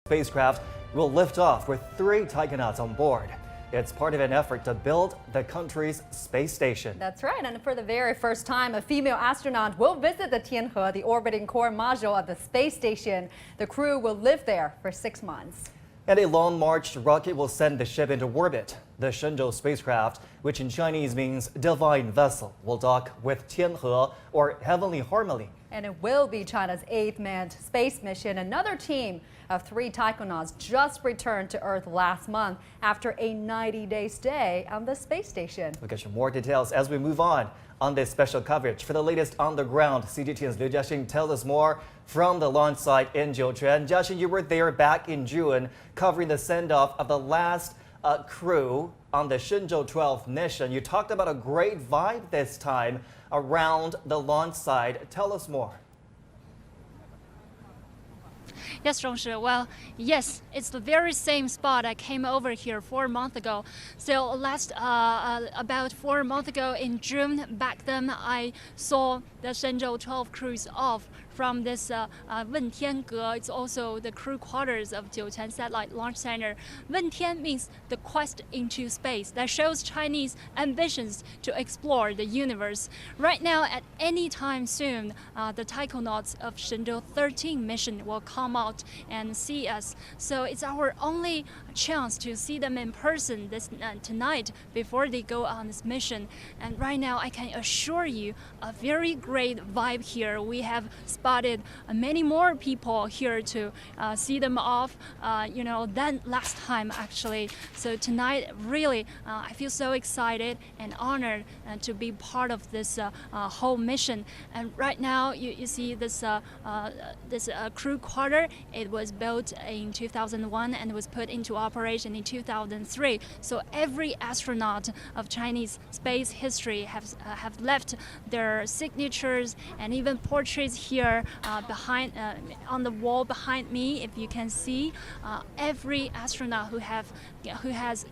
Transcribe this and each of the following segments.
spacecraft will lift off with 3 taikonauts on board. It's part of an effort to build the country's space station. That's right, and for the very first time, a female astronaut will visit the Tiangong, the orbiting core module of the space station. The crew will live there for 6 months. And a Long March rocket will send the ship into orbit. The Shenzhou spacecraft, which in Chinese means divine vessel, will dock with Tianhe, or heavenly harmony. And it will be China's 8th manned space mission. Another team of 3 taikonauts just returned to Earth last month after a 90-day stay on the space station. We'll get you more details as we move on this special coverage. For the latest on the ground, CGTN's Liu Jiaxing tells us more from the launch site in Jiuquan. Jiaxing, you were there back in June covering the send-off of the last crew on the Shenzhou-13 mission. You talked about a great vibe this time around the launch site. Tell us more. Yes, Zhongshi. Well, yes, it's the very same spot I came over here 4 months ago. So about 4 months ago in June, back then I saw the Shenzhou-12 cruise off from this Wentiange. It's also the crew quarters of Jiuquan Satellite Launch Center. Wentian means the quest into space. That shows Chinese ambitions to explore the universe. Right now, at any time soon, the taikonauts of Shenzhou-13 mission will come out and see us. So it's our only chance to see them in person tonight before they go on this mission. And right now, I can assure you a very great vibe here. We have spotted many more people here to see them off, than last time actually. So tonight, really, I feel so excited and honored to be part of this whole mission. And right now, you see this crew quarter. It was built in 2001 and was put into operation in 2003. So every astronaut of Chinese space history have left their signatures and even portraits here behind on the wall behind me. If you can see, every astronaut who has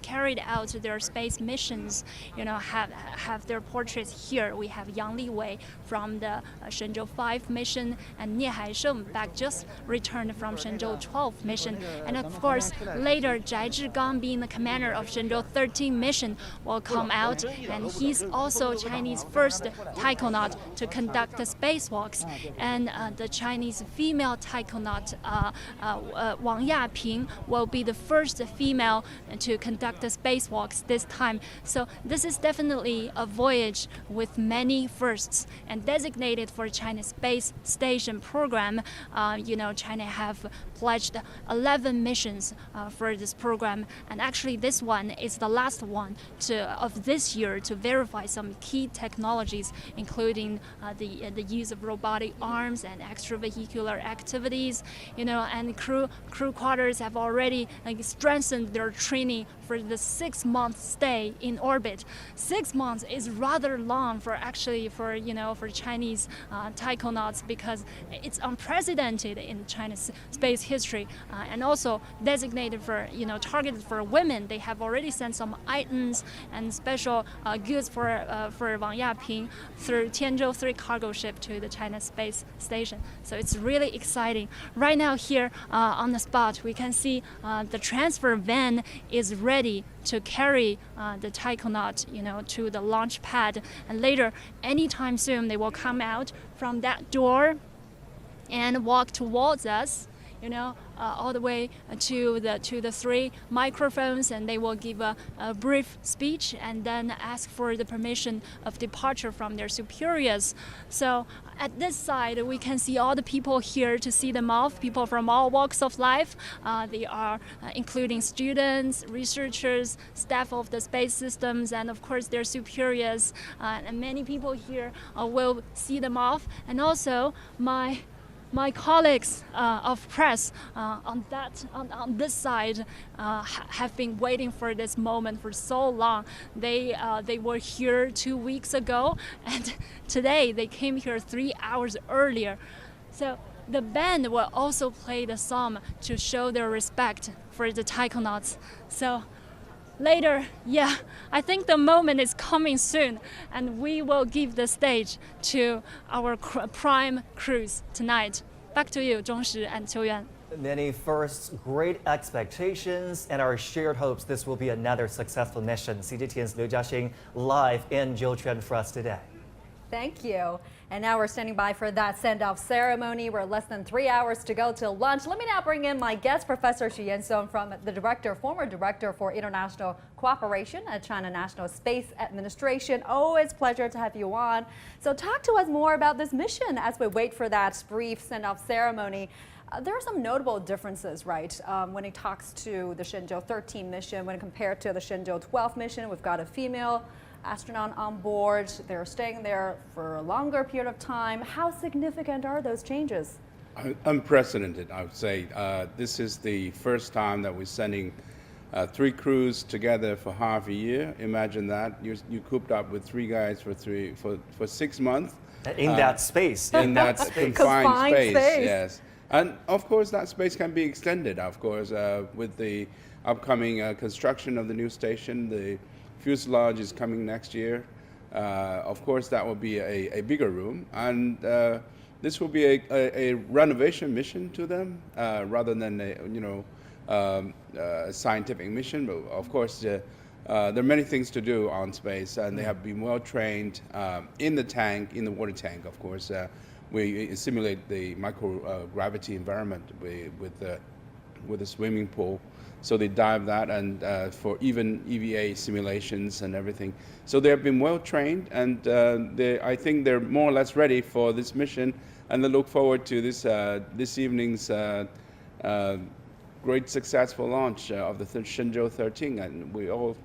carried out their space missions, have their portraits here. We have Yang Liwei from the Shenzhou-5 mission, and Nie Haisheng back just returned from Shenzhou-12 mission, and of course later Zhai Zhigang, being the commander of Shenzhou-13 mission, will come out, and he's also Chinese first taikonaut to conduct the spacewalks. And the Chinese female taikonaut Wang Yaping will be the first female to conduct the spacewalks this time. So this is definitely a voyage with many firsts, and designated for China's space station program. China have pledged 11 missions for this program, and actually this one is the last one of this year to verify some key technologies, including the use of robotic arms and extravehicular activities. And crew quarters have already strengthened their training for the 6-month stay in orbit. 6 months is rather long for Chinese taikonauts, because it's unprecedented in China's space history, and also designated for targeted for women. They have already sent some items and special goods for Wang Yaping through Tianzhou-3 cargo ship to the China space station. So it's really exciting. Right now here on the spot, we can see the transfer van is ready to carry the taikonaut, to the launch pad. And later, anytime soon, they will come out from that door and walk towards us, all the way to the 3 microphones, and they will give a brief speech and then ask for the permission of departure from their superiors. So at this side, we can see all the people here to see them off, people from all walks of life. They are including students, researchers, staff of the space systems, and of course their superiors. And many people here will see them off. And also my colleagues of press on this side have been waiting for this moment for so long. They were here 2 weeks ago, and today they came here 3 hours earlier. So the band will also play the song to show their respect for the taikonauts. So later, I think the moment is coming soon, and we will give the stage to our prime crews tonight. Back to you, Zhongshi and Qiuyuan. Many firsts, great expectations, and our shared hopes this will be another successful mission. CGTN's Liu Jiaxing live in Jiuquan for us today. Thank you. And now we're standing by for that send-off ceremony. We're less than 3 hours to go till lunch. Let me now bring in my guest, Professor Xu Yansong, from the former director for international cooperation at China National Space Administration. Always a pleasure to have you on. So talk to us more about this mission as we wait for that brief send-off ceremony. There are some notable differences, right, when it talks to the Shenzhou-13 mission. When compared to the Shenzhou-12 mission, we've got a female astronaut on board. They're staying there for a longer period of time. How significant are those changes? Unprecedented, I would say. This is the first time that we're sending 3 crews together for half a year. Imagine that. You cooped up with 3 guys for 6 months. In that space. In that confined space, yes. And of course, that space can be extended, of course, with the upcoming construction of the new station. The fuselage is coming next year. Of course, that will be a bigger room. And this will be a renovation mission to them rather than a scientific mission. But of course, there are many things to do on space, and they have been well trained in the water tank, of course. We simulate the microgravity environment with a swimming pool. So they dive that, and for even EVA simulations and everything. So they have been well trained, and I think they're more or less ready for this mission, and they look forward to this evening's great successful launch of the Shenzhou-13, and we're all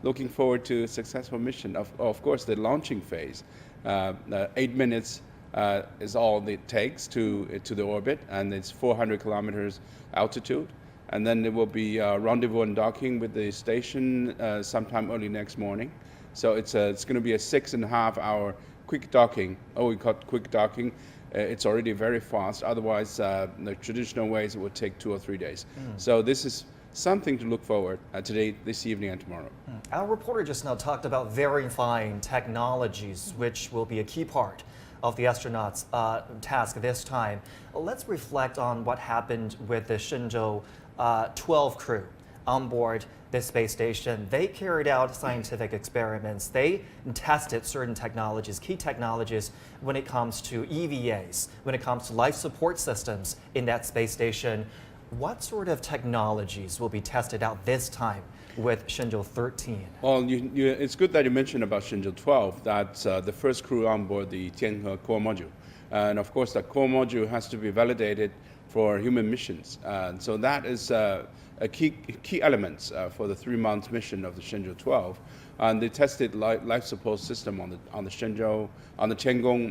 looking forward to a successful mission. Of course, the launching phase, 8 minutes is all it takes to the orbit, and it's 400 kilometers altitude. And then there will be rendezvous and docking with the station sometime early next morning. So it's going to be a 6.5 hour quick docking. Oh, we call it quick docking. It's already very fast. Otherwise, the traditional ways it would take 2 or 3 days. So this is something to look forward today, this evening, and tomorrow. Our reporter just now talked about verifying technologies, which will be a key part of the astronauts' task this time. Let's reflect on what happened with the Shenzhou-12 crew on board the space station. They carried out scientific experiments. They tested certain technologies, key technologies, when it comes to EVAs, when it comes to life support systems in that space station. What sort of technologies will be tested out this time with Shenzhou-13? Well, it's good that you mentioned about Shenzhou-12. That's the first crew on board the Tiangong core module. And of course, the core module has to be validated for human missions. So that is a key element for the 3-month mission of the Shenzhou-12. And they tested life support system on the Tiangong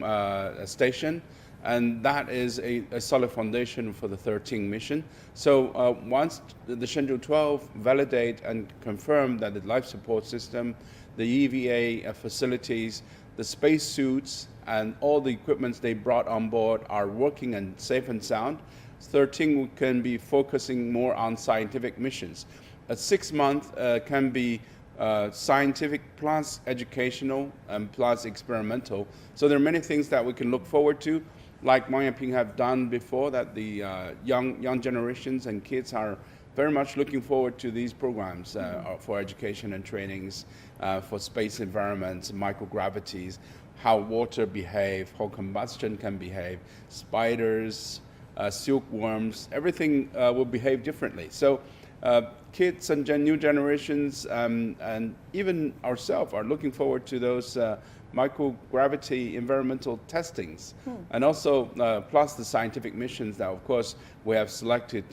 station. And that is a solid foundation for the 13 mission. So once the Shenzhou-12 validate and confirm that the life support system, the EVA facilities, the space suits, and all the equipments they brought on board are working and safe and sound, 13 can be focusing more on scientific missions. A 6-month can be scientific plus educational and plus experimental. So there are many things that we can look forward to, like Wang Yaping have done before, that the young generations and kids are very much looking forward to these programs for education and trainings, for space environments, microgravities, how water behave, how combustion can behave, spiders, silkworms, everything will behave differently. So kids and new generations and even ourselves are looking forward to those microgravity environmental testings, and also plus the scientific missions that, of course, we have selected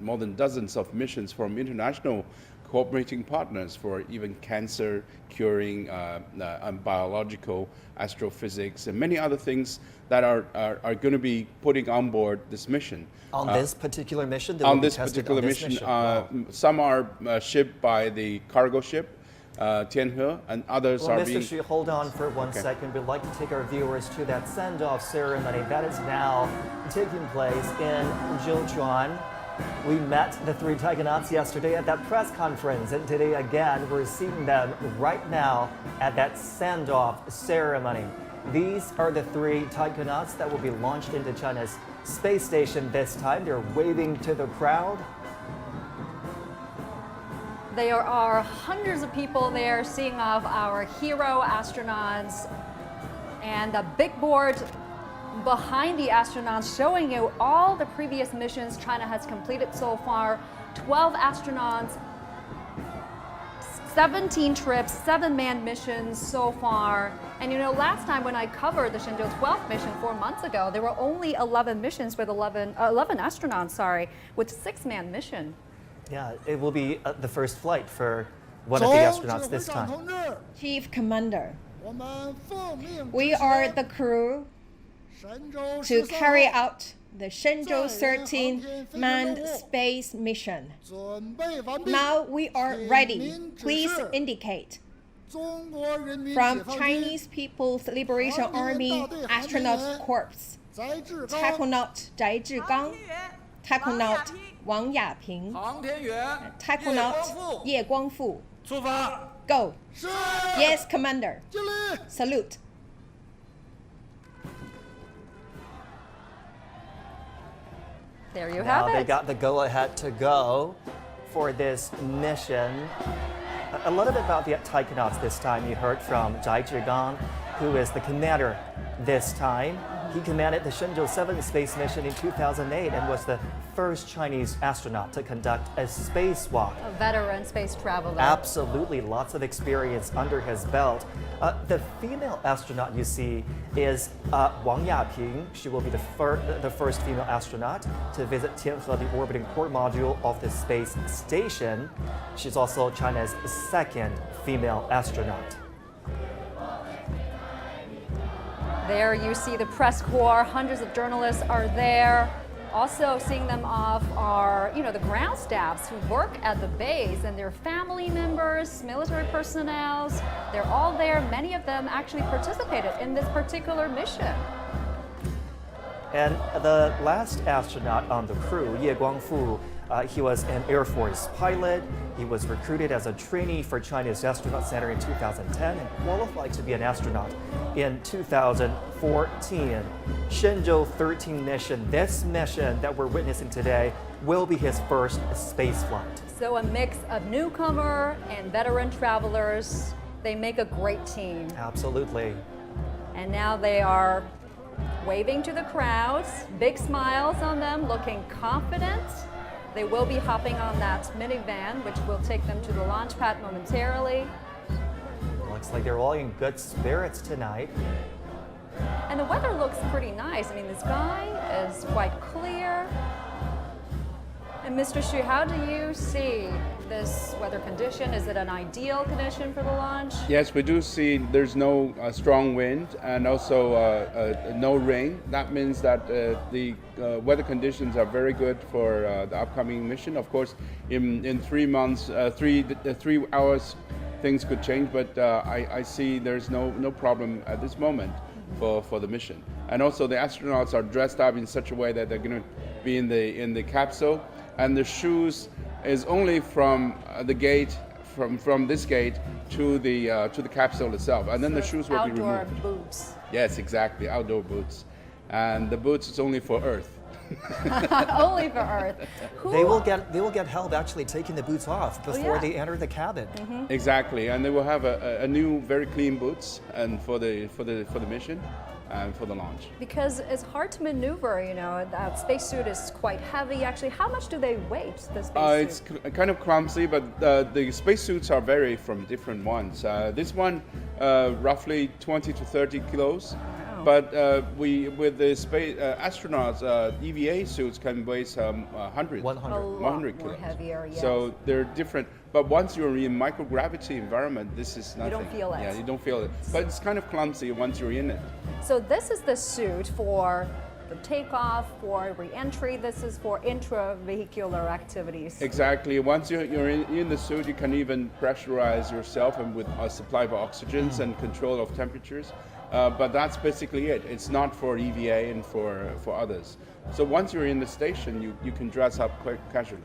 more than dozens of missions from international cooperating partners for even cancer curing, and biological astrophysics, and many other things that are going to be putting on board this mission. On this particular mission? On this particular mission. Wow. Some are shipped by the cargo ship, Tianhe, and others are being... Mr. Xu, hold on for one second. We'd like to take our viewers to that send-off ceremony that is now taking place in Jiuquan. We met the three taikonauts yesterday at that press conference, and today again we're seeing them right now at that send-off ceremony. These are the three taikonauts that will be launched into China's space station this time. They're waving to the crowd. There are hundreds of people there seeing off our hero astronauts, and the big board behind the astronauts showing you all the previous missions China has completed so far. 12 astronauts, 17 trips, 7 manned missions so far. And you know, last time when I covered the Shenzhou-13 mission 4 months ago, there were only 11 missions with 11 astronauts, with 6 manned mission. Yeah, it will be the first flight for one of the astronauts this time. Chief Commander, we are the crew to carry out the Shenzhou-13 manned space mission. Now we are ready. Please indicate. From Chinese People's Liberation Army Astronaut Corps, Taikonaut Zhai Zhigang, Taikonaut Wang Yaping, Taikonaut Ye Guangfu. Go. Yes, Commander. Salute. There you Now have they it. got the go-ahead to go for this mission. A little bit about the taikonauts this time. You heard from Zhai Zhigang, who is the commander this time. He commanded the Shenzhou-7 space mission in 2008 and was the first Chinese astronaut to conduct a spacewalk. A veteran space traveler. Absolutely, lots of experience under his belt. The female astronaut you see is Wang Yaping. She will be the first female astronaut to visit Tiangong, the orbiting core module of the space station. She's also China's second female astronaut. There you see the press corps, hundreds of journalists are there. Also seeing them off are, the ground staffs who work at the base, and their family members, military personnel. They're all there. Many of them actually participated in this particular mission. And the last astronaut on the crew, Ye Guangfu, he was an Air Force pilot. He was recruited as a trainee for China's Astronaut Center in 2010 and qualified to be an astronaut in 2014. Shenzhou-13 mission, this mission that we're witnessing today, will be his first space flight. So a mix of newcomer and veteran travelers. They make a great team. Absolutely. And now they are waving to the crowds, big smiles on them, looking confident. They will be hopping on that minivan, which will take them to the launch pad momentarily. Looks like they're all in good spirits tonight. And the weather looks pretty nice. I mean, the sky is quite clear. And Mr. Xu, how do you see this weather condition? Is it an ideal condition for the launch? Yes, we do see there's no strong wind and also no rain. That means that the weather conditions are very good for the upcoming mission. Of course, in 3 months, 3 hours, things could change, but I see there's no problem at this moment for the mission. And also the astronauts are dressed up in such a way that they're going to be in the capsule, and the shoes is only from the gate, from this gate to the capsule itself, and then the shoes will be removed. Outdoor boots. Yes, exactly, outdoor boots, and the boots is only for Earth. Only for Earth. They will get help actually taking the boots off before they enter the cabin. Exactly, and they will have a new, very clean boots, and for the mission. And for the launch. Because it's hard to maneuver, that spacesuit is quite heavy. Actually, how much do they weigh, the spacesuit? It's kind of clumsy, but the spacesuits are vary from different ones. This one, roughly 20 to 30 kilos. Wow. But with the space astronauts, EVA suits can weigh 100 A lot 100 more kilos. heavier, yes. So they're different. But once you're in microgravity environment, this is nothing. You don't feel it. Yeah, you don't feel it. But it's kind of clumsy once you're in it. So this is the suit for the takeoff, for re-entry. This is for intravehicular activities. Exactly. Once you're in the suit, you can even pressurize yourself and with a supply of oxygens and control of temperatures. but that's basically it. It's not for EVA and for others. So once you're in the station, you can dress up quite casually.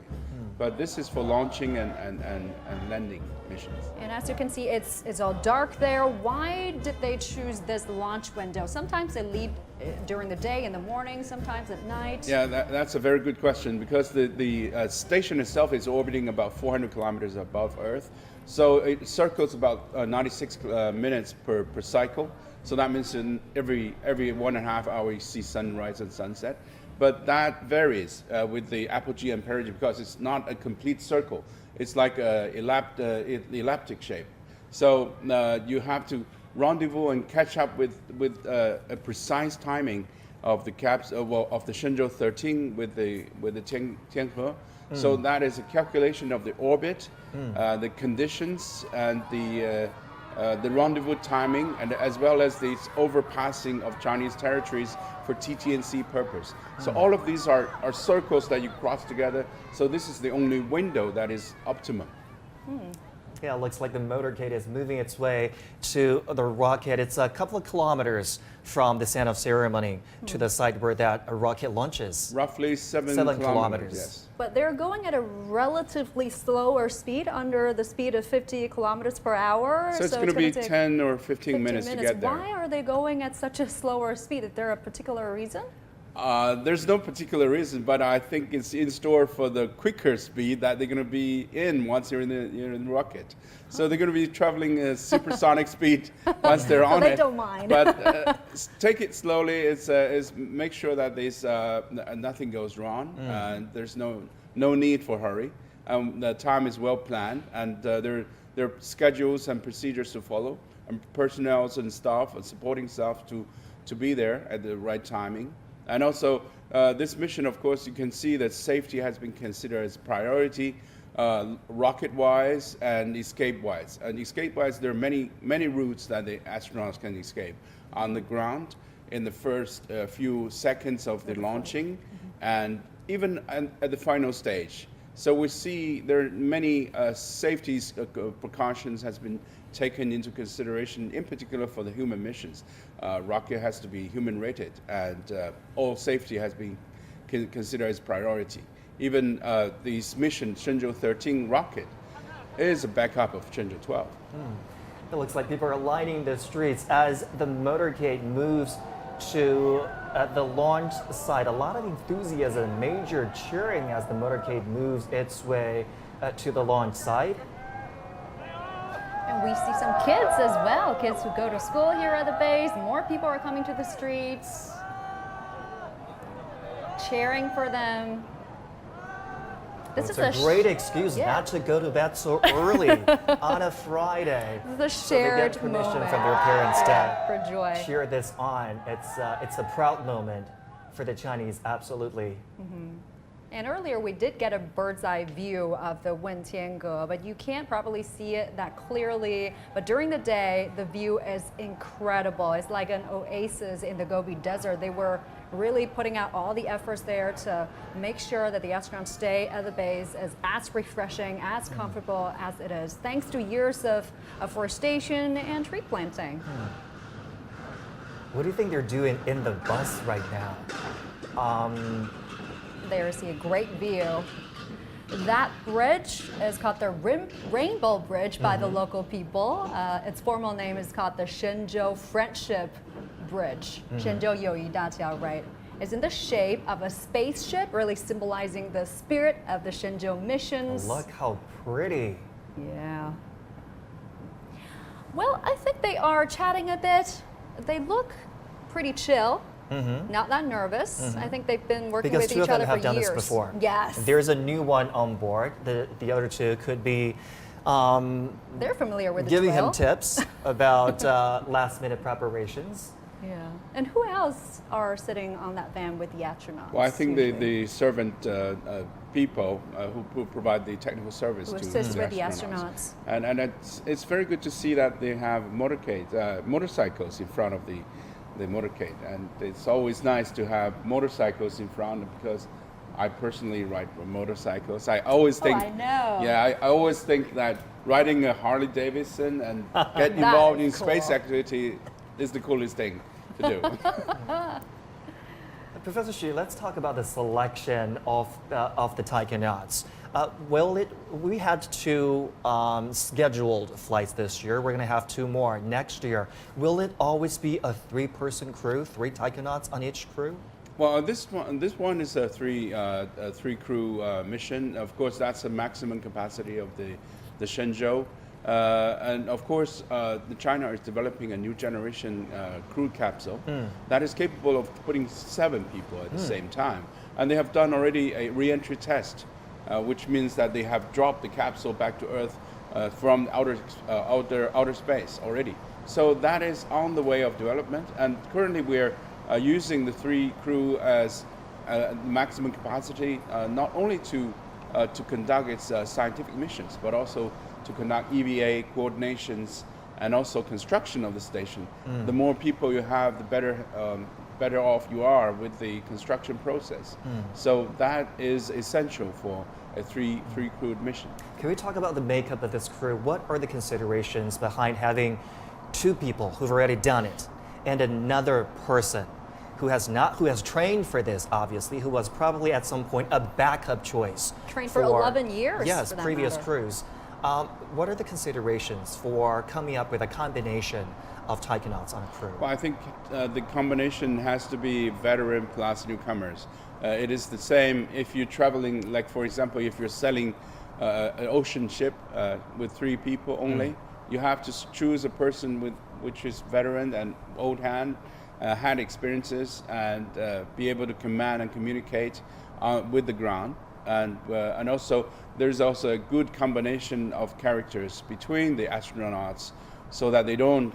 But this is for launching and landing missions. And as you can see, it's all dark there. Why did they choose this launch window? Sometimes they leave during the day, in the morning, sometimes at night. Yeah, that's a very good question, because the station itself is orbiting about 400 kilometers above Earth. So it circles about 96 minutes per cycle. So that means in every 1.5 hours you see sunrise and sunset. But that varies with the apogee and perigee, because it's not a complete circle. It's like a elliptic shape. So you have to rendezvous and catch up with a precise timing of the of the Shenzhou-13 with the Tiangong. So that is a calculation of the orbit, the conditions, and the rendezvous timing, and as well as the overpassing of Chinese territories for TT&C purpose. So all of these are circles that you cross together. So this is the only window that is optimum. Yeah, it looks like the motorcade is moving its way to the rocket. It's a couple of kilometers from the stand-off ceremony to the site where that rocket launches. Roughly 7 kilometers. Yes. But they're going at a relatively slower speed, under the speed of 50 kilometers per hour. So it's going to be 10 or 15 minutes to get there. Why are they going at such a slower speed? Is there a particular reason? There's no particular reason, but I think it's in store for the quicker speed that they're going to be in once you're in the rocket. So they're going to be traveling at supersonic speed once they're on they it. don't mind. But take it slowly. It's make sure that there's nothing goes wrong. There's no need for hurry. The time is well planned, and there are schedules and procedures to follow, and personnel and staff and supporting staff to be there at the right timing. And also, this mission, of course, you can see that safety has been considered as a priority, rocket-wise and escape-wise. And escape-wise, there are many routes that the astronauts can escape. On the ground, in the first few seconds of the launching, and even at the final stage. So we see there are many safety precautions has been taken into consideration, in particular for the human missions. Rocket has to be human rated, and all safety has been considered as priority. Even this mission, Shenzhou-13 rocket, is a backup of Shenzhou-12. It looks like people are lining the streets as the motorcade moves to the launch site. A lot of enthusiasm, major cheering as the motorcade moves its way to the launch site. And we see some kids as well, kids who go to school here at the base. More people are coming to the streets, cheering for them. This is a great excuse not to go to bed so early on a Friday. The shared so they get permission moment from their parents for joy. to cheer this on. It's a proud moment for the Chinese, absolutely. And earlier we did get a bird's eye view of the Tiangong, but you can't probably see it that clearly. But during the day, the view is incredible. It's like an oasis in the Gobi Desert. They were really putting out all the efforts there to make sure that the astronauts stay at the base as refreshing, as comfortable as it is, thanks to years of afforestation and tree planting. What do you think they're doing in the bus right now? There's a great view. That bridge is called the Rainbow Bridge by the local people. Its formal name is called the Shenzhou Friendship Bridge. Shenzhou友谊大桥, right? It's in the shape of a spaceship, really symbolizing the spirit of the Shenzhou missions. Look how pretty. Yeah. Well, I think they are chatting a bit. They look pretty chill. Not that nervous. I think they've been working with each other for years. Because two of them have done this before. Yes. There's a new one on board. The other two could be they're familiar with the giving drill. him tips about last-minute preparations. Yeah. And who else are sitting on that van with the astronauts? Well, I think the servant people who provide the technical service who to assist the with the astronauts. astronauts. And it's very good to see that they have motorcycles in front of the motorcade, and it's always nice to have motorcycles in front, because I personally ride motorcycles. I always think, I know. Yeah, I always think that riding a Harley Davidson and get involved in cool. space activity is the coolest thing to do. Professor Xu, let's talk about the selection of the taikonauts. We had 2 scheduled flights this year. We're going to have 2 more next year. Will it always be a 3-person crew, 3 taikonauts on each crew? Well, this one is a 3 crew mission. Of course, that's the maximum capacity of the Shenzhou. And of course, China is developing a new generation crew capsule that is capable of putting 7 people at the same time. And they have done already a re-entry test, which means that they have dropped the capsule back to Earth from outer space already. So that is on the way of development. And currently, we're using the 3 crew as maximum capacity, not only to conduct its scientific missions, but also to conduct EVA coordinations and also construction of the station. The more people you have, the better off you are with the construction process. So that is essential for a 3 crewed mission. Can we talk about the makeup of this crew? What are the considerations behind having 2 people who've already done it and another person who has trained for this, obviously, who was probably at some point a backup choice? Trained for 11 years. Yes, for that previous matter. crews. What are the considerations for coming up with a combination of taikonauts on a crew? Well, I think the combination has to be veteran plus newcomers. It is the same if you're traveling, like for example, if you're selling an ocean ship with 3 people only, you have to choose a person which is veteran and old hand, had experiences, and be able to command and communicate with the ground. And also there's also a good combination of characters between the astronauts, so that they don't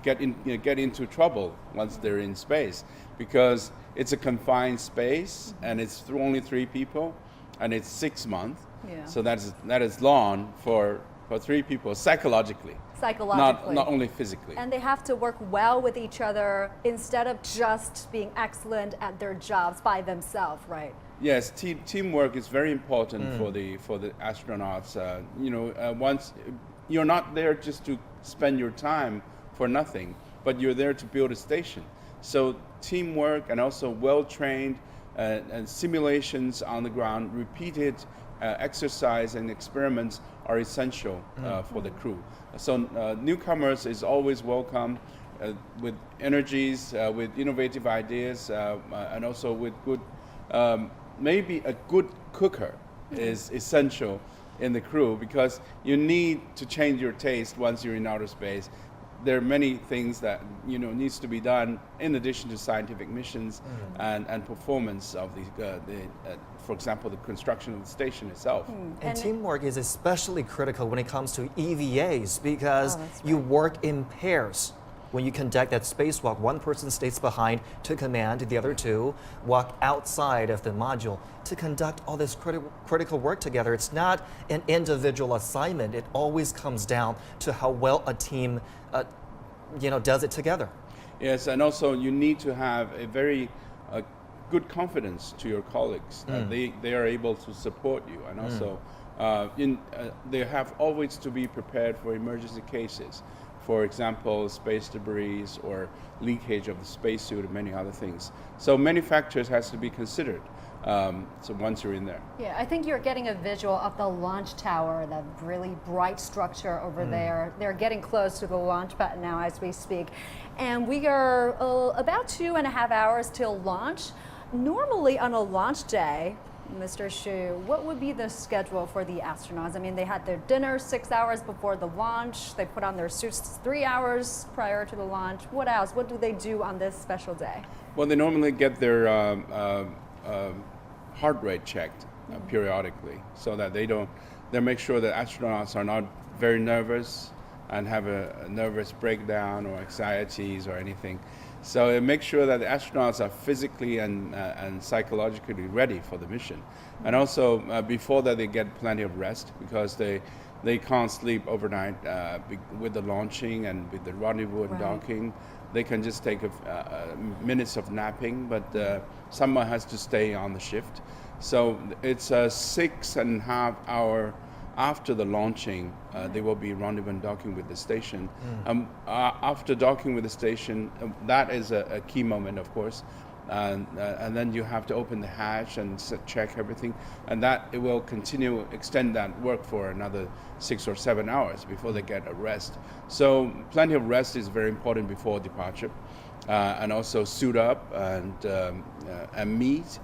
get into trouble once they're in space, because it's a confined space and it's only 3 people, and it's 6 months. Yeah. So that is long for 3 people psychologically. Not only physically. And they have to work well with each other instead of just being excellent at their jobs by themselves, right? Yes, teamwork is very important for the astronauts. Once you're not there just to spend your time for nothing, but you're there to build a station. So teamwork and also well-trained and simulations on the ground, repeated exercise and experiments are essential for the crew. So newcomers is always welcome with energies, with innovative ideas, and also with good, maybe a good cooker is essential in the crew, because you need to change your taste once you're in outer space. There are many things that needs to be done in addition to scientific missions and performance of for example, the construction of the station itself. And teamwork is especially critical when it comes to EVAs, because you work in pairs. When you conduct that spacewalk, one person stays behind to command, the other 2 walk outside of the module to conduct all this critical work together. It's not an individual assignment. It always comes down to how well a team does it together. Yes, and also you need to have a very good confidence to your colleagues that they are able to support you, and also they have always to be prepared for emergency cases. For example, space debris or leakage of the spacesuit and many other things. So many factors has to be considered. So once you're in there. Yeah, I think you're getting a visual of the launch tower, that really bright structure over there. They're getting close to the launch pad now as we speak. And we are about 2.5 hours till launch. Normally on a launch day, Mr. Xu, what would be the schedule for the astronauts? I mean, they had their dinner 6 hours before the launch. They put on their suits 3 hours prior to the launch. What else? What do they do on this special day? Well, they normally get their heart rate checked periodically, so that they make sure that astronauts are not very nervous and have a nervous breakdown or anxieties or anything. So it makes sure that the astronauts are physically and psychologically ready for the mission. And also before that, they get plenty of rest, because they can't sleep overnight with the launching and with the rendezvous and docking. They can just take minutes of napping, but someone has to stay on the shift. So it's a 6.5 hour after the launching, they will be rendezvous and docking with the station. After docking with the station, that is a key moment, of course. And then you have to open the hatch and check everything, and that it will extend that work for another 6 or 7 hours before they get a rest. So plenty of rest is very important before departure, and also suit up and meat,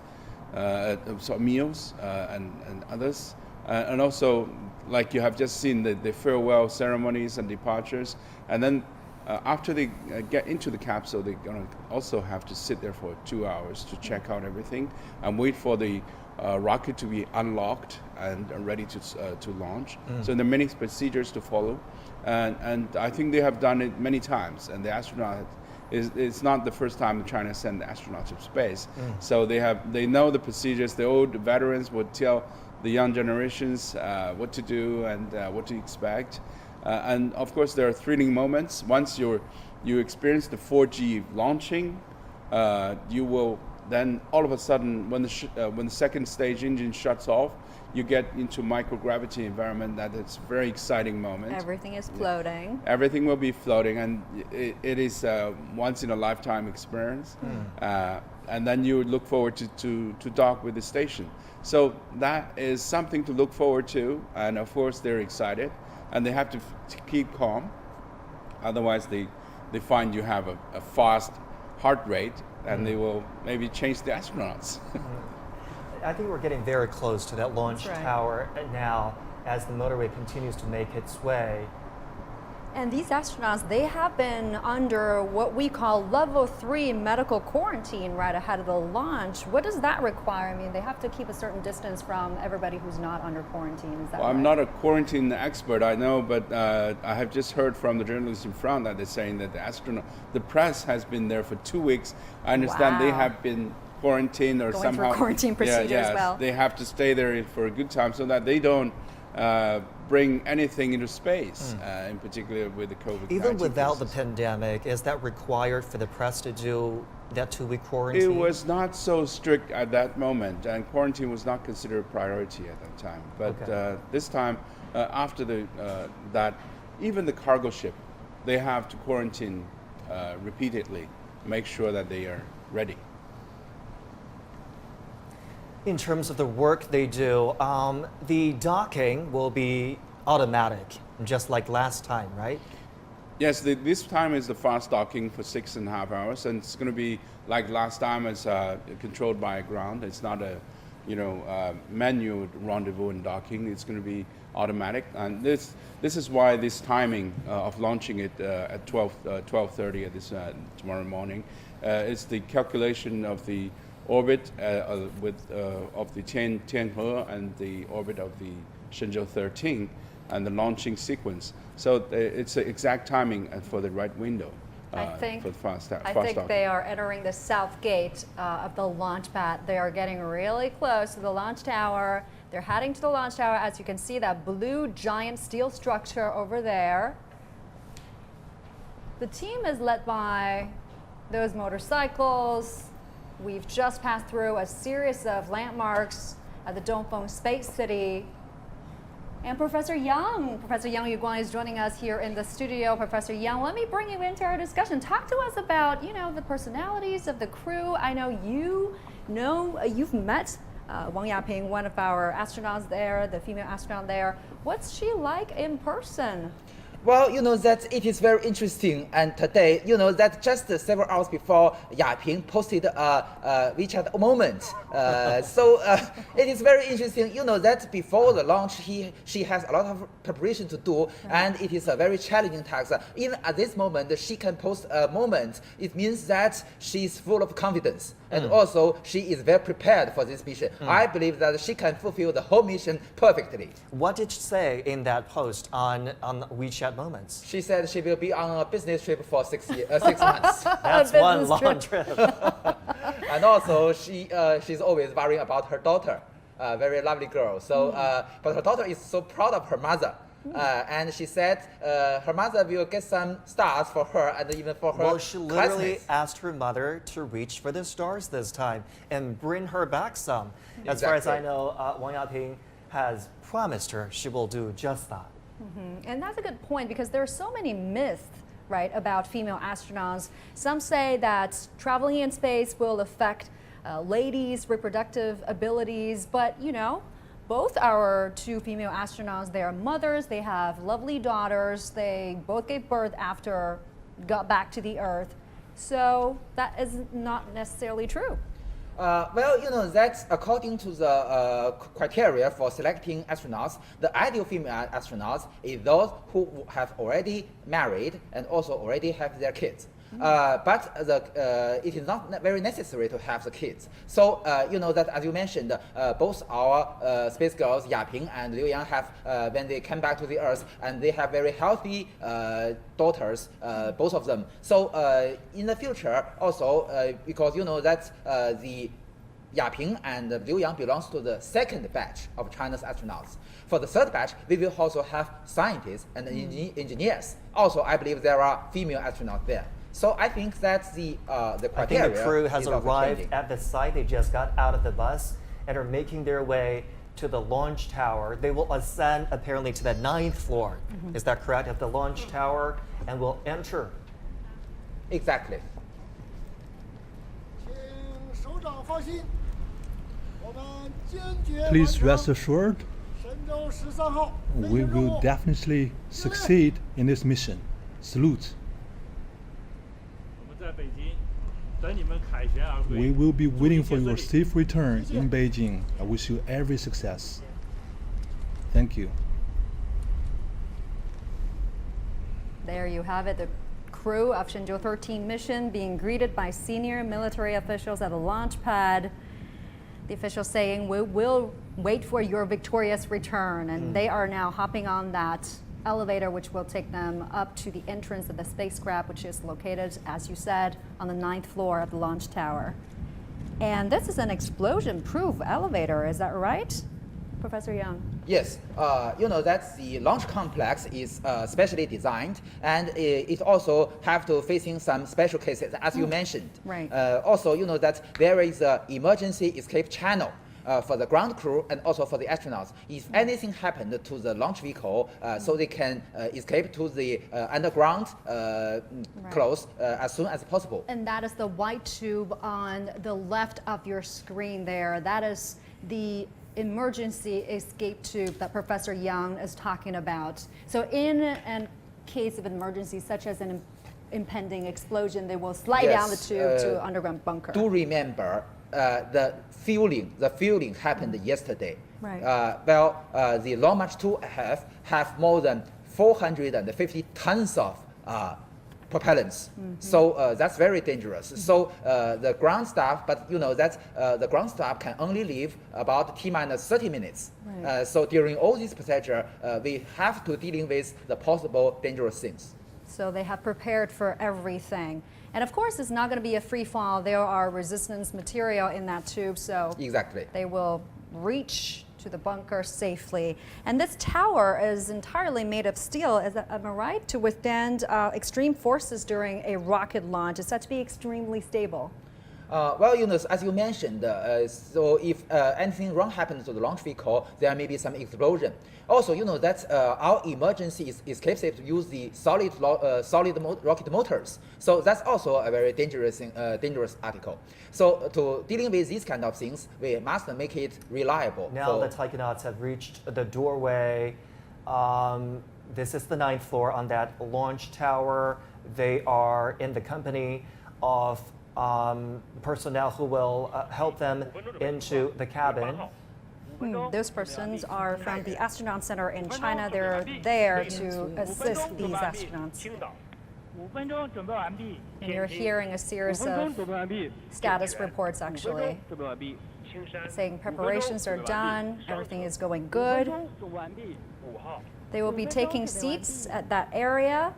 so meals and others, and also like you have just seen the farewell ceremonies and departures, and then. After they get into the capsule, they're going to also have to sit there for 2 hours to check out everything and wait for the rocket to be unlocked and ready to launch. So there are many procedures to follow, and I think they have done it many times. And the astronaut it's not the first time China sent astronauts to space. So they know the procedures. The old veterans would tell the young generations what to do and what to expect. And of course, there are thrilling moments. Once you experience the 4G launching, you will then all of a sudden, when the second stage engine shuts off, you get into microgravity environment. That is a very exciting moment. Everything is floating. Everything will be floating, and it is a once in a lifetime experience. And then you look forward to dock with the station. So that is something to look forward to, and of course they're excited. And they have to keep calm, otherwise they find you have a fast heart rate, and they will maybe change the astronauts. I think we're getting very close to that launch tower now as the motorway continues to make its way. And these astronauts, they have been under what we call level 3 medical quarantine right ahead of the launch. What does that require? I mean, they have to keep a certain distance from everybody who's not under quarantine. Is that right? I'm not a quarantine expert, I know, but I have just heard from the journalists in front that they're saying that the press has been there for 2 weeks. I understand they have been quarantined or going somehow through quarantine procedure as well. They have to stay there for a good time so that they don't bring anything into space, in particular with the COVID-19 Even without cases. the pandemic, is that required for the press to do that 2-week quarantine? It was not so strict at that moment, and quarantine was not considered a priority at that time. But this time, after that, even the cargo ship, they have to quarantine repeatedly, make sure that they are ready. In terms of the work they do, the docking will be automatic, just like last time, right? Yes, this time is the fast docking for 6.5 hours, and it's going to be like last time. It's controlled by ground. It's not a, manual rendezvous and docking. It's going to be automatic, and this is why this timing of launching it at 12:30 at this tomorrow morning. It's the calculation of the orbit of the Tiangong and the orbit of the Shenzhou-13 and the launching sequence. So it's the exact timing for the right window. I think docking. they are entering the south gate of the launch pad. They are getting really close to the launch tower. They're heading to the launch tower. As you can see, that blue giant steel structure over there. The team is led by those motorcycles. We've just passed through a series of landmarks at the Dongfeng Space City. And Professor Yang Jiuquan is joining us here in the studio. Professor Yang, let me bring you into our discussion. Talk to us about, the personalities of the crew. I know you've met Wang Yaping, one of our astronauts there, the female astronaut there. What's she like in person? Well, that it is very interesting, and today, that just several hours before Yaping posted a WeChat moment. So it is very interesting, that before the launch, she has a lot of preparation to do, and it is a very challenging task. Even at this moment, she can post a moment. It means that she is full of confidence, and also she is very prepared for this mission. I believe that she can fulfill the whole mission perfectly. What did she say in that post on WeChat moments? She said she will be on a business trip for 6 months. That's one long trip. And also, she's always worrying about her daughter, a very lovely girl. So, but her daughter is so proud of her mother. And she said her mother will get some stars for her and even for her Well, she literally classmates. asked her mother to reach for the stars this time and bring her back some. As far as I know, Wang Yaping has promised her she will do just that. And that's a good point because there are so many myths, right, about female astronauts. Some say that traveling in space will affect ladies' reproductive abilities, but you know, both our two female astronauts, they are mothers, they have lovely daughters, they both gave birth after got back to the Earth. So that is not necessarily true. Well, you know, that's according to the criteria for selecting astronauts. The ideal female astronauts is those who have already married and also already have their kids. But it is not very necessary to have the kids. So, you know that as you mentioned, both our space girls, Yaping and Liu Yang, have, when they came back to the Earth, and they have very healthy daughters, both of them. So, in the future, also, because you know that the Yaping and Liu Yang belongs to the second batch of China's astronauts. For the third batch, we will also have scientists and engineers. Also, I believe there are female astronauts there. So I think that's the criteria. I think the crew has arrived at the site. They just got out of the bus and are making their way to the launch tower. They will ascend apparently to the 9th floor. Is that correct? At the launch tower, and will enter. Exactly. Please rest assured, we will definitely succeed in this mission. Salute. We will be waiting for your safe return in Beijing. I wish you every success. Thank you. There you have it. The crew of Shenzhou-13 mission being greeted by senior military officials at the launch pad. The officials saying, we will wait for your victorious return. And they are now hopping on that elevator, which will take them up to the entrance of the spacecraft, which is located, as you said, on the 9th floor of the launch tower. And this is an explosion-proof elevator, is that right, Professor Yang? Yes, you know that the launch complex is specially designed, and it also have to facing some special cases, as you mentioned. Right. Also, you know that there is an emergency escape channel for the ground crew and also for the astronauts. If anything happened to the launch vehicle, so they can escape to the underground close as soon as possible. And that is the white tube on the left of your screen there. That is the emergency escape tube that Professor Yang is talking about. So in a case of emergency, such as an impending explosion, they will slide down the tube to an underground bunker. Do remember the fueling happened yesterday. Right. The Long March 2 have more than 450 tons of propellants. So that's very dangerous. So the ground staff, but you know that the ground staff can only leave about T-minus 30 minutes. Right. So during all this procedure, we have to dealing with the possible dangerous things. So they have prepared for everything. And of course, it's not going to be a free fall. There are resistance material in that tube, so exactly they will reach to the bunker safely. And this tower is entirely made of steel, am I right? To withstand extreme forces during a rocket launch. It's said to be extremely stable. Well, you know, as you mentioned, so if anything wrong happens to the launch vehicle, there may be some explosion. Also, you know that our emergency escape safe use the solid rocket motors. So that's also a very dangerous article. So to dealing with these kind of things, we must make it reliable. Now the taikonauts have reached the doorway. This is the 9th floor on that launch tower. They are in the company of personnel who will help them into the cabin. Those persons are from the Astronaut Center in China. They're there to assist these astronauts. And you're hearing a series of status reports, actually, saying preparations are done, everything is going good. They will be taking seats at that area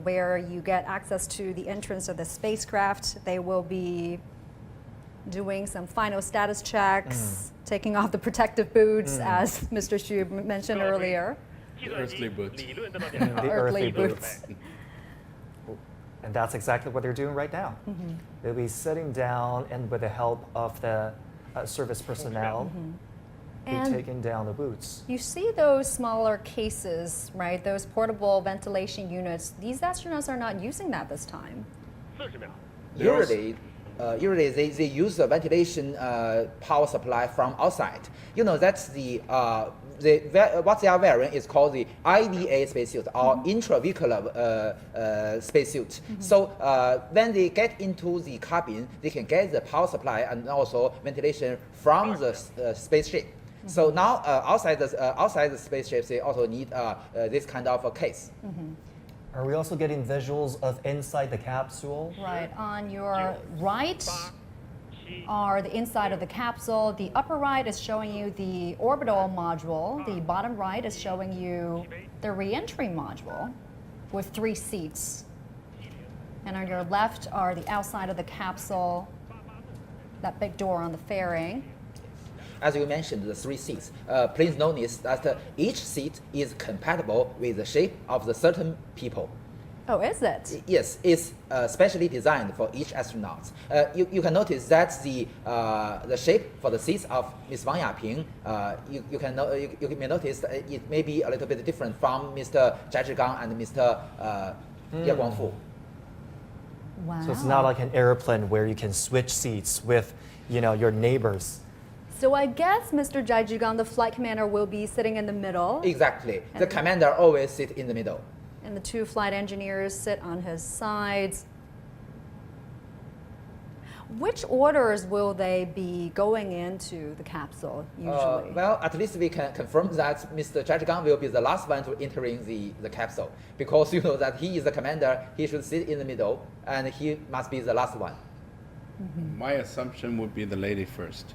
where you get access to the entrance of the spacecraft. They will be doing some final status checks, taking off the protective boots, as Mr. Xu mentioned earlier. The earthly boots. The earthly boots. And that's exactly what they're doing right now. They'll be sitting down and with the help of the service personnel. And taking down the boots. you see those smaller cases, right? Those portable ventilation units. These astronauts are not using that this time. Usually, they use the ventilation power supply from outside. You know, that's what they are wearing is called the IVA spacesuit or intravehicular spacesuit. So when they get into the cabin, they can get the power supply and also ventilation from the spaceship. So now outside the spaceship, they also need this kind of a case. Are we also getting visuals of inside the capsule? Right. On your right are the inside of the capsule. The upper right is showing you the orbital module. The bottom right is showing you the re-entry module with 3 seats. And on your left are the outside of the capsule, that big door on the fairing. As you mentioned, the 3 seats. Please notice that each seat is compatible with the shape of the certain people. Oh, is it? Yes, it's specially designed for each astronaut. You can notice that the shape for the seats of Ms. Wang Yaping, you may notice that it may be a little bit different from Mr. Zhai Zhigang and Mr. Ye Guangfu. Wow. So it's not like an airplane where you can switch seats with, your neighbors. So I guess Mr. Zhai Zhigang, the flight commander, will be sitting in the middle. Exactly. The commander always sits in the middle. And the 2 flight engineers sit on his sides. Which orders will they be going into the capsule usually? Well, at least we can confirm that Mr. Zhai Zhigang will be the last one to entering the capsule, because you know that he is the commander, he should sit in the middle, and he must be the last one. My assumption would be the lady first.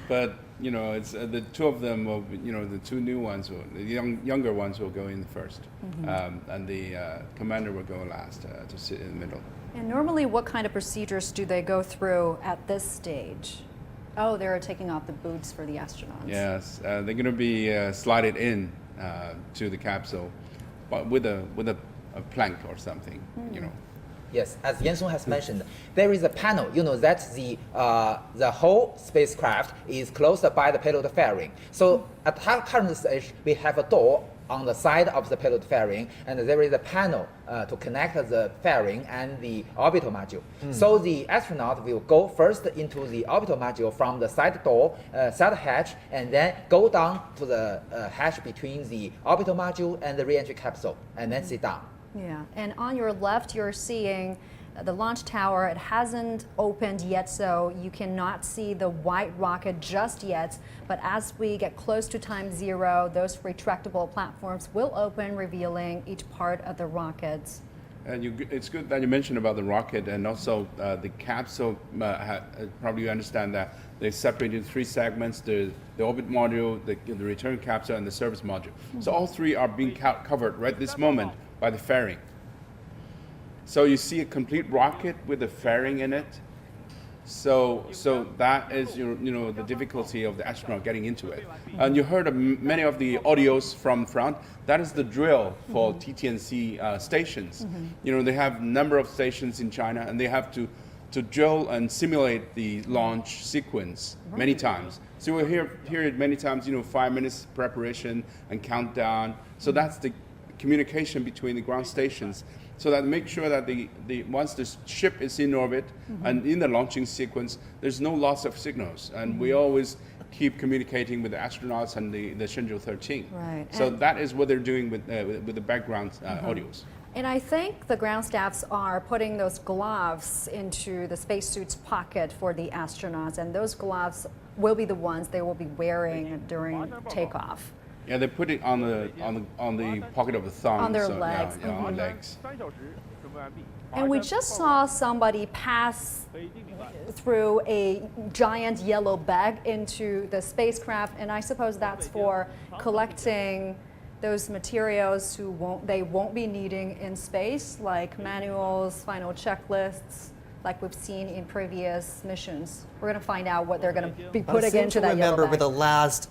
But it's the 2 of them will be, the 2 new ones, the younger ones will go in first, and the commander will go last to sit in the middle. And normally, what kind of procedures do they go through at this stage? Oh, they're taking off the boots for the astronauts. Yes, they're going to be slided in to the capsule, but with a plank or something, Yes, as Yansong has mentioned, there is a panel. You know that the whole spacecraft is closed by the payload fairing. So at the current stage, we have a door on the side of the payload fairing, and there is a panel to connect the fairing and the orbital module. So the astronaut will go first into the orbital module from the side door, side hatch, and then go down to the hatch between the orbital module and the re-entry capsule, and then sit down. Yeah, and on your left, you're seeing the launch tower. It hasn't opened yet, so you cannot see the white rocket just yet. But as we get close to time 0, those retractable platforms will open, revealing each part of the rocket. And it's good that you mentioned about the rocket, and also the capsule. Probably you understand that they separate into 3 segments: the orbit module, the return capsule, and the service module. So all 3 are being covered right this moment by the fairing. So you see a complete rocket with a fairing in it. So that is the difficulty of the astronaut getting into it. And you heard of many of the audios from front. That is the drill for TTNC stations. They have a number of stations in China, and they have to drill and simulate the launch sequence many times. So we'll hear it many times. 5 minutes preparation and countdown. So that's the communication between the ground stations, so that make sure that once the ship is in orbit and in the launching sequence, there's no loss of signals, and we always keep communicating with the astronauts and the Shenzhou-13. Right. So that is what they're doing with the background audios. And I think the ground staffs are putting those gloves into the spacesuit's pocket for the astronauts, and those gloves will be the ones they will be wearing during takeoff. Yeah, they put it on the pocket of the thumb. On their legs. Yeah, on the legs. And we just saw somebody pass through a giant yellow bag into the spacecraft, and I suppose that's for collecting those materials they won't be needing in space, like manuals, final checklists, like we've seen in previous missions. We're going to find out what they're going to be putting into that yellow bag. I remember with the last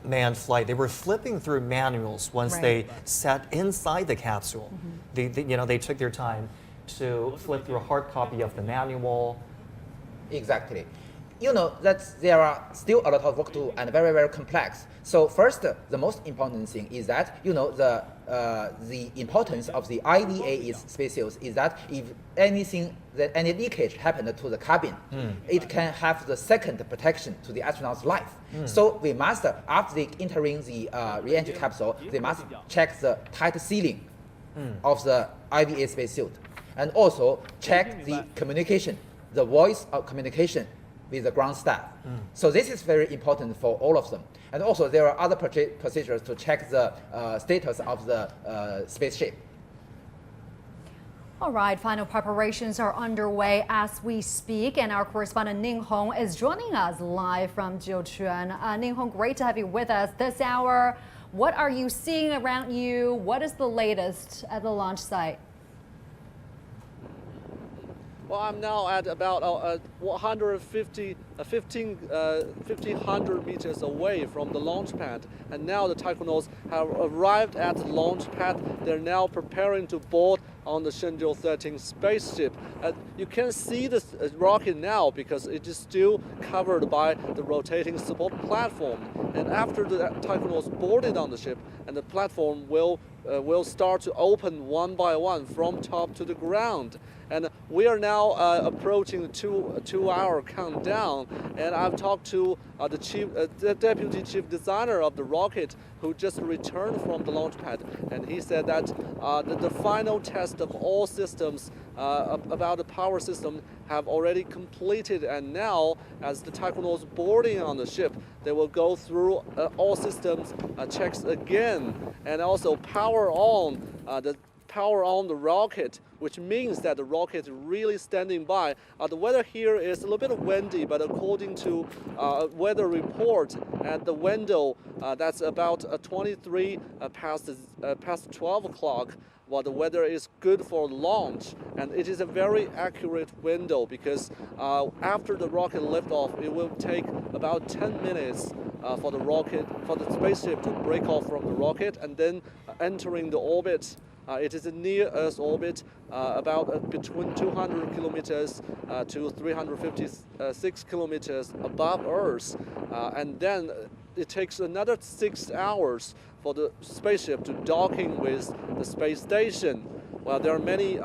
manned flight, they were flipping through manuals once they sat inside the capsule. They took their time to flip through a hard copy of the manual. Exactly. you know that there are still a lot of work to do and very, very complex. So first, the most important thing is that, you know, the importance of the IVA spacesuits is that if any leakage happened to the cabin, it can have the second protection to the astronaut's life. So we must, after they entering the re-entry capsule, they must check the tight sealing of the IVA spacesuit, and also check the communication, the voice of communication with the ground staff. So this is very important for all of them. And also there are other procedures to check the status of the spaceship. All right, final preparations are underway as we speak, and our correspondent Ning Hong is joining us live from Jiuquan. Ning Hong, great to have you with us this hour. What are you seeing around you? What is the latest at the launch site? Well, I'm now at about 1,500 meters away from the launch pad, and now the taikonauts have arrived at the launch pad. They're now preparing to board on the Shenzhou-13 spaceship. You can see the rocket now because it is still covered by the rotating support platform. And after the taikonauts boarded on the ship, and the platform will start to open one by one from top to the ground. And we are now approaching the two-hour countdown. And I've talked to the deputy chief designer of the rocket, who just returned from the launch pad, and he said that the final test of all systems about the power system have already completed, and now as the taikonauts boarding on the ship, they will go through all systems checks again, and also power on the rocket, which means that the rocket is really standing by. The weather here is a little bit windy, but according to weather report at the window, that's about 23 past 12 o'clock. Well, the weather is good for launch, and it is a very accurate window because after the rocket liftoff, it will take about 10 minutes for the spaceship to break off from the rocket and then entering the orbit. It is a near Earth orbit, about between 200 kilometers to 356 kilometers above Earth, and then it takes another 6 hours for the spaceship to docking with the space station. Well, there are many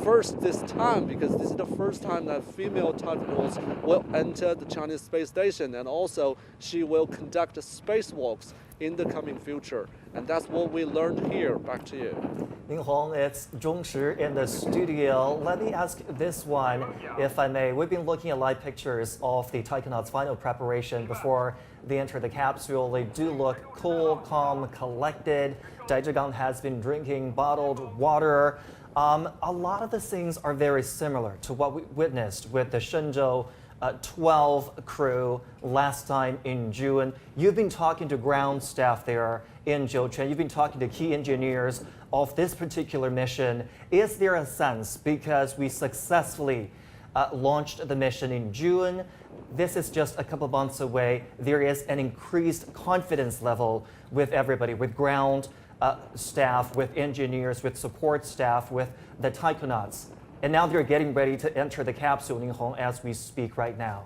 firsts this time because this is the first time that female taikonauts will enter the Chinese space station, and also she will conduct spacewalks in the coming future. And that's what we learned here. Back to you. Ning Hong, it's Zhongshi in the studio. Let me ask this one, if I may. We've been looking at live pictures of the taikonauts' final preparation before they enter the capsule. They do look cool, calm, collected. Jiuquan has been drinking bottled water. A lot of the things are very similar to what we witnessed with the Shenzhou-12 crew last time in June. You've been talking to ground staff there in Jiuquan. You've been talking to key engineers of this particular mission. Is there a sense, because we successfully launched the mission in June, this is just a couple months away, there is an increased confidence level with everybody, with ground staff, with engineers, with support staff, with the taikonauts? And now they're getting ready to enter the capsule, Ning Hong, as we speak right now.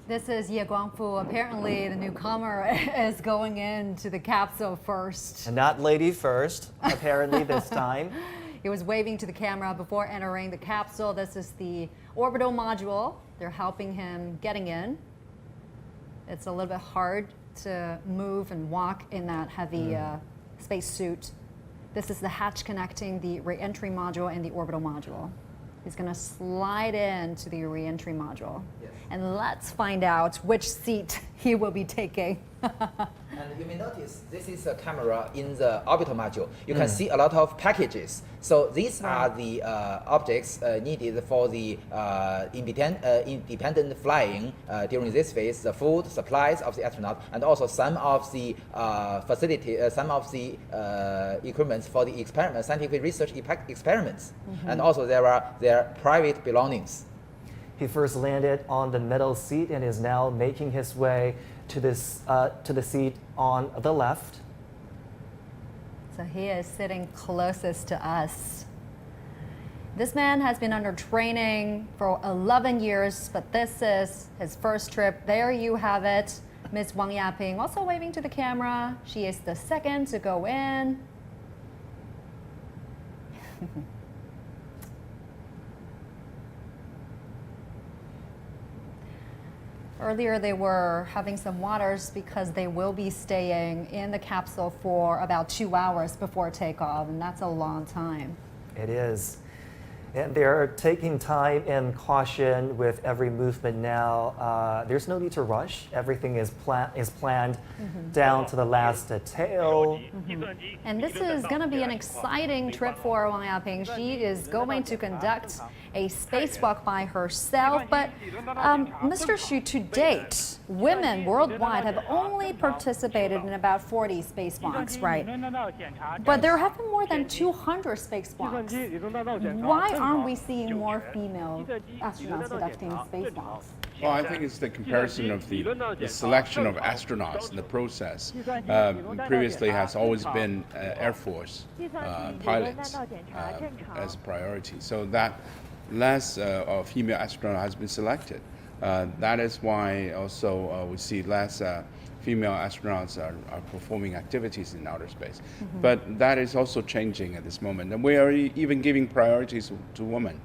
This is Ye Guangfu. Apparently, the newcomer is going into the capsule first. And not lady first, apparently this time. He was waving to the camera before entering the capsule. This is the orbital module. They're helping him getting in. It's a little bit hard to move and walk in that heavy spacesuit. This is the hatch connecting the re-entry module and the orbital module. He's going to slide into the re-entry module. Yes. And let's find out which seat he will be taking. And you may notice this is a camera in the orbital module. You can see a lot of packages. So these are the objects needed for the independent flying during this phase, the food, supplies of the astronaut, and also some of the some of the equipment for the scientific research experiments. And also there are their private belongings. He first landed on the middle seat and is now making his way to the seat on the left. So he is sitting closest to us. This man has been under training for 11 years, but this is his first trip. There you have it. Ms. Wang Yaping also waving to the camera. She is the second to go in. Earlier, they were having some waters because they will be staying in the capsule for about 2 hours before takeoff, and that's a long time. It is. And they're taking time and caution with every movement now. There's no need to rush. Everything is planned down to the last detail. And this is going to be an exciting trip for Wang Yaping. She is going to conduct a spacewalk by herself. But Mr. Xu, to date, women worldwide have only participated in about 40 spacewalks, right? But there have been more than 200 spacewalks. Why aren't we seeing more female astronauts conducting spacewalks? Well, I think it's the comparison of the selection of astronauts in the process. Previously has always been Air Force pilots as a priority. So that less female astronaut has been selected. That is why also we see less female astronauts are performing activities in outer space. But that is also changing at this moment. And we are even giving priorities to women,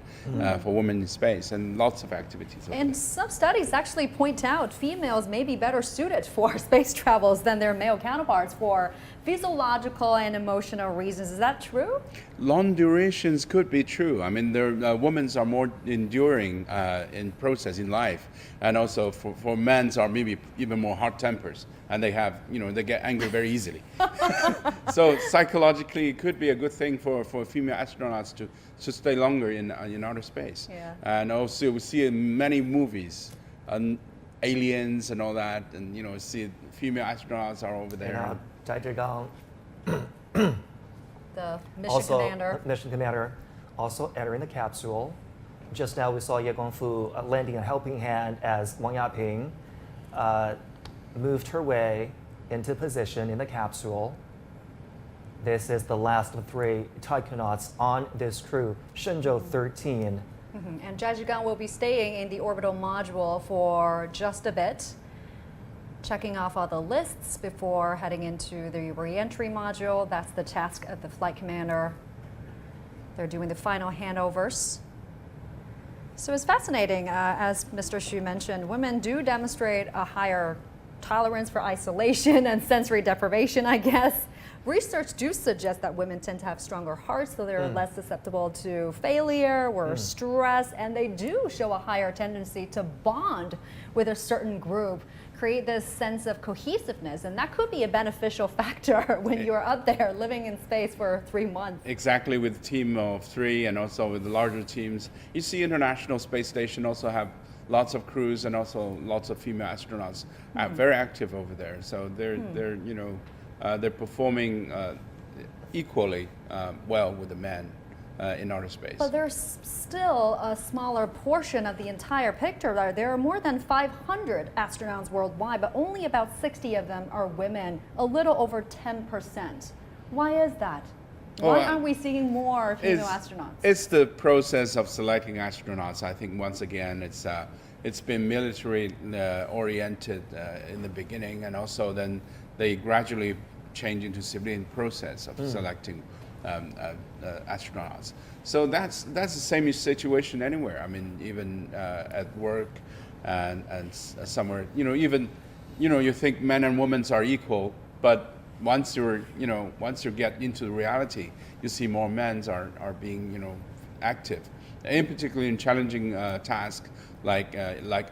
for women in space, and lots of activities. And some studies actually point out females may be better suited for space travels than their male counterparts for physiological and emotional reasons. Is that true? Long durations could be true. I mean, women are more enduring in process in life, and also for men are maybe even more hot tempers, and they have, they get angry very easily. So psychologically, it could be a good thing for female astronauts to stay longer in outer space. Yeah. And also we see in many movies, aliens and all that, and see female astronauts are over there. Tiangong. The mission commander. Also entering the capsule. Just now we saw Ye Guangfu lending a helping hand as Wang Yaping moved her way into position in the capsule. This is the last of 3 taikonauts on this crew, Shenzhou-13. And Jiuquan will be staying in the orbital module for just a bit, checking off all the lists before heading into the re-entry module. That's the task of the flight commander. They're doing the final handovers. So it's fascinating, as Mr. Xu mentioned, women do demonstrate a higher tolerance for isolation and sensory deprivation, I guess. Research do suggest that women tend to have stronger hearts, so they're less susceptible to failure or stress, and they do show a higher tendency to bond with a certain group, create this sense of cohesiveness, and that could be a beneficial factor when you're up there living in space for 3 months. Exactly, with a team of 3 and also with the larger teams. You see International Space Station also have lots of crews and also lots of female astronauts very active over there. So they're performing equally well with the men in outer space. But there's still a smaller portion of the entire picture. There are more than 500 astronauts worldwide, but only about 60 of them are women, a little over 10%. Why is that? Why aren't we seeing more female astronauts? It's the process of selecting astronauts. I think once again it's been military oriented in the beginning, and also then they gradually change into civilian process of selecting astronauts. So that's the same situation anywhere. I mean, even at work and somewhere, even you think men and women are equal, but once you get into the reality, you see more men are being active, in particularly in challenging tasks like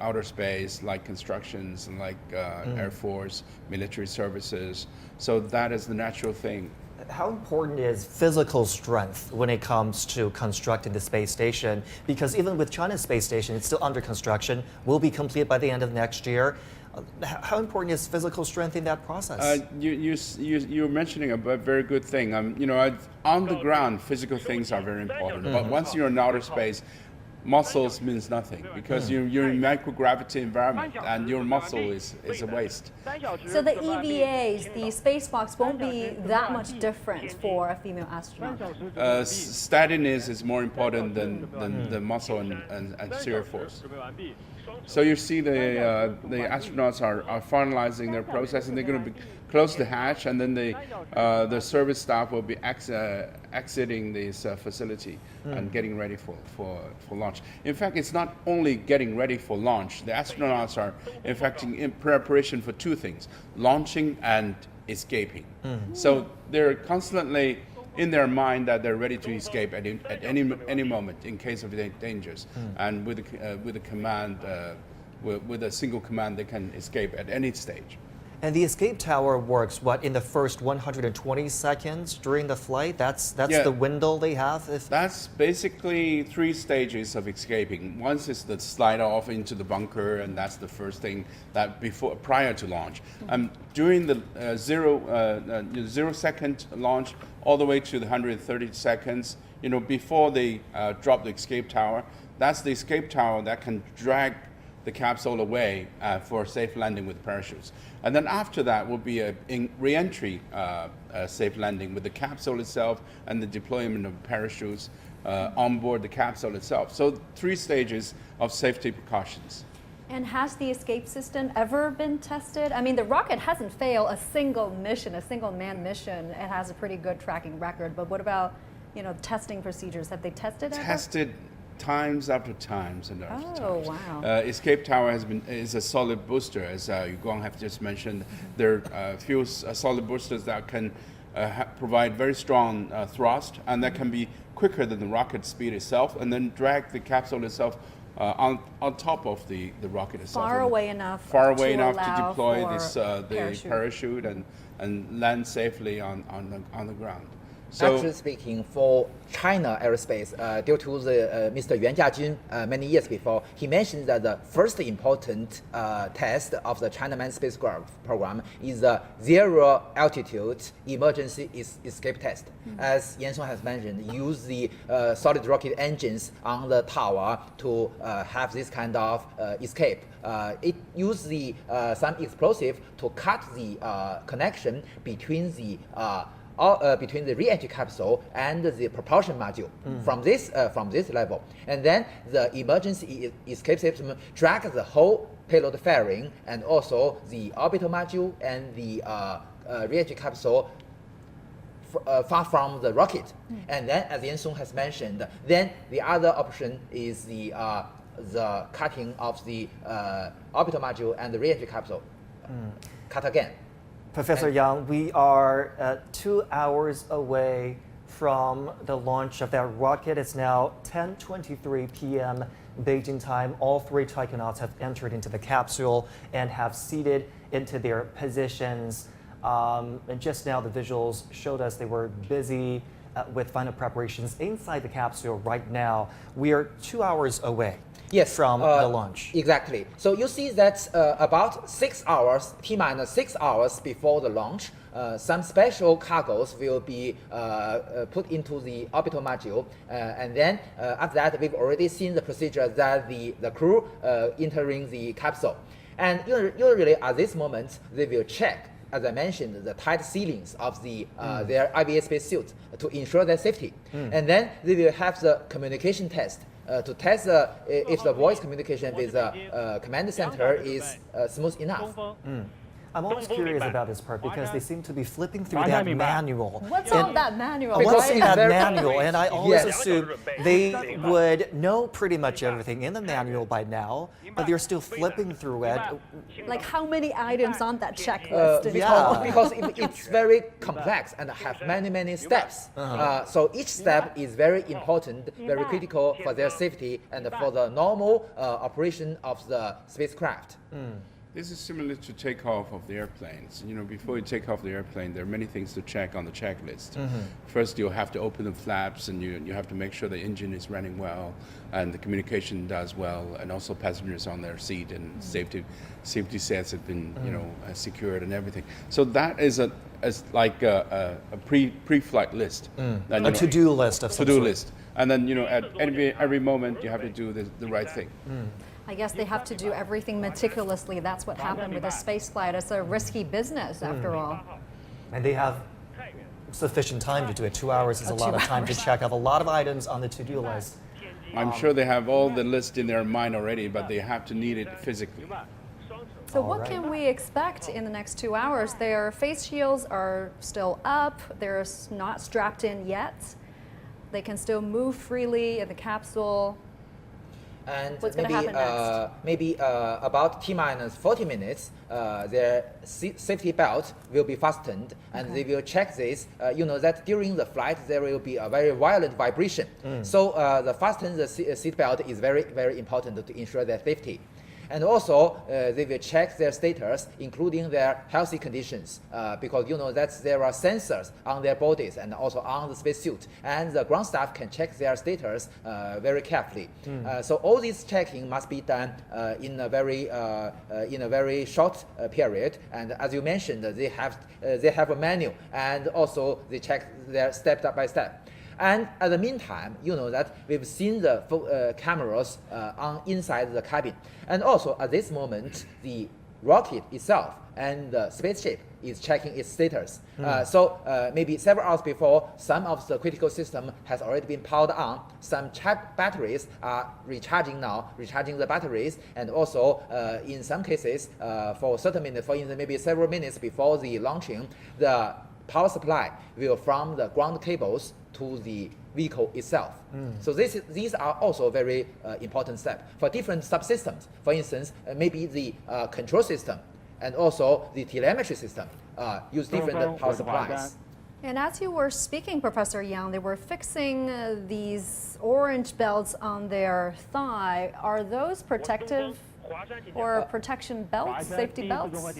outer space, like constructions, and like Air Force, military services. So that is the natural thing. How important is physical strength when it comes to constructing the space station? Because even with China's space station, it's still under construction, will be complete by the end of next year. How important is physical strength in that process? You're mentioning a very good thing. On the ground, physical things are very important. But once you're in outer space, muscles means nothing because you're in microgravity environment and your muscle is a waste. So the EVAs, the spacewalks, won't be that much different for a female astronaut? Steadiness is more important than the muscle and shear force. So you see the astronauts are finalizing their process, and they're going to close the hatch, and then the service staff will be exiting this facility and getting ready for launch. In fact, it's not only getting ready for launch. The astronauts are in fact in preparation for two things: launching and escaping. So they're constantly in their mind that they're ready to escape at any moment in case of dangers, and with a command, with a single command, they can escape at any stage. And the escape tower works, what, in the first 120 seconds during the flight? That's the window they have? That's basically 3 stages of escaping. Once is the slide off into the bunker, and that's the first thing that prior to launch. During the 0 second launch, all the way to the 130 seconds, before they drop the escape tower, that's the escape tower that can drag the capsule away for safe landing with parachutes. And then after that will be a re-entry safe landing with the capsule itself and the deployment of parachutes on board the capsule itself. So 3 stages of safety precautions. And has the escape system ever been tested? I mean, the rocket hasn't failed a single mission, a single manned mission. It has a pretty good tracking record. But what about, testing procedures? Have they tested ever? Tested times after times and after times. Oh, wow. Escape tower is a solid booster, as Jiuquan have just mentioned. There are a few solid boosters that can provide very strong thrust, and that can be quicker than the rocket speed itself, and then drag the capsule itself on top of the rocket itself. Far away enough to deploy the parachute and land safely on the ground. So, actually speaking, for China aerospace, due to the Mr. Yuan Jiajun many years before, he mentioned that the first important test of the China manned spacecraft program is the zero altitude emergency escape test. As Yan Song has mentioned, use the solid rocket engines on the tower to have this kind of escape. It used some explosive to cut the connection between the between the re-entry capsule and the propulsion module from this level, and then the emergency escape system drags the whole payload fairing and also the orbital module and the re-entry capsule far from the rocket. And then, as Yan Song has mentioned, then the other option is the cutting of the orbital module and the re-entry capsule. Cut again. Professor Yang, we are 2 hours away from the launch of that rocket. It's now 10:23 p.m. Beijing time. All 3 taikonauts have entered into the capsule and have seated into their positions. And just now the visuals showed us they were busy with final preparations inside the capsule right now. We are 2 hours away. Yes, from the launch. Exactly. So you see that about 6 hours, T-minus 6 hours before the launch, some special cargoes will be put into the orbital module. And then after that, we've already seen the procedure that the crew entering the capsule. And usually at this moment, they will check, as I mentioned, the tight ceilings of their IVA spacesuit to ensure their safety. And then they will have the communication test to test if the voice communication with the command center is smooth enough. I'm always curious about this part because they seem to be flipping through that manual. What's all that manual? What's in that manual? And I always assume they would know pretty much everything in the manual by now, but they're still flipping through it. Like how many items on that checklist? Because it's very complex and have many steps. So each step is very important, very critical for their safety and for the normal operation of the spacecraft. This is similar to takeoff of the airplanes. Before you take off the airplane, there are many things to check on the checklist. First, you'll have to open the flaps, and you have to make sure the engine is running well, and the communication does well, and also passengers on their seat, and safety sets have been secured and everything. So that is like a pre-flight list. A to-do list of some sort. list. And then, at every moment, you have to do the right thing. I guess they have to do everything meticulously. That's what happened with a space flight. It's a risky business, after all. And they have sufficient time to do it. 2 hours is a lot of time to check off a lot of items on the to-do list. I'm sure they have all the list in their mind already, but they have to need it physically. So what can we expect in the next 2 hours? Their face shields are still up. They're not strapped in yet. They can still move freely in the capsule. And what's going to happen next? Maybe about T-minus 40 minutes, their safety belt will be fastened, and they will check this. That during the flight there will be a very violent vibration. So the fasten the seat belt is very, very important to ensure their safety. And also, they will check their status, including their healthy conditions, because that there are sensors on their bodies and also on the spacesuit, and the ground staff can check their status very carefully. So all this checking must be done in a very short period. And as you mentioned, they have a manual, and also they check their step by step. And at the meantime, that we've seen the cameras inside the cabin. And also at this moment, the rocket itself and the spaceship is checking its status. So maybe several hours before, some of the critical system has already been powered on. Some batteries are recharging now, recharging the batteries. And also in some cases, for certain minutes, for instance, maybe several minutes before the launching, the power supply will from the ground cables to the vehicle itself. So these are also very important steps for different subsystems. For instance, maybe the control system and also the telemetry system use different power supplies. And as you were speaking, Professor Yang, they were fixing these orange belts on their thigh. Are those protective or protection belts, safety belts?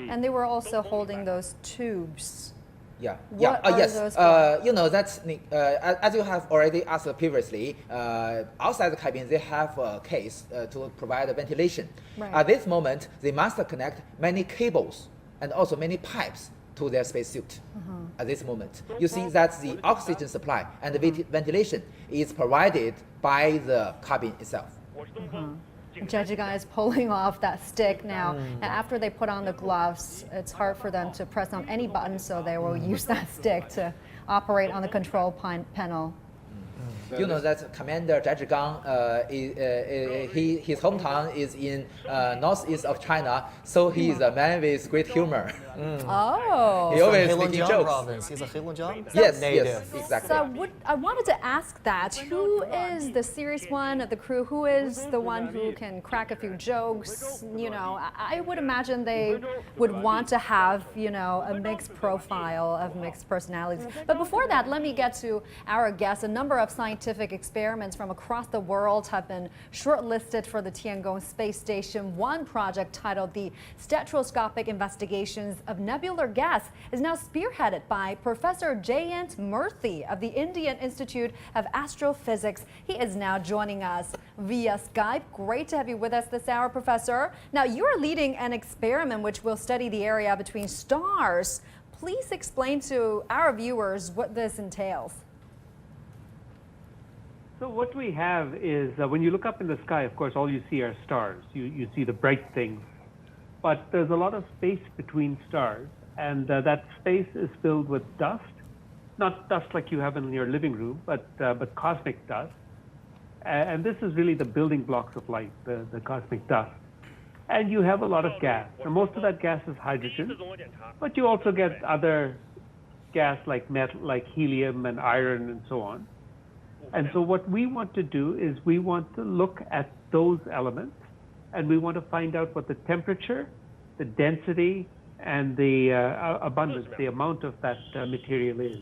And they were also holding those tubes. Yes. Those That's as you have already asked previously. Outside the cabin, they have a case to provide ventilation. Right. At this moment, they must connect many cables and also many pipes to their spacesuit. At this moment, you see that the oxygen supply and the ventilation is provided by the cabin itself. Jiuquan is pulling off that stick now. And after they put on the gloves, it's hard for them to press on any button, so they will use that stick to operate on the control panel. That Commander Jiuquan, his hometown is in northeast of China, so he is a man with great humor. Oh. He always From making Heilongjiang jokes. province. He's a Heilongjiang? Yes, native. exactly. So I wanted to ask that. Who is the serious one of the crew? Who is the one who can crack a few jokes? I would imagine they would want to have, a mixed profile of mixed personalities. But before that, let me get to our guest. A number of scientific experiments from across the world have been shortlisted for the Tiangong space station. One project titled the Stereoscopic Investigations of Nebular Gas is now spearheaded by Professor Jayant Murthy of the Indian Institute of Astrophysics. He is now joining us via Skype. Great to have you with us this hour, Professor. Now, you're leading an experiment which will study the area between stars. Please explain to our viewers what this entails. So what we have is, when you look up in the sky, of course, all you see are stars. You see the bright things. But there's a lot of space between stars, and that space is filled with dust. Not dust like you have in your living room, but cosmic dust. And this is really the building blocks of life, the cosmic dust. And you have a lot of gas. And most of that gas is hydrogen, but you also get other gas like metal, like helium and iron and so on. And so what we want to do is we want to look at those elements, and we want to find out what the temperature, the density, and the abundance, the amount of that material is.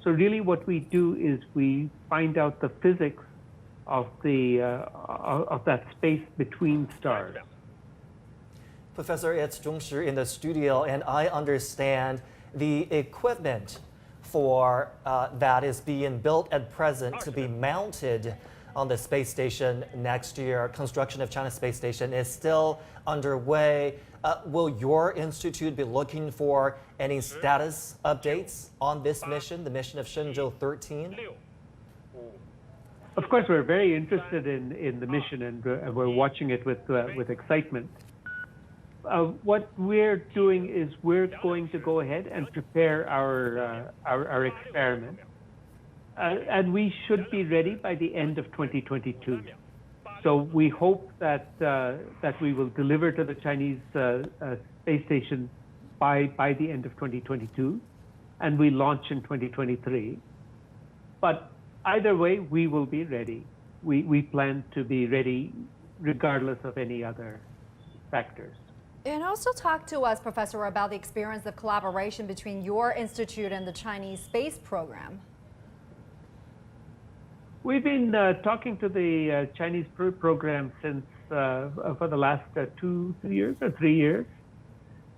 So really what we do is we find out the physics of that space between stars. Professor, it's Zhongshi in the studio, and I understand the equipment for that is being built at present to be mounted on the space station next year. Construction of China's space station is still underway. Will your institute be looking for any status updates on this mission, the mission of Shenzhou-13? of course, we're very interested in the mission, and we're watching it with excitement. What we're doing is we're going to go ahead and prepare our experiment, and we should be ready by the end of 2022. So we hope that we will deliver to the Chinese space station by the end of 2022, and we launch in 2023. But either way, we will be ready. We plan to be ready regardless of any other factors. And also talk to us, Professor, about the experience of collaboration between your institute and the Chinese space program. We've been talking to the Chinese program since for the last 2 years or 3 years,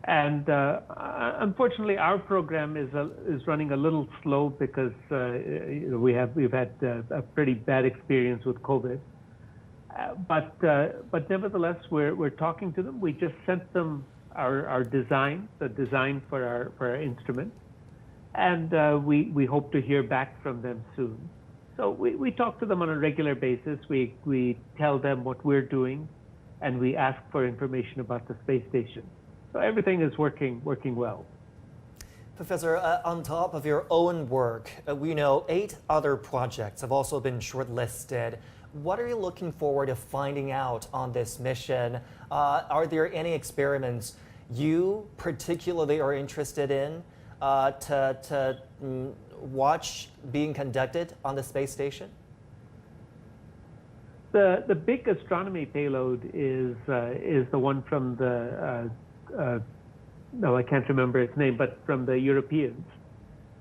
and unfortunately, our program is running a little slow because we've had a pretty bad experience with COVID. But nevertheless, we're talking to them. We just sent them our design, the design for our instrument, and we hope to hear back from them soon. So we talk to them on a regular basis. We tell them what we're doing, and we ask for information about the space station. So everything is working well. Professor, on top of your own work, we know 8 other projects have also been shortlisted. What are you looking forward to finding out on this mission? Are there any experiments you particularly are interested in to watch being conducted on the space station? The big astronomy payload is the one from the no, I can't remember its name, but from the Europeans,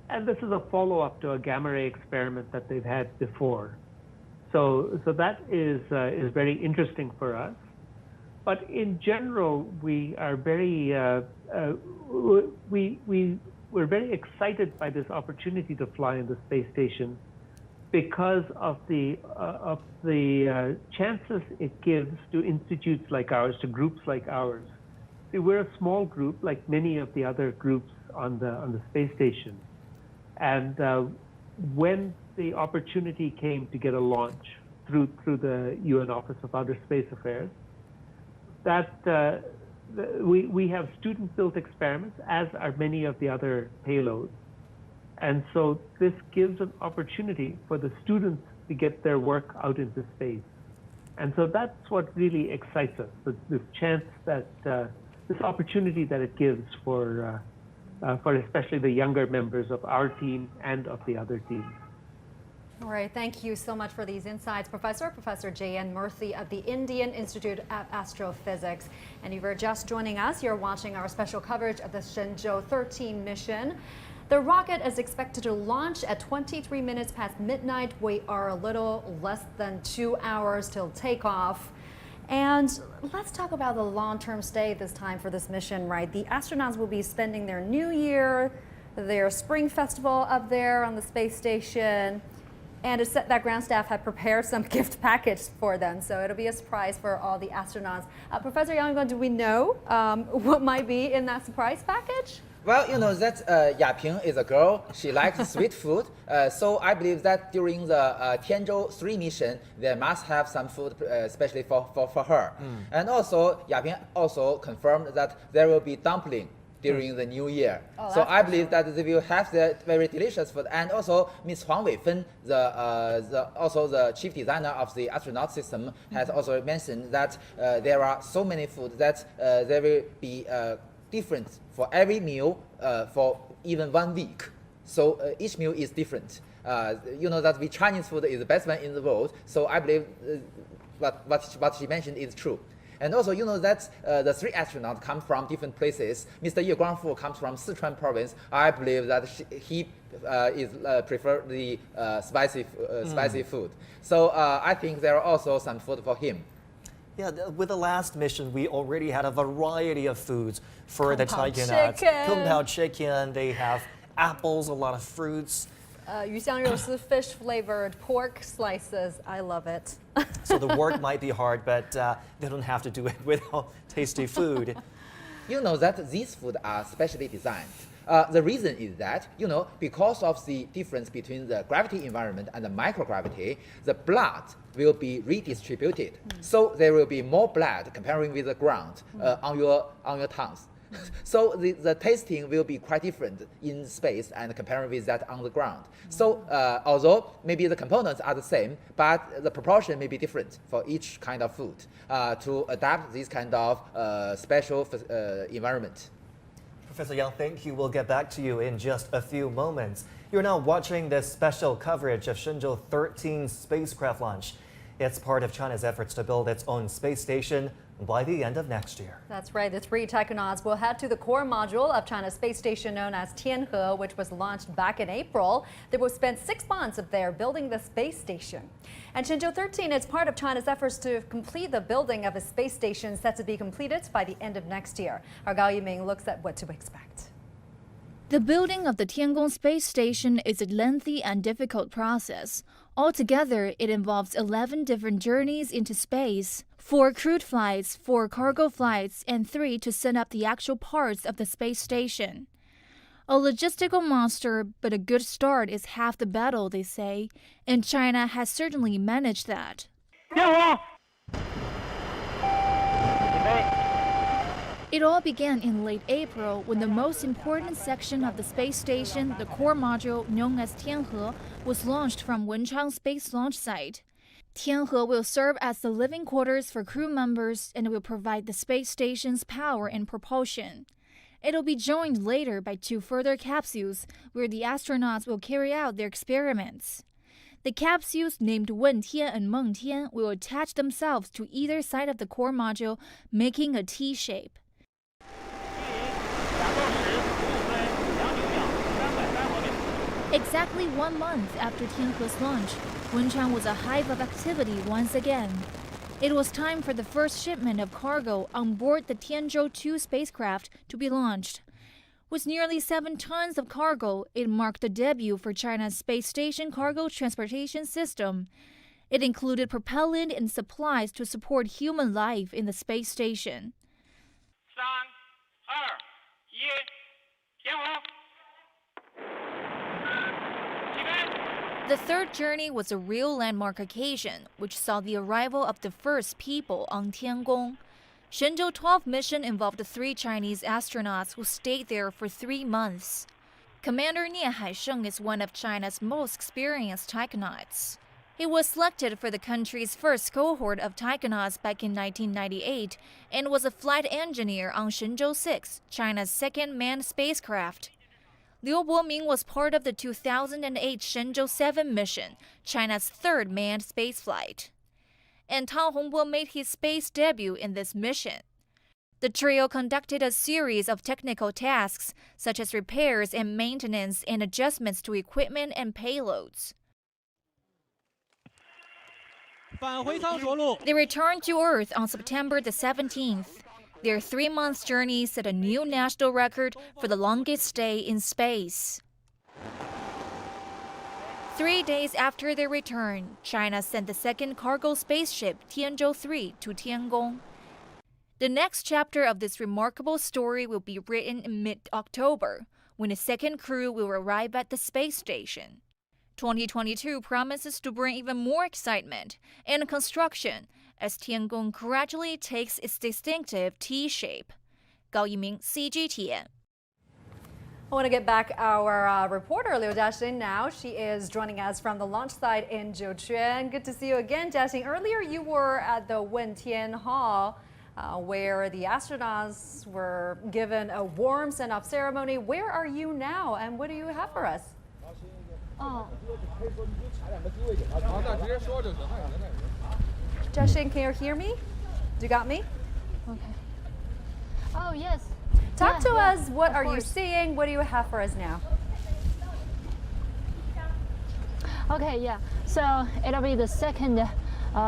and this is a follow-up to a gamma ray experiment that they've had before. So that is very interesting for us. But in general, we are very we're very excited by this opportunity to fly in the space station because of the chances it gives to institutes like ours, to groups like ours. See, we're a small group, like many of the other groups on the space station, and when the opportunity came to get a launch through the UN Office of Outer Space Affairs, that we have student-built experiments, as are many of the other payloads. And so this gives an opportunity for the students to get their work out into space. And so that's what really excites us, this chance that, this opportunity that it gives for especially the younger members of our team and of the other teams. All right, thank you so much for these insights, Professor J.N. Murthy of the Indian Institute of Astrophysics. And if you're just joining us, you're watching our special coverage of the Shenzhou-13 mission. The rocket is expected to launch at 23 minutes past midnight. We are a little less than 2 hours till takeoff. And let's talk about the long-term stay this time for this mission, right? The astronauts will be spending their New Year, their Spring Festival up there on the space station. And it's said that ground staff have prepared some gift package for them, so it'll be a surprise for all the astronauts. Professor Yang, do we know what might be in that surprise package? Well, you know that Yaping is a girl. She likes sweet food. So I believe that during the Tiangong-13 mission, they must have some food, especially for her. And also, Yaping also confirmed that there will be dumpling during the New Year. Oh, so I believe that they will have that very delicious food. And also, Ms. Huang Weifen, also the chief designer of the astronaut system, has also mentioned that there are so many foods that there will be different for every meal for even 1 week. So each meal is different. You know that the Chinese food is the best one in the world. So I believe what she mentioned is true. And also, you know that the 3 astronauts come from different places. Mr. Ye Guangfu comes from Sichuan province. I believe that he prefer the spicy food. So I think there are also some food for him. Yeah, with the last mission, we already had a variety of foods for the taikonauts. Kung Pao chicken, they have apples, a lot of fruits. 鱼香肉丝 fish flavored pork slices. I love it. So the work might be hard, but they don't have to do it without tasty food. You know that these food are specially designed. The reason is that, because of the difference between the gravity environment and the microgravity, the blood will be redistributed. So there will be more blood comparing with the ground on your tongues. So the tasting will be quite different in space and comparing with that on the ground. So although maybe the components are the same, but the proportion may be different for each kind of food to adapt this kind of special environment. Professor Yang, thank you. We'll get back to you in just a few moments. You're now watching this special coverage of Shenzhou-13 spacecraft launch. It's part of China's efforts to build its own space station by the end of next year. That's right. The 3 taikonauts will head to the core module of China's space station known as Tiangong, which was launched back in April. They will spend 6 months up there building the space station. And Shenzhou-13 is part of China's efforts to complete the building of a space station set to be completed by the end of next year. Our Gao Yiming looks at what to expect. The building of the Tiangong space station is a lengthy and difficult process. Altogether, it involves 11 different journeys into space, 4 crewed flights, 4 cargo flights, and 3 to set up the actual parts of the space station. A logistical monster, but a good start is half the battle, they say, and China has certainly managed that. It all began in late April when the most important section of the space station, the core module known as Tiangong, was launched from Wenchang Space Launch Site. Tiangong will serve as the living quarters for crew members and will provide the space station's power and propulsion. It'll be joined later by 2 further capsules where the astronauts will carry out their experiments. The capsules named Wentian and Mengtian will attach themselves to either side of the core module, making a T shape. Exactly 1 month after Tiangong's launch, Wenchang was a hive of activity once again. It was time for the first shipment of cargo on board the Tianzhou-2 spacecraft to be launched. With nearly 7 tons of cargo, it marked the debut for China's space station cargo transportation system. It included propellant and supplies to support human life in the space station. 3, 2, 1, The third journey was a real landmark occasion, which saw the arrival of the first people on Tiangong. Shenzhou-12 mission involved 3 Chinese astronauts who stayed there for 3 months. Commander Nie Haisheng is one of China's most experienced taikonauts. He was selected for the country's first cohort of taikonauts back in 1998 and was a flight engineer on Shenzhou-6, China's second manned spacecraft. Liu Boming was part of the 2008 Shenzhou-7 mission, China's 3rd manned spaceflight. And Tang Hongbo made his space debut in this mission. The trio conducted a series of technical tasks, such as repairs and maintenance and adjustments to equipment and payloads. They returned to Earth on September the 17th. Their 3-month journey set a new national record for the longest stay in space. 3 days after their return, China sent the second cargo spaceship Tianzhou-3 to Tiangong. The next chapter of this remarkable story will be written in mid-October, when a second crew will arrive at the space station. 2022 promises to bring even more excitement and construction as Tiangong gradually takes its distinctive T shape. Gao Yiming, CGTN. I want to get back our reporter Liu Jiaxing now. She is joining us from the launch site in Jiuquan. Good to see you again, Jiaxing. Earlier you were at the Wentian Hall where the astronauts were given a warm send-off ceremony. Where are you now and what do you have for us? Jiaxing, can you hear me? You got me? Okay. Oh, yes. Talk to us. What are you seeing? What do you have for us now? Okay, yeah. So it'll be the second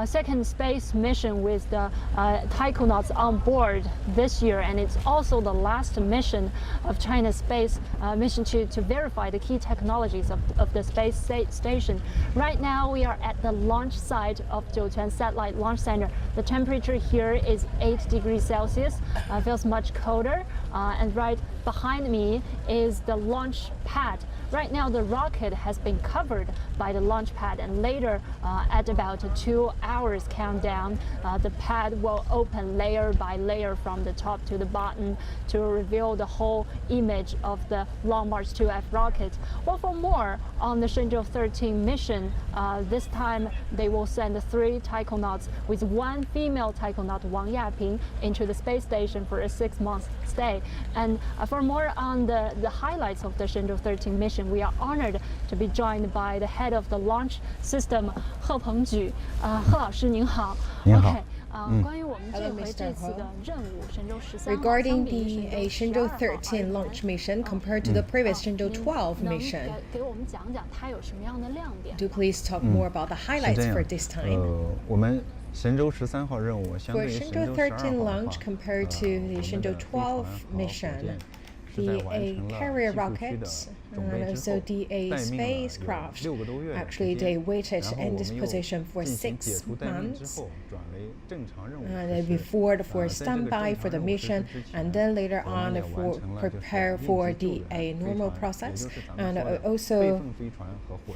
second space mission with the taikonauts on board this year, and it's also the last mission of China's space mission to verify the key technologies of the space station. Right now, we are at the launch site of Jiuquan Satellite Launch Center. The temperature here is 8 degrees Celsius. Feels much colder, and right behind me is the launch pad. Right now, the rocket has been covered by the launch pad, and later, at about 2 hours countdown, the pad will open layer by layer from the top to the bottom to reveal the whole image of the Long March 2F rocket. Well, for more on the Shenzhou-13 mission, this time they will send 3 taikonauts with 1 female taikonaut, Wang Yaping, into the space station for a 6-month stay. And for more on the highlights of the Shenzhou-13 mission, we are honored to be joined by the head of the launch system, He Pengju. 贺老师您好。您好。 关于我们这回这次的任务，神舟13 Regarding the Shenzhou-13 launch mission compared to the previous Shenzhou-12 mission, 给我们讲讲它有什么样的亮点？ do please talk more about the highlights for this time. 我们神舟13号任务相 For 对于神舟 Shenzhou-13 12号 launch compared to the Shenzhou-12 mission, the carrier rockets and also the spacecraft, actually they waited in this position for 6 months. And before for standby for the mission, and then later on for prepare for the normal process, and also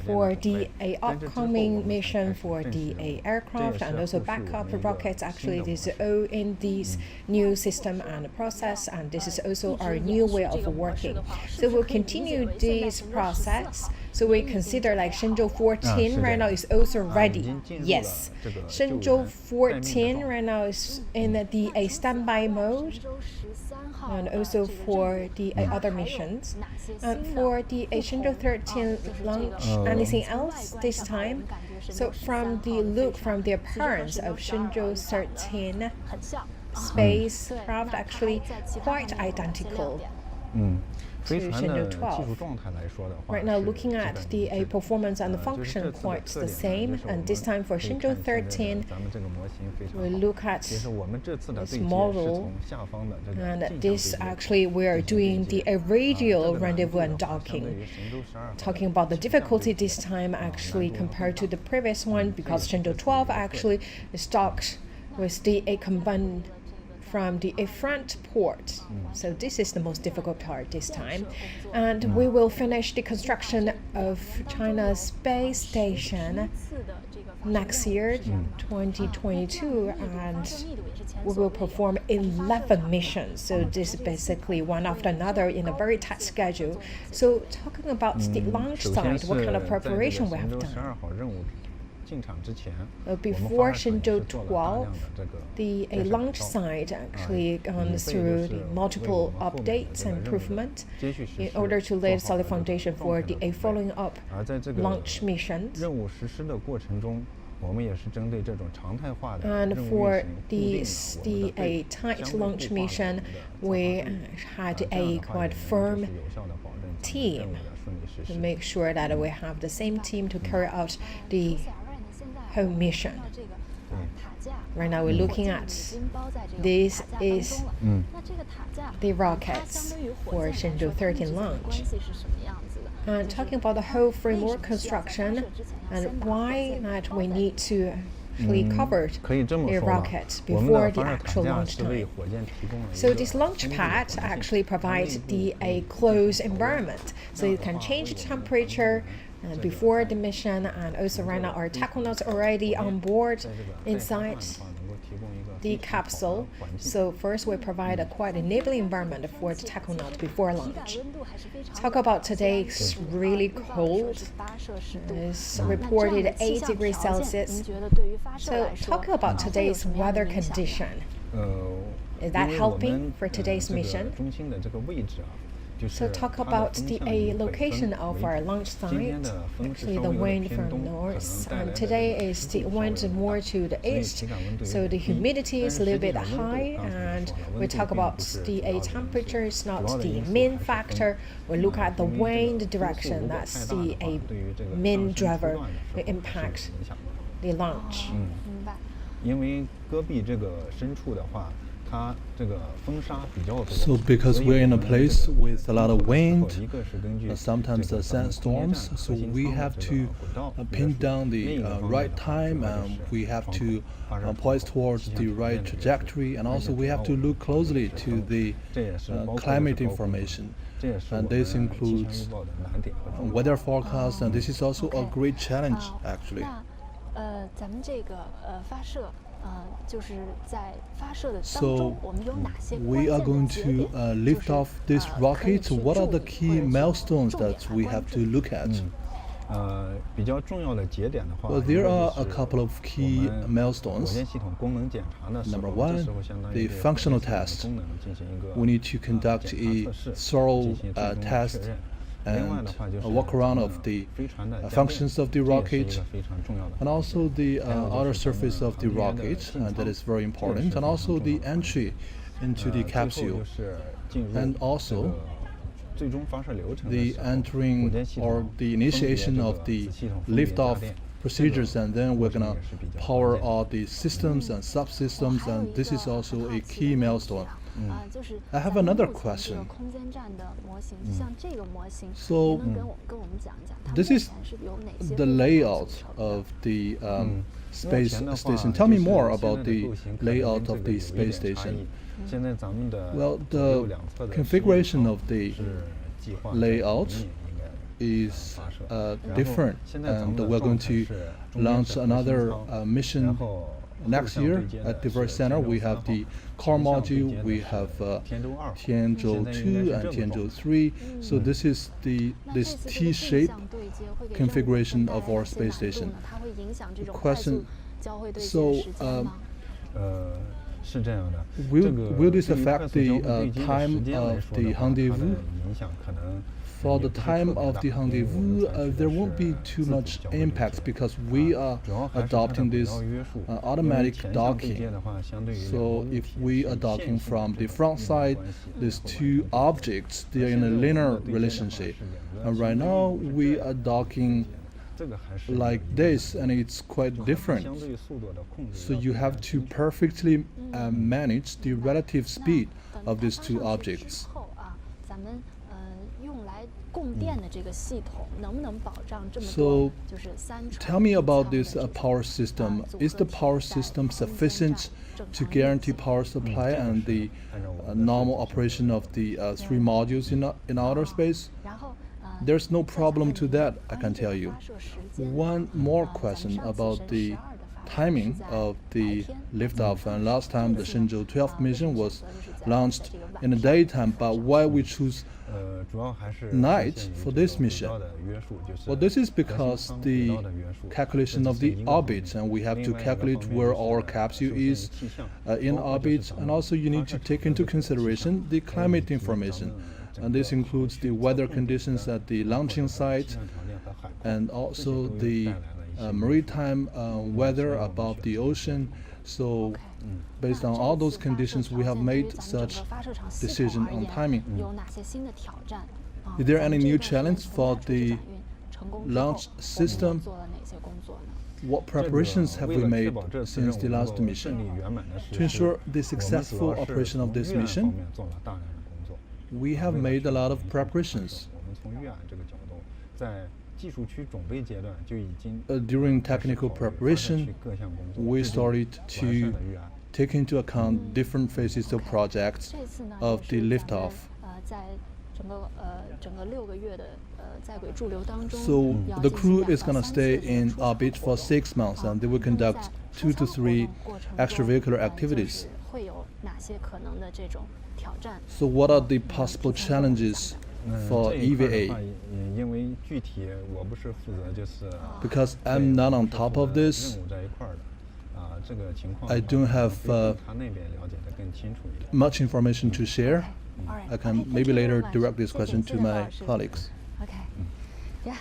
for the upcoming mission for the aircraft and also backup rockets. Actually, this is all in this new system and process, and this is also our new way of working. So we'll continue this process. So we consider like Shenzhou-14 right now is also ready. Yes, Shenzhou-14 right now is in the standby mode, and also for the other missions. And for the Shenzhou-13 launch, anything else this time? So from the appearance of Shenzhou-13 spacecraft, actually quite identical to Shenzhou-12. Right now, looking at the performance and the function, quite the same. And this time for Shenzhou-13, we look at this model, and this actually we are doing the radial rendezvous and docking. Talking about the difficulty this time, actually compared to the previous one, because Shenzhou-12 actually is docked with the combined from the front port. So this is the most difficult part this time. And we will finish the construction of China's space station next year, 2022, and we will perform 11 missions. So this is basically one after another in a very tight schedule. So talking about the launch side, what kind of preparation we have done? Before Shenzhou-12, the launch site actually gone through the multiple updates and improvements in order to lay a solid foundation for the following up launch missions. And for the tight launch mission, we had a quite firm team to make sure that we have the same team to carry out the whole mission. Right now we're looking at this is the rockets for Shenzhou-13 launch. And talking about the whole framework construction and why that we need to actually cover the rocket before the actual launch time. So this launch pad actually provides a closed environment, so you can change the temperature before the mission, and also right now our taikonauts already on board inside the capsule. So first we provide a quite enabling environment for the taikonauts before launch. Talk about today, it's really cold. It's reported 8 degrees Celsius. So talk about today's weather condition. Is that helping for today's mission? So talk about the location of our launch site. Actually, the wind from north, and today is the wind more to the east, so the humidity is a little bit high. And we talk about the temperature is not the main factor. We look at the wind direction. That's the main driver to impact the launch. 明白。因为戈壁这个深处的话，它这个风沙比较多。 So because we're in a place with a lot of wind, 一个是根据 sometimes the sandstorms, so we have to pin down the right time, and we have to point towards the right trajectory, and also we have to look closely to the climate information. And this includes weather forecast, and this is also a great challenge actually. 咱们这个发射，就是在发射的当 So 中，我们有哪些关 we 键 are 的 going 节点 to lift off this 可以 rocket. 去 What are 注 the 意 key 或者是 milestones 重点 that 来 we 关 have 注 to look at? 比较重要的节点的话， Well, there are a couple of key 火 milestones. 箭系统功能检查的时候， Number 这 one, 时候相当 the 于对 functional 火箭系 test. 统功能进行一个 We need to conduct 检 a 查测试， thorough 进行最终的 test 确认。另外 and 的话就是 a walk around of the 飞船的 functions of the 这也是一 rocket, 个非常重要的 and also the 还有 outer 就是咱们 surface of the 航天员的 rocket, 进 and that 舱 is very 这个 important, 是 and 非 also 常 the 重要的 entry into the 最后 capsule, 就是进入 and 这 also 个最终发射流程的 the 时候，火 entering 箭系 or 统 the 分别 initiation 这 of 个 the 子系统分别 liftoff 加电 procedures, and then we're gonna 也是比较 power 关键 all the systems and subsystems, and this is also a key milestone. 就是 I have 咱们 another 目前这 question. 个空间站的模型，像这个模型， So 您能跟我们讲一讲，它目 this 前 is 是有哪些 the 部分 layout 组成的 of the space 目前的话 station. Tell me 就是 more 现在 about 的 the 构型可能 layout 跟这 of 个 the 有一 space 点差异 station. 现在咱们的 Well, 左右 the 两侧的 configuration of the 是计划 layout 应该 is 发射 different, 现在咱们 and 的 we're 状 going 态 to 是中间 launch 是核心 another 舱 mission 然后 next 后向 year 对接的 at the 是 very center. We 天舟 have 3 the 号 core 横向对 module, 接的 we 是 have 天舟2号 Tiangong 2 and Tiangong 3. So this is this T-shaped configuration of our space station. 它会影响这种快 Question. 速交会对接 So 的时间吗？是这样的， Will 这个 will this 对于 affect 快速 the 交会对接的 time 时间来 of 说的 the 话，它的 rendezvous? 影响可能 For 也 the 不是 time 特别 of 大 the 因为我 rendezvous, 们采取的 there won't 是 be too 自主 much 交会对 impact 接 because we are 主要还是它的 adopting 轨 this 道约束，因为 automatic 前向对接 docking. 的话，相对于两个 So 物 if 体 we 是 are 线 docking 性 from 的 the front 运动 side, 关系 these 后 two objects, they are in a 现在我们 linear 的对接的话 relationship. 是两个 And right 相 now 对于 we 是 are docking 这个还是 like 有一个 this, and it's quite 相 different. 对速度的控制 So 要 you 更 have 加 to 精准 perfectly manage the relative speed 等 of 它 these 发 two 上去 objects. 之后啊，咱们用来供电的这个系统能不能保障这么 So 多就是3重 Tell me about 舱的 this 这种 power system. 组 Is 合 the 体 power 在 system 空间 sufficient 站正 to 常运 guarantee 行 power supply and the normal operation of the 3 modules in outer space? 然后 There's no problem to that, I can tell you. 发射时间 One more question about the timing of the liftoff. And last time the Shenzhou-13 mission was launched in the daytime, but why we choose 主要还是 night 受限于 for 这 this 个轨 mission? 道的约束，就是 Well, this is 核心 because 舱 the 轨道的约束， calculation of 这 the 是一个方 orbit, 面 and we have 另 to 外一个 calculate 方面 where 就是 our 受 capsule 限于 is 气象 in 包括就是 orbit, 咱 and 们 also you need 发射 to 场 take 的 into 这个气象 consideration the 还有以 climate 及咱 information. 们整 And this 个 includes the weather conditions at the launching 气 site 象条件和海况 and 这些 also 都有 the 带来了一些 maritime weather above the ocean. So based on all those conditions, we have made such decision on timing. 有哪些新的挑战？ Is there any new 咱们 challenge 这 for 段 the 出展运成功之后 launch system? 做了哪些工作呢？ What 这个 preparations have 为 we 了确 made 保这次任 since 务 the 能 last 够顺 mission? 利圆满的实 To 施， ensure the 我们主 successful 要是 operation of 从 this 预案 mission, 方面做了大量的工作。 we have 为了 made a 确保 lot of 明天 preparations. 我们从预案这个角度，在技术区准备阶段就已经 During 开始 technical 考虑发射 preparation, 区各项工作， we 制定 started 完 to 善的预案。 take into account different phases of projects 这次呢， of 也 the 是咱们 liftoff. 在整个6个月的在轨驻留当中， So 要 the 进 crew 行 is 2 going 到 to 3 次 stay 这个 in 出舱 orbit 活 for 动 6 months, and they will 那么在 conduct 出 2 to 舱活 3 动过程中 extravehicular 就 activities. 是会有哪些可能的这种挑战？ So what are the possible challenges for 这一块的 EVA? 话，也因为具体我不是负责就是 Because I'm not on top of 任 this, 务这一块的，这个情况 I don't have 他那边了解的更清楚一点。 much information to share. All right. I can Okay, maybe thank you very later much. direct this 谢谢， question 谢 to 谢 my 何老师。 colleagues. Okay. Yeah.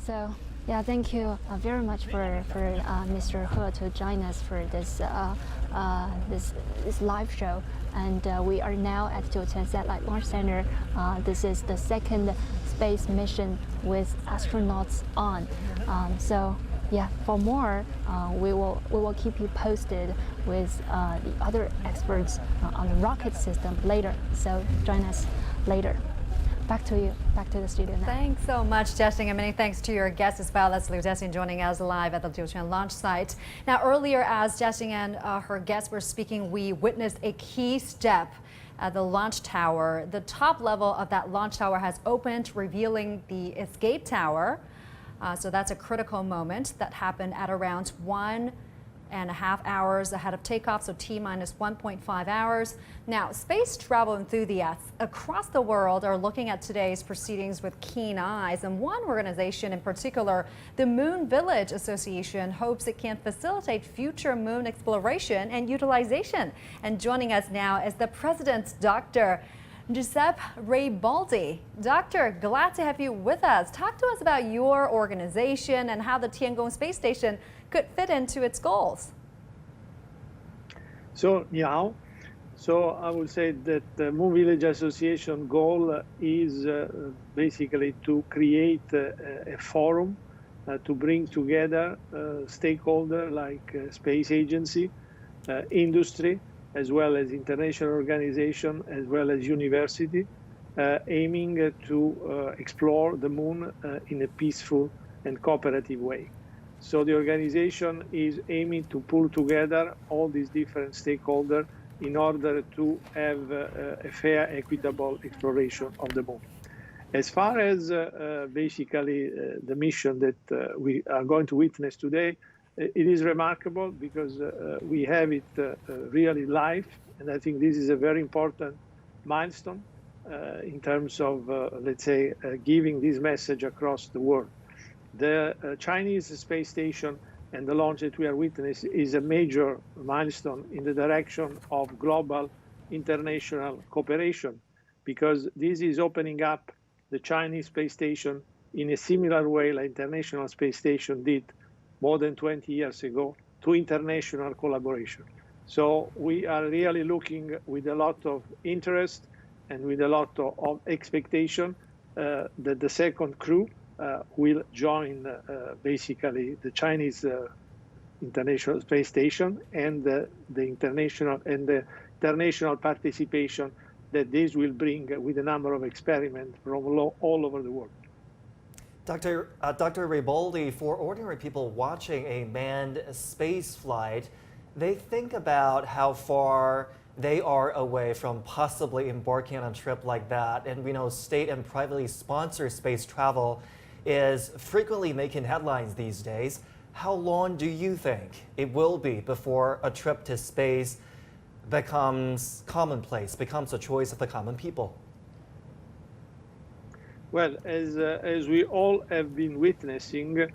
So, yeah, thank you very much for Mr. He to join us for this this live show. And we are now at Jiuquan Satellite Launch Center. This is the second space mission with astronauts on. So Yeah, for more, we will keep you posted with the other experts on the rocket system later. So join us later. Back to you, back to the studio now. Thanks so much, Jiaxing, and many thanks to your guests as well. That's Liu Jiaxing joining us live at the Jiuquan launch site. Now, earlier, as Jiaxing and her guests were speaking, we witnessed a key step at the launch tower. The top level of that launch tower has opened, revealing the escape tower. So that's a critical moment that happened at around 1.5 hours ahead of takeoff, so T-minus 1.5 hours. Now, space travel enthusiasts across the world are looking at today's proceedings with keen eyes, and one organization in particular, the Moon Village Association, hopes it can facilitate future moon exploration and utilization. And joining us now is the president, Dr. Giuseppe Raiboldi. Doctor, glad to have you with us. Talk to us about your organization and how the Tiangong space station could fit into its goals. So, yeah. So I would say that the Moon Village Association goal is basically to create a forum to bring together stakeholders like space agency, industry, as well as international organization, as well as university, aiming to explore the moon in a peaceful and cooperative way. So the organization is aiming to pull together all these different stakeholders in order to have a fair, equitable exploration of the moon. As far as basically the mission that we are going to witness today, it is remarkable because we have it really live, and I think this is a very important milestone in terms of, let's say, giving this message across the world. The Chinese space station and the launch that we are witnessing is a major milestone in the direction of global international cooperation, because this is opening up the Chinese space station in a similar way like International Space Station did more than 20 years ago to international collaboration. So we are really looking with a lot of interest and with a lot of expectation that the second crew will join basically the Chinese International Space Station and the international participation that this will bring with a number of experiments from all over the world. Dr. Raiboldi, for ordinary people watching a manned space flight, they think about how far they are away from possibly embarking on a trip like that. And we know state and privately sponsored space travel is frequently making headlines these days. How long do you think it will be before a trip to space becomes commonplace, becomes a choice of the common people? Well, as we all have been witnessing,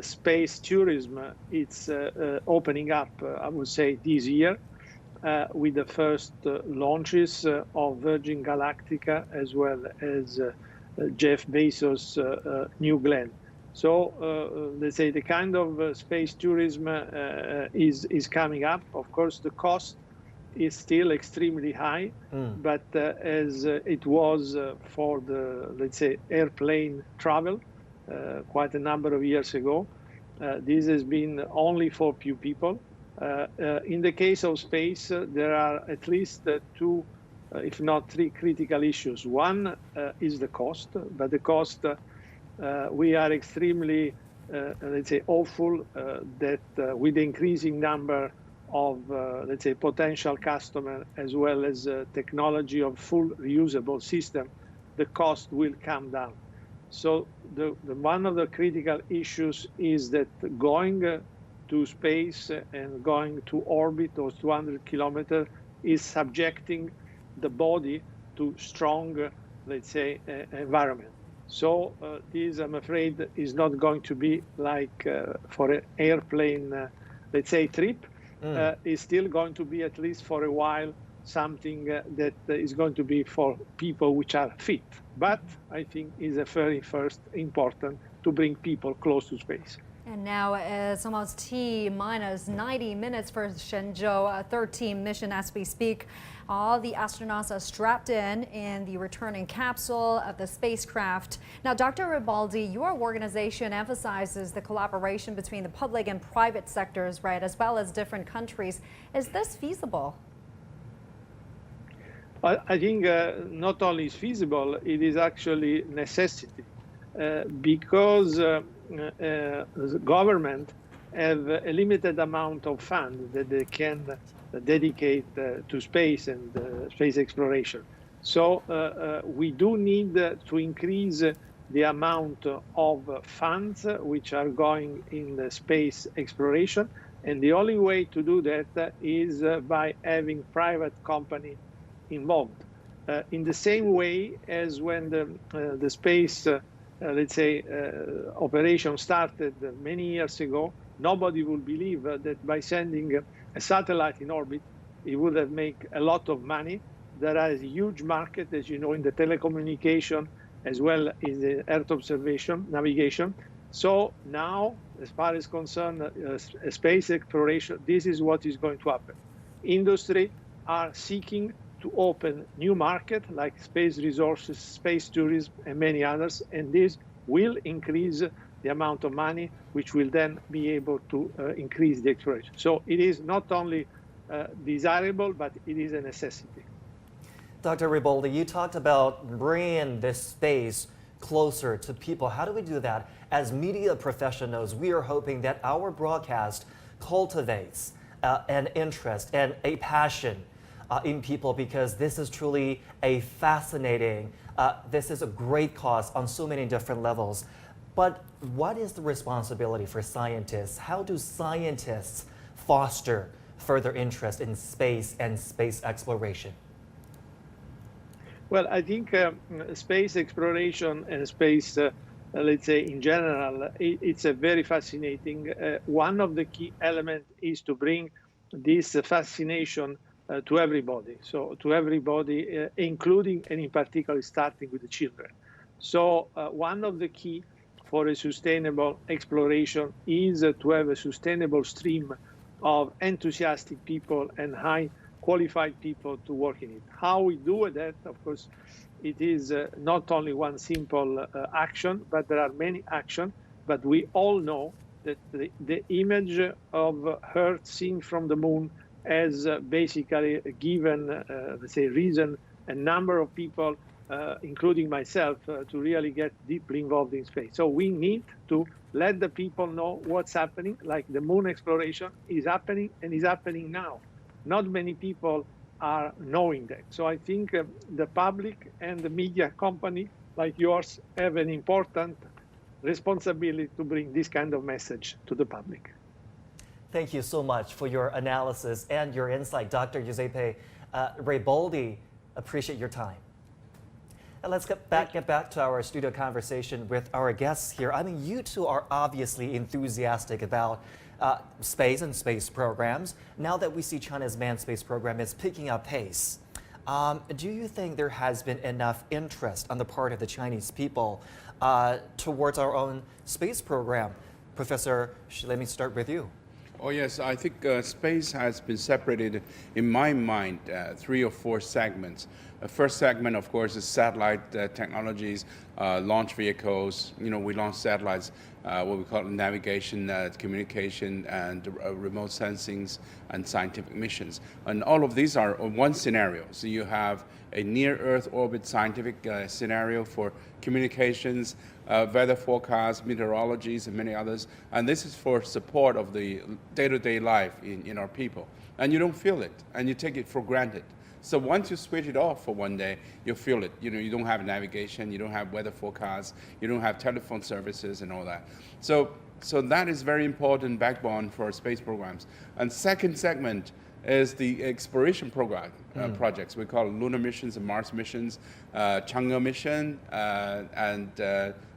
space tourism, it's opening up, I would say, this year with the first launches of Virgin Galactica as well as Jeff Bezos' New Glenn. So let's say the kind of space tourism is coming up. Of course, the cost is still extremely high, but as it was for the, let's say, airplane travel quite a number of years ago, this has been only for few people. In the case of space, there are at least two, if not three, critical issues. One is the cost, but the cost, we are extremely, let's say, hopeful that with the increasing number of, let's say, potential customer as well as technology of full reusable system, the cost will come down. So the one of the critical issues is that going to space and going to orbit, those 200 kilometers, is subjecting the body to strong, let's say, environment. So this, I'm afraid, is not going to be like for an airplane, let's say, trip. Is still going to be, at least for a while, something that is going to be for people which are fit. But I think is a very first important to bring people close to space. And Now it's almost T-minus 90 minutes for Shenzhou-13 mission as we speak. All the astronauts are strapped in the returning capsule of the spacecraft. Now, Dr. Ribaldi, your organization emphasizes the collaboration between the public and private sectors, right, as well as different countries. Is this feasible? I think not only is feasible, it is actually necessity because the government have a limited amount of funds that they can dedicate to space and space exploration. So we do need to increase the amount of funds which are going in the space exploration. And the only way to do that is by having private company involved. In the same way as when the space, let's say, operation started many years ago, nobody would believe that by sending a satellite in orbit, it would have made a lot of money. There is a huge market, as you know, in the telecommunication as well as the Earth observation, navigation. So now, as far as concerned space exploration, this is what is going to happen. Industry are seeking to open new market like space resources, space tourism, and many others, and this will increase the amount of money, which will then be able to increase the exploration. So it is not only desirable, but it is a necessity. Dr. Ribaldi, you talked about bringing this space closer to people. How do we do that? As media professionals, we are hoping that our broadcast cultivates an interest and a passion in people, because this is truly a fascinating, this is a great cause on so many different levels. But what is the responsibility for scientists? How do scientists foster further interest in space and space exploration? Well, I think space exploration and space, let's say in general, it's a very fascinating. One of the key elements is to bring this fascination to everybody. So to everybody, including and in particular starting with the children. So one of the key for a sustainable exploration is to have a sustainable stream of enthusiastic people and high qualified people to work in it. How we do that, of course, it is not only one simple action, but there are many actions. But we all know that the image of Earth seen from the moon has basically given, let's say, reason a number of people, including myself, to really get deeply involved in space. So we need to let the people know what's happening, like the moon exploration is happening and is happening now. Not many people are knowing that. So I think the public and the media company like yours have an important responsibility to bring this kind of message to the public. Thank you so much for your analysis and your insight, Dr. Giuseppe Ribaldi. Appreciate your time. And let's get back to our studio conversation with our guests here. I mean, you two are obviously enthusiastic about space and space programs. Now that we see China's manned space program is picking up pace, do you think there has been enough interest on the part of the Chinese people towards our own space program? Professor, let me start with you. Oh yes, I think space has been separated, in my mind, 3 or 4 segments. The first segment, of course, is satellite technologies, launch vehicles. You know, we launch satellites, what we call navigation, communication, and remote sensings and scientific missions. And all of these are one scenario. So you have a near-Earth orbit scientific scenario for communications, weather forecasts, meteorologies, and many others. And this is for support of the day-to-day life in our people. And you don't feel it, and you take it for granted. So once you switch it off for one day, you feel it. You know, you don't have navigation, you don't have weather forecasts, you don't have telephone services and all that. So that is very important backbone for space programs. And second segment is the exploration program projects. We call lunar missions and Mars missions, Chang'e mission, and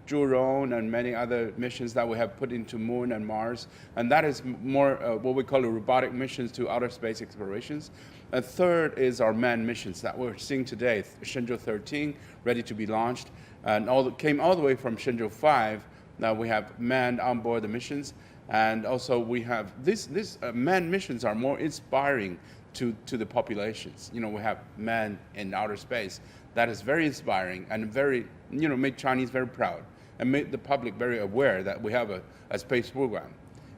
Zhurong, and many other missions that we have put into Moon and Mars. And that is more what we call robotic missions to outer space explorations. And third is our manned missions that we're seeing today, Shenzhou-13, ready to be launched, and came all the way from Shenzhou-5 Now we have manned onboard missions, and also we have these manned missions are more inspiring to the populations. You know, we have man in outer space. That is very inspiring and very, you know, make Chinese very proud and make the public very aware that we have a space program.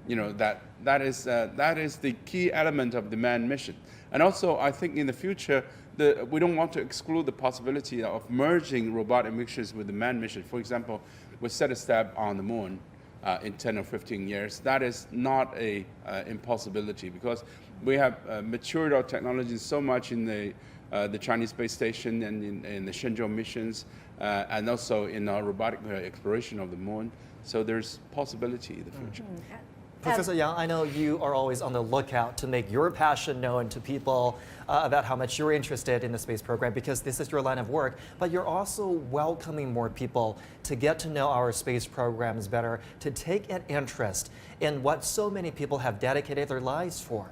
You know, that is the key element of the manned mission. And also, I think in the future, we don't want to exclude the possibility of merging robotic missions with the manned mission. For example, we set a step on the moon in 10 or 15 years. That is not a impossibility, because we have matured our technology so much in the Chinese space station and in the Shenzhou missions, and also in our robotic exploration of the moon. So there's possibility in the future. Professor Yang, I know you are always on the lookout to make your passion known to people about how much you're interested in the space program, because this is your line of work, but you're also welcoming more people to get to know our space programs better, to take an interest in what so many people have dedicated their lives for.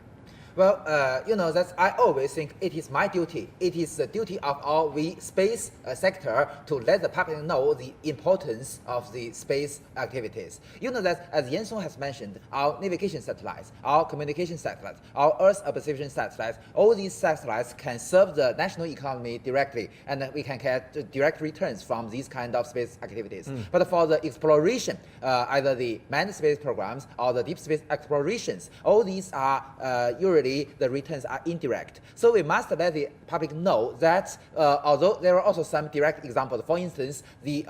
Well, you know, I always think it is my duty. It is the duty of our space sector to let the public know the importance of the space activities. You know that, as Yan Song has mentioned, our navigation satellites, our communication satellites, our Earth observation satellites, all these satellites can serve the national economy directly, and we can get direct returns from these kind of space activities. But for the exploration, either the manned space programs or the deep space explorations, all these are usually the returns are indirect. So we must let the public know that although there are also some direct examples, for instance, the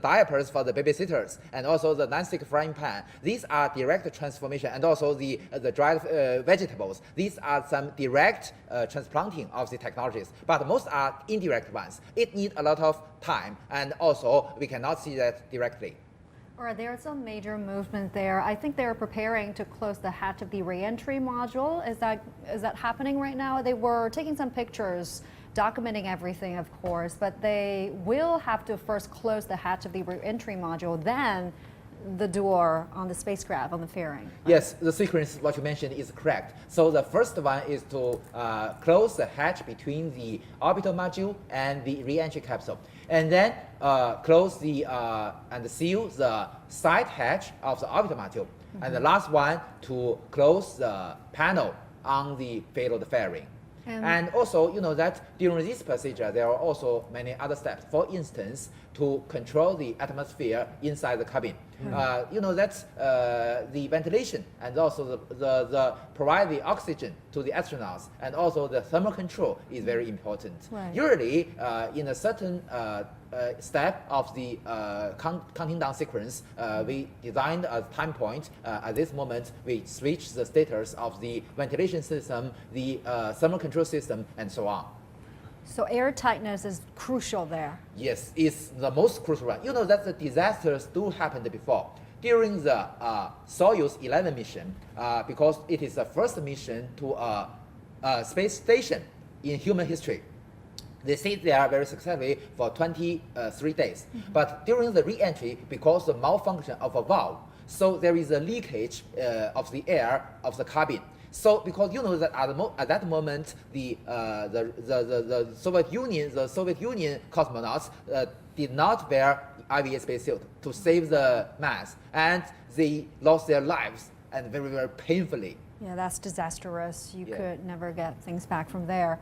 diapers for the babysitters and also the non-stick frying pan, these are direct transformation, and also the dried vegetables. These are some direct transplanting of the technologies, but most are indirect ones. It needs a lot of time, and also we cannot see that directly. Or there's a major movement there. I think they're preparing to close the hatch of the re-entry module. Is that happening right now? They were taking some pictures, documenting everything, of course, but they will have to first close the hatch of the re-entry module, then the door on the spacecraft, on the fairing. Right? Yes, the sequence, what you mentioned, is correct. So the first one is to close the hatch between the orbital module and the re-entry capsule, and then close and seal the side hatch of the orbital module, and the last one to close the panel on the payload fairing. And also, you know that during this procedure, there are also many other steps. For instance, to control the atmosphere inside the cabin. You know that the ventilation and also the provide the oxygen to the astronauts, and also the thermal control is very important. Right. Usually, in a certain step of the counting down sequence, we designed a time point. At this moment, we switch the status of the ventilation system, the thermal control system, and so on. So air tightness is crucial there. Yes, it's the most crucial one. You know that the disasters do happen before. During the Soyuz 11 mission, because it is the first mission to a space station in human history. They stayed there very successfully for 23 days. But during the re-entry, because of the malfunction of a valve, so there is a leakage of the air of the cabin. So because you know that at that moment, the Soviet Union cosmonauts did not wear IVA spacesuit to save the mass, and they lost their lives, and very, very painfully. Yeah, that's disastrous. You could never get things back from there.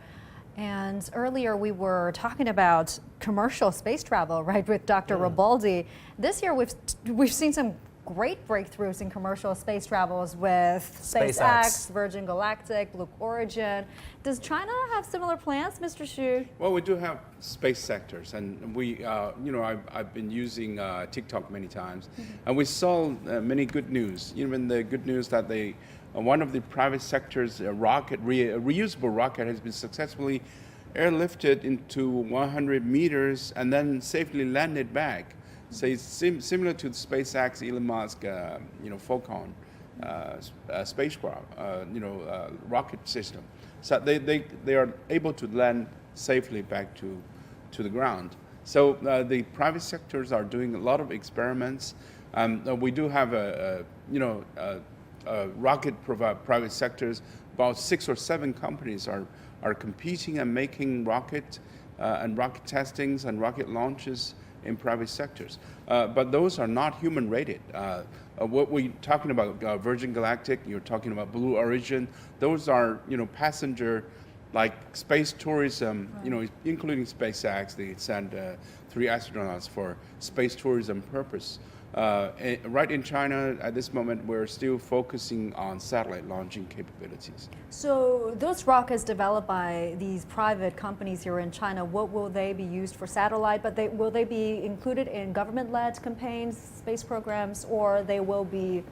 And earlier we were talking about commercial space travel, right, with Dr. Ribaldi. This year we've seen some great breakthroughs in commercial space travels with SpaceX, Virgin Galactic, Blue Origin. Does China have similar plans, Mr. Xu? Well, we do have space sectors, and we, you know, I've been using TikTok many times, and we saw many good news. Even the good news that one of the private sector's reusable rocket has been successfully airlifted into 100 meters and then safely landed back. So it's similar to the SpaceX, Elon Musk, you know, Falcon spacecraft, you know, rocket system. So they are able to land safely back to the ground. So the private sectors are doing a lot of experiments. We do have rocket private sectors. About 6 or 7 companies are competing and making rocket and rocket testings and rocket launches in private sectors. But those are not human rated. What we're talking about, Virgin Galactic, you're talking about Blue Origin, those are, passenger, like space tourism, including SpaceX, they send 3 astronauts for space tourism purpose. Right in China, at this moment, we're still focusing on satellite launching capabilities. So those rockets developed by these private companies here in China, what will they be used for satellite? But will they be included in government-led campaigns, space programs, or they will be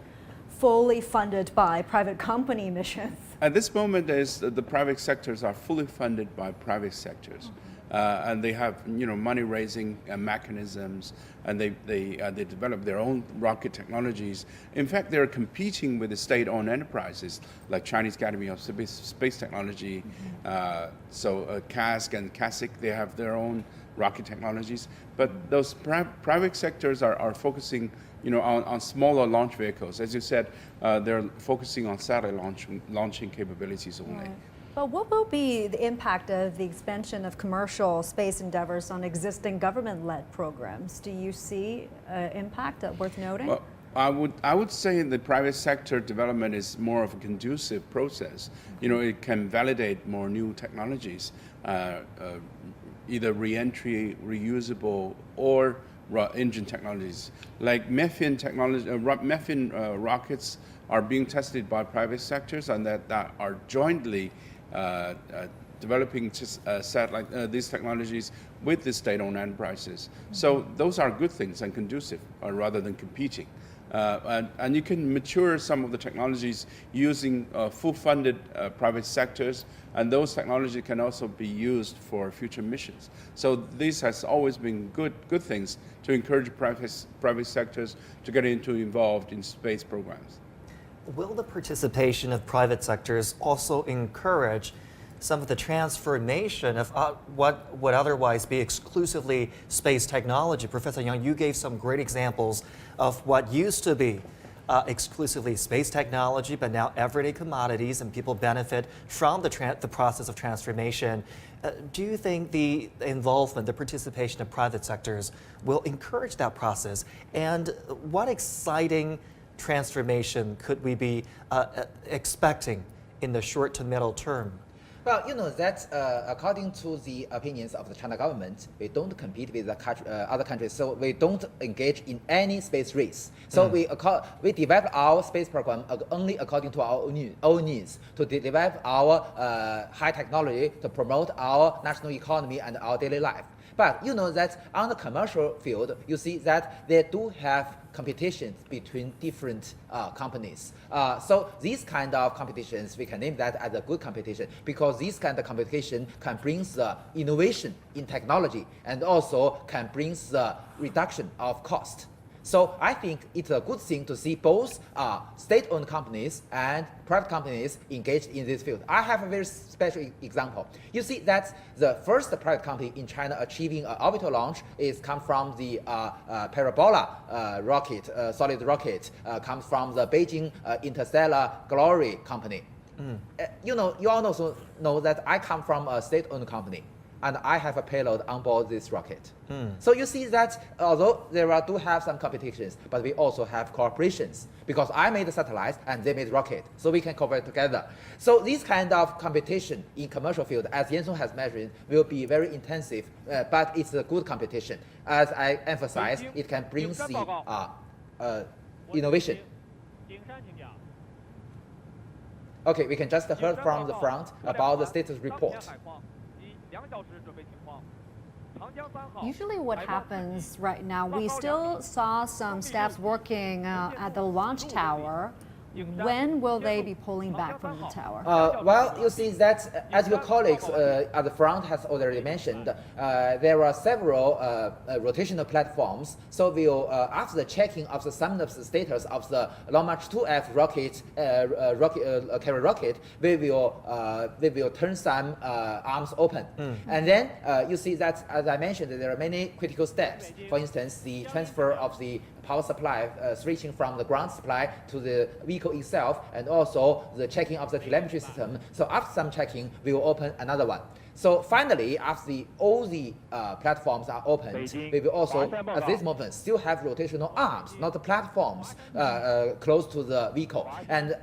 fully funded by private company missions? At this moment, the private sectors are fully funded by private sectors. And they have money raising mechanisms, and they develop their own rocket technologies. In fact, they're competing with the state-owned enterprises like Chinese Academy of Space Technology, CASC and CASIC. They have their own rocket technologies, but those private sectors are focusing on smaller launch vehicles. As you said, they're focusing on satellite launching capabilities only. Right. But what will be the impact of the expansion of commercial space endeavors on existing government-led programs? Do you see an impact worth noting? Well, I would say the private sector development is more of a conducive process. It can validate more new technologies, either re-entry, reusable, or engine technologies. Like methane technology, methane rockets are being tested by private sectors, and that are jointly developing these technologies with the state-owned enterprises. So those are good things and conducive rather than competing. And you can mature some of the technologies using full-funded private sectors, and those technologies can also be used for future missions. So this has always been good things to encourage private sectors to get involved in space programs. Will the participation of private sectors also encourage some of the transformation of what would otherwise be exclusively space technology? Professor Yang, you gave some great examples of what used to be exclusively space technology, but now everyday commodities, and people benefit from the process of transformation. Do you think the involvement, the participation of private sectors will encourage that process? And what exciting transformation could we be expecting in the short to middle term? Well, that according to the opinions of the China government, we don't compete with the other countries, so we don't engage in any space race. So we develop our space program only according to our own needs, to develop our high technology to promote our national economy and our daily life. But that on the commercial field, you see that they do have competitions between different companies. So these kind of competitions, we can name that as a good competition, because this kind of competition can bring the innovation in technology and also can bring the reduction of cost. So I think it's a good thing to see both state-owned companies and private companies engaged in this field. I have a very special example. You see that the first private company in China achieving orbital launch comes from the Parabola rocket, solid rocket, comes from the Beijing Interstellar Glory company. You all also know that I come from a state-owned company, and I have a payload on board this rocket. So you see that although do have some competitions, but we also have cooperations, because I made the satellites and they made rocket, so we can cooperate together. So this kind of competition in commercial field, as Yan has mentioned, will be very intensive, but it's a good competition. As I emphasize, it can bring the innovation. Okay, we can just hear from the front about the status report. Usually what happens right now, we still saw some staffs working at the launch tower. When will they be pulling back from the tower? Well, you see that, as your colleagues at the front has already mentioned, there are several rotational platforms. So we'll, after the checking of the status of the Long March 2F rocket, carrier rocket, we will turn some arms open. And then you see that, as I mentioned, there are many critical steps. For instance, the transfer of the power supply, switching from the ground supply to the vehicle itself, and also the checking of the telemetry system. So after some checking, we will open another one. So finally, after all the platforms are opened, we will also, at this moment, still have rotational arms, not the platforms, close to the vehicle. And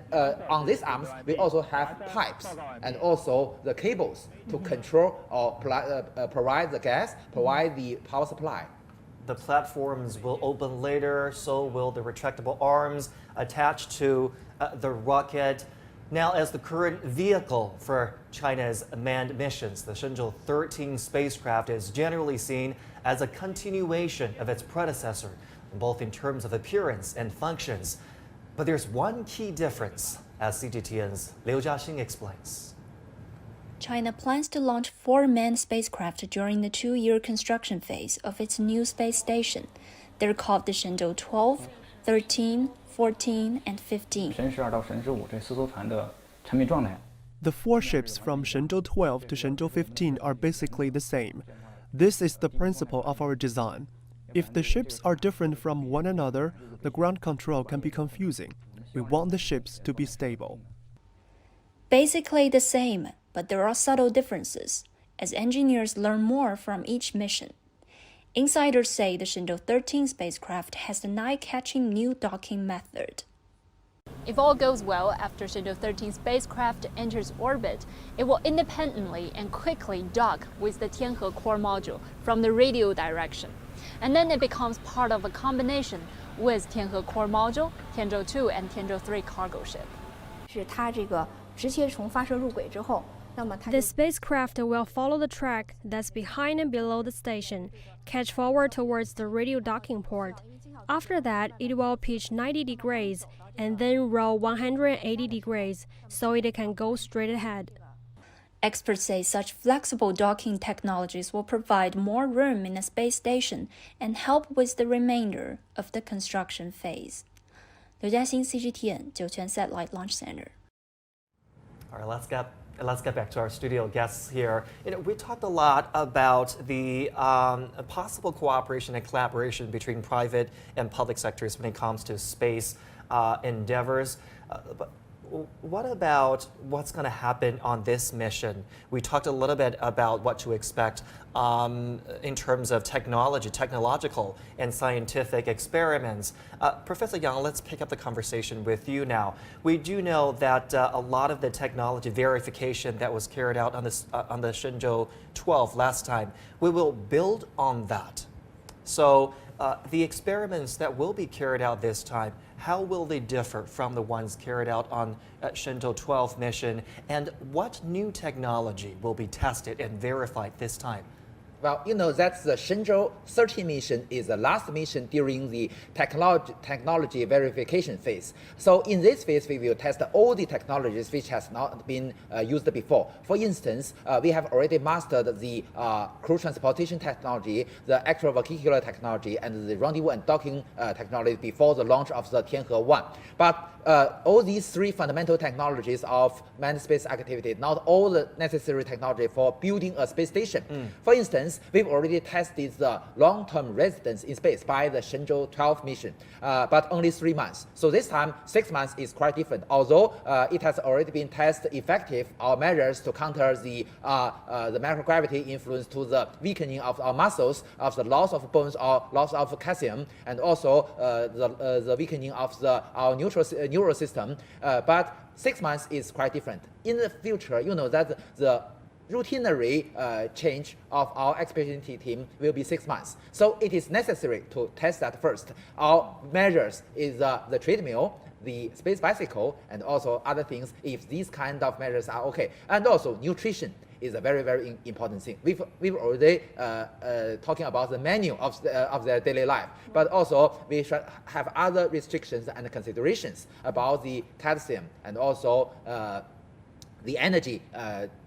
on these arms, we also have pipes and also the cables to control or provide the gas, provide the power supply. The platforms will open later, so will the retractable arms attached to the rocket. Now, as the current vehicle for China's manned missions, the Shenzhou-13 spacecraft is generally seen as a continuation of its predecessor, both in terms of appearance and functions. But there's one key difference, as CGTN's Liu Jiaxing explains. China plans to launch 4 manned spacecraft during the 2-year construction phase of its new space station. They're called the Shenzhou-12, 13, 14, and 15. The 4 ships from Shenzhou-12 to Shenzhou-15 are basically the same. This is the principle of our design. If the ships are different from one another, the ground control can be confusing. We want the ships to be stable. Basically the same, but there are subtle differences, as engineers learn more from each mission. Insiders say the Shenzhou-13 spacecraft has an eye-catching new docking method. If all goes well, after Shenzhou-13 spacecraft enters orbit, it will independently and quickly dock with the Tianhe core module from the radial direction. And then it becomes part of a combination with Tianhe core module, Tianzhou-2 and Tianzhou-3 cargo ship. The spacecraft will follow the track that's behind and below the station, catch forward towards the radial docking port. After that, it will pitch 90 degrees and then roll 180 degrees so it can go straight ahead. Experts say such flexible docking technologies will provide more room in the space station and help with the remainder of the construction phase. Liu Jiaxing, CGTN, Jiuquan Satellite Launch Center. All right, let's get back to our studio guests here. We talked a lot about the possible cooperation and collaboration between private and public sectors when it comes to space endeavors. But what about what's going to happen on this mission? We talked a little bit about what to expect in terms of technological and scientific experiments. Professor Yang, let's pick up the conversation with you now. We do know that a lot of the technology verification that was carried out on the Shenzhou-12 last time, we will build on that. So the experiments that will be carried out this time, how will they differ from the ones carried out on Shenzhou-12 mission, and what new technology will be tested and verified this time? Well, you know that the Shenzhou-13 mission is the last mission during the technology verification phase. So in this phase, we will test all the technologies which has not been used before. For instance, we have already mastered the crew transportation technology, the extravehicular technology, and the rendezvous and docking technology before the launch of the Tianhe-1. But all these 3 fundamental technologies of manned space activity, not all the necessary technology for building a space station. For instance, we've already tested the long-term residence in space by the Shenzhou-12 mission, but only 3 months. So this time, 6 months is quite different. Although it has already been tested effective, our measures to counter the microgravity influence to the weakening of our muscles, of the loss of bones or loss of calcium, and also the weakening of our neural system. But 6 months is quite different. In the future, you know that the routinary change of our expedition team will be 6 months. So it is necessary to test that first. Our measures is the treadmill, the space bicycle, and also other things if these kind of measures are okay. And also nutrition is a very, very important thing. We've already talking about the menu of their daily life, but also we should have other restrictions and considerations about the calcium and also the energy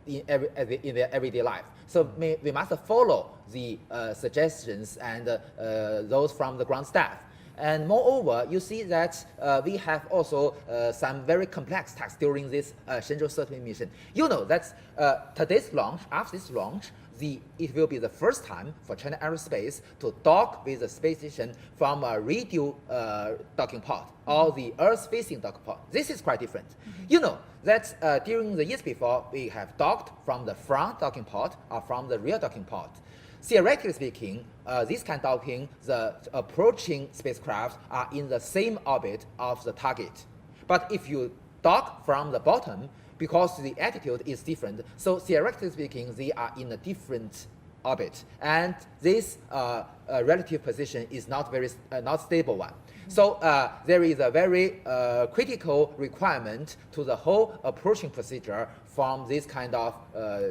in their everyday life. So we must follow the suggestions and those from the ground staff. And moreover, you see that we have also some very complex tasks during this Shenzhou-13 mission. You know that today's launch, after this launch, it will be the first time for China Aerospace to dock with the space station from a radio docking port or the Earth-facing docking port. This is quite different. You know that during the years before, we have docked from the front docking port or from the rear docking port. Theoretically speaking, this kind of docking, the approaching spacecraft are in the same orbit of the target. But if you dock from the bottom, because the altitude is different, so theoretically speaking, they are in a different orbit, and this relative position is not not stable one. So there is a very critical requirement to the whole approaching procedure from this kind of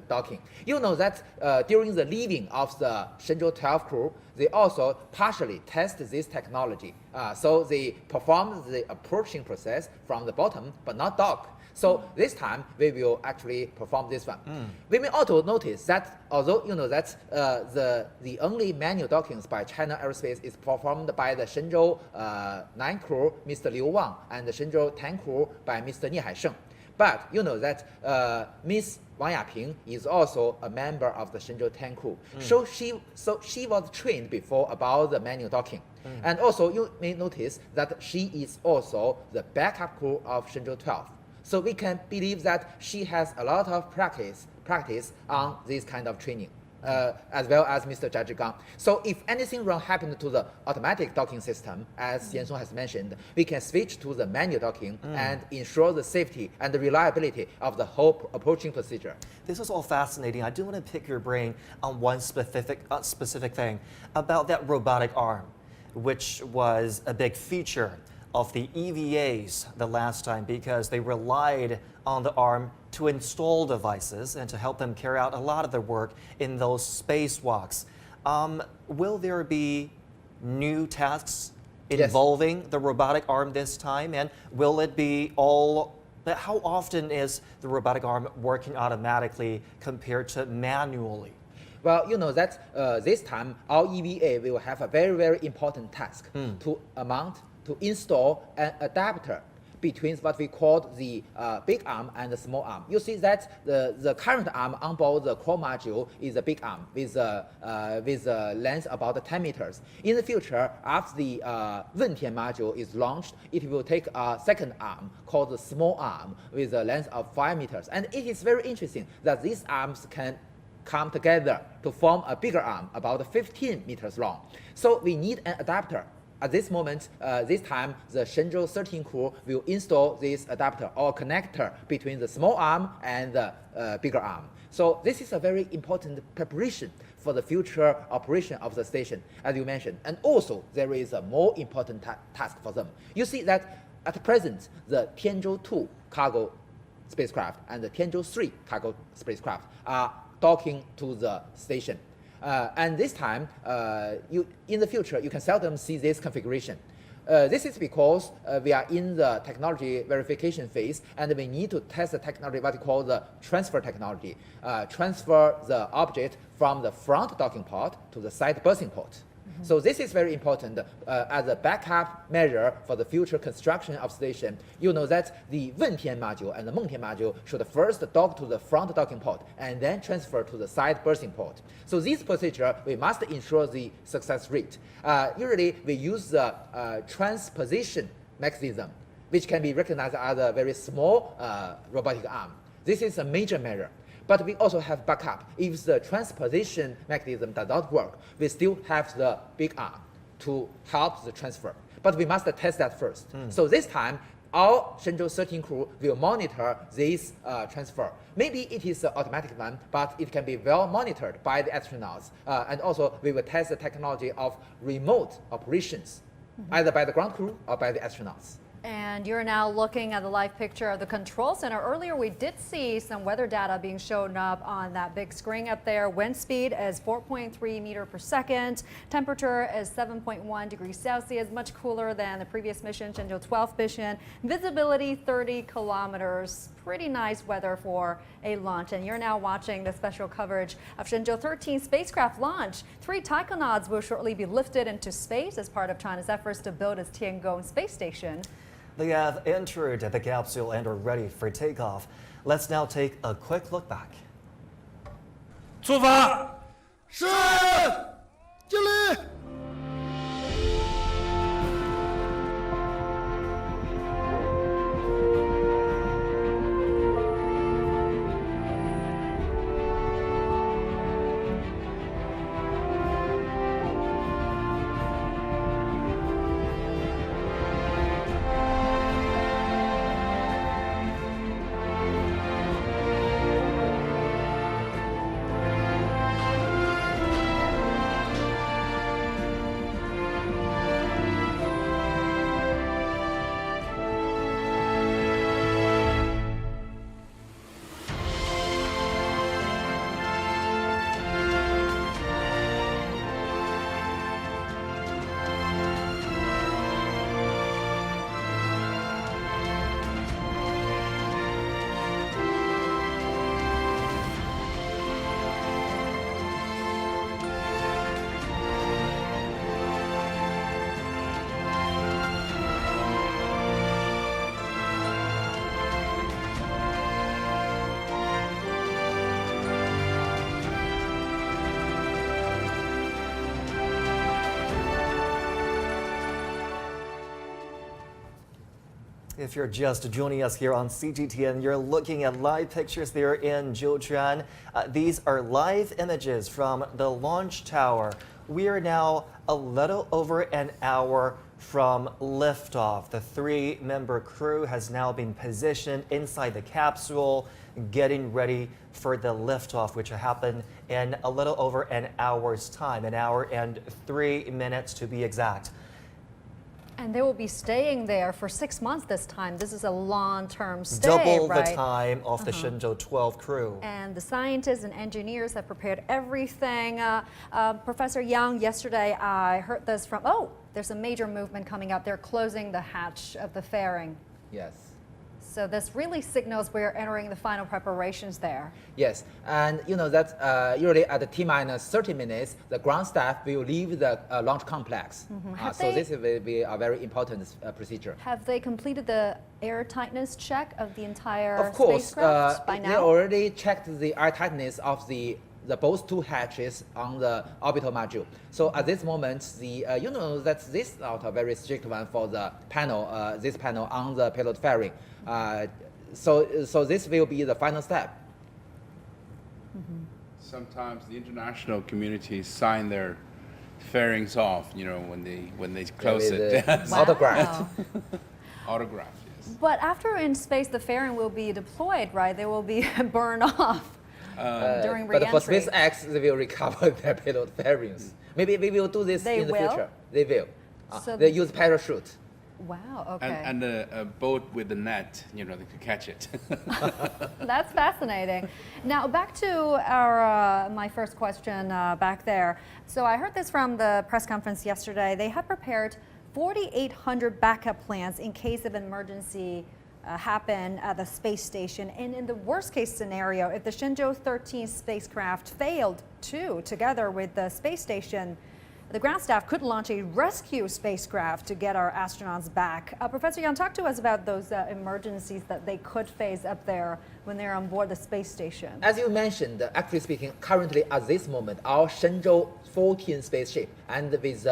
docking. You know that during the leaving of the Shenzhou-12 crew, they also partially test this technology. So they perform the approaching process from the bottom, but not dock. So this time we will actually perform this one. We may also notice that although you know that the only manual dockings by China Aerospace is performed by the Shenzhou-9 crew, Mr. Liu Wang, and the Shenzhou-10 crew by Mr. Nie Haisheng. But you know that Miss Wang Yaping is also a member of the Shenzhou-10 crew. So she was trained before about the manual docking. And also you may notice that she is also the backup crew of Shenzhou-12. So we can believe that she has a lot of practice on this kind of training, as well as Mr. Jia Zhigang. So if anything wrong happened to the automatic docking system, as Yan Song has mentioned, we can switch to the manual docking and ensure the safety and the reliability of the whole approaching procedure. This is all fascinating. I do want to pick your brain on one specific thing about that robotic arm, which was a big feature of the EVAs the last time, because they relied on the arm to install devices and to help them carry out a lot of their work in those spacewalks. Will there be new tasks involving the robotic arm this time? And will it be how often is the robotic arm working automatically compared to manually? Well, you know that this time our EVA will have a very, very important task to install an adapter between what we call the big arm and the small arm. You see that the current arm on board the core module is a big arm with a length about 10 meters. In the future, after the Wentian module is launched, it will take a second arm called the small arm with a length of 5 meters. And it is very interesting that these arms can come together to form a bigger arm about 15 meters long. So we need an adapter. At this moment, this time, the Shenzhou-13 crew will install this adapter or connector between the small arm and the bigger arm. So this is a very important preparation for the future operation of the station, as you mentioned. And also, there is a more important task for them. You see that at present, the Tianzhou-2 cargo spacecraft and the Tianzhou-3 cargo spacecraft are docking to the station. And this time, in the future, you can seldom see this configuration. This is because we are in the technology verification phase, and we need to test the technology, what we call the transfer technology. Transfer the object from the front docking port to the side berthing port. So this is very important as a backup measure for the future construction of station. You know that the Wentian module and the Mengtian module should first dock to the front docking port and then transfer to the side berthing port. So this procedure, we must ensure the success rate. Usually, we use the transposition mechanism, which can be recognized as a very small robotic arm. This is a major measure. But we also have backup. If the transposition mechanism does not work, we still have the big arm to help the transfer. But we must test that first. So this time, our Shenzhou-13 crew will monitor this transfer. Maybe it is an automatic one, but it can be well monitored by the astronauts. And also, we will test the technology of remote operations, either by the ground crew or by the astronauts. And you're now looking at the live picture of the control center. Earlier, we did see some weather data being shown up on that big screen up there. Wind speed is 4.3 meters per second. Temperature is 7.1 degrees Celsius, much cooler than the previous mission, Shenzhou-12 mission. Visibility 30 kilometers. Pretty nice weather for a launch. And you're now watching the special coverage of Shenzhou-13 spacecraft launch. 3 taikonauts will shortly be lifted into space as part of China's efforts to build its Tiangong space station. They have entered the capsule and are ready for takeoff. Let's now take a quick look back. 出发。是，敬礼。If you're just joining us here on CGTN, you're looking at live pictures there in Jiuquan. These are live images from the launch tower. We are now a little over an hour from liftoff. The 3-member crew has now been positioned inside the capsule, getting ready for the liftoff, which will happen in a little over an hour's time, an hour and 3 minutes to be exact. And they will be staying there for 6 months this time. This is a long-term stay, Double right? the time of the Shenzhou-13 crew. And the scientists and engineers have prepared everything. Professor Yang, yesterday I heard this from, there's a major movement coming up. They're closing the hatch of the fairing. Yes. So this really signals we're entering the final preparations there. Yes, and you know that usually at T-minus 30 minutes, the ground staff will leave the launch complex. So this will be a very important procedure. Have they completed the airtightness check of the entire Of course, spacecraft by now? they already checked the airtightness of the both two hatches on the orbital module. So at this moment, you know that this is not a very strict one for the panel, this panel on the payload fairing. So this will be the final step. Sometimes the international community sign their fairings off, you know, when they close it. Autographed. Autographed, yes. But after in space, the fairing will be deployed, right? They will be burned off during re-entry. But for SpaceX, they will recover their payload fairings. Maybe we will do this in the future. They will. So they use parachute. Wow, okay. And a boat with a net, you know, they could catch it. That's fascinating. Now back to our my first question back there. So I heard this from the press conference yesterday. They have prepared 4,800 backup plans in case of emergency happen at the space station. And in the worst case scenario, if the Shenzhou-13 spacecraft failed together with the space station, the ground staff could launch a rescue spacecraft to get our astronauts back. Professor Yang, talk to us about those emergencies that they could face up there when they're on board the space station. As you mentioned, actually speaking, currently at this moment, our Shenzhou-14 spaceship and with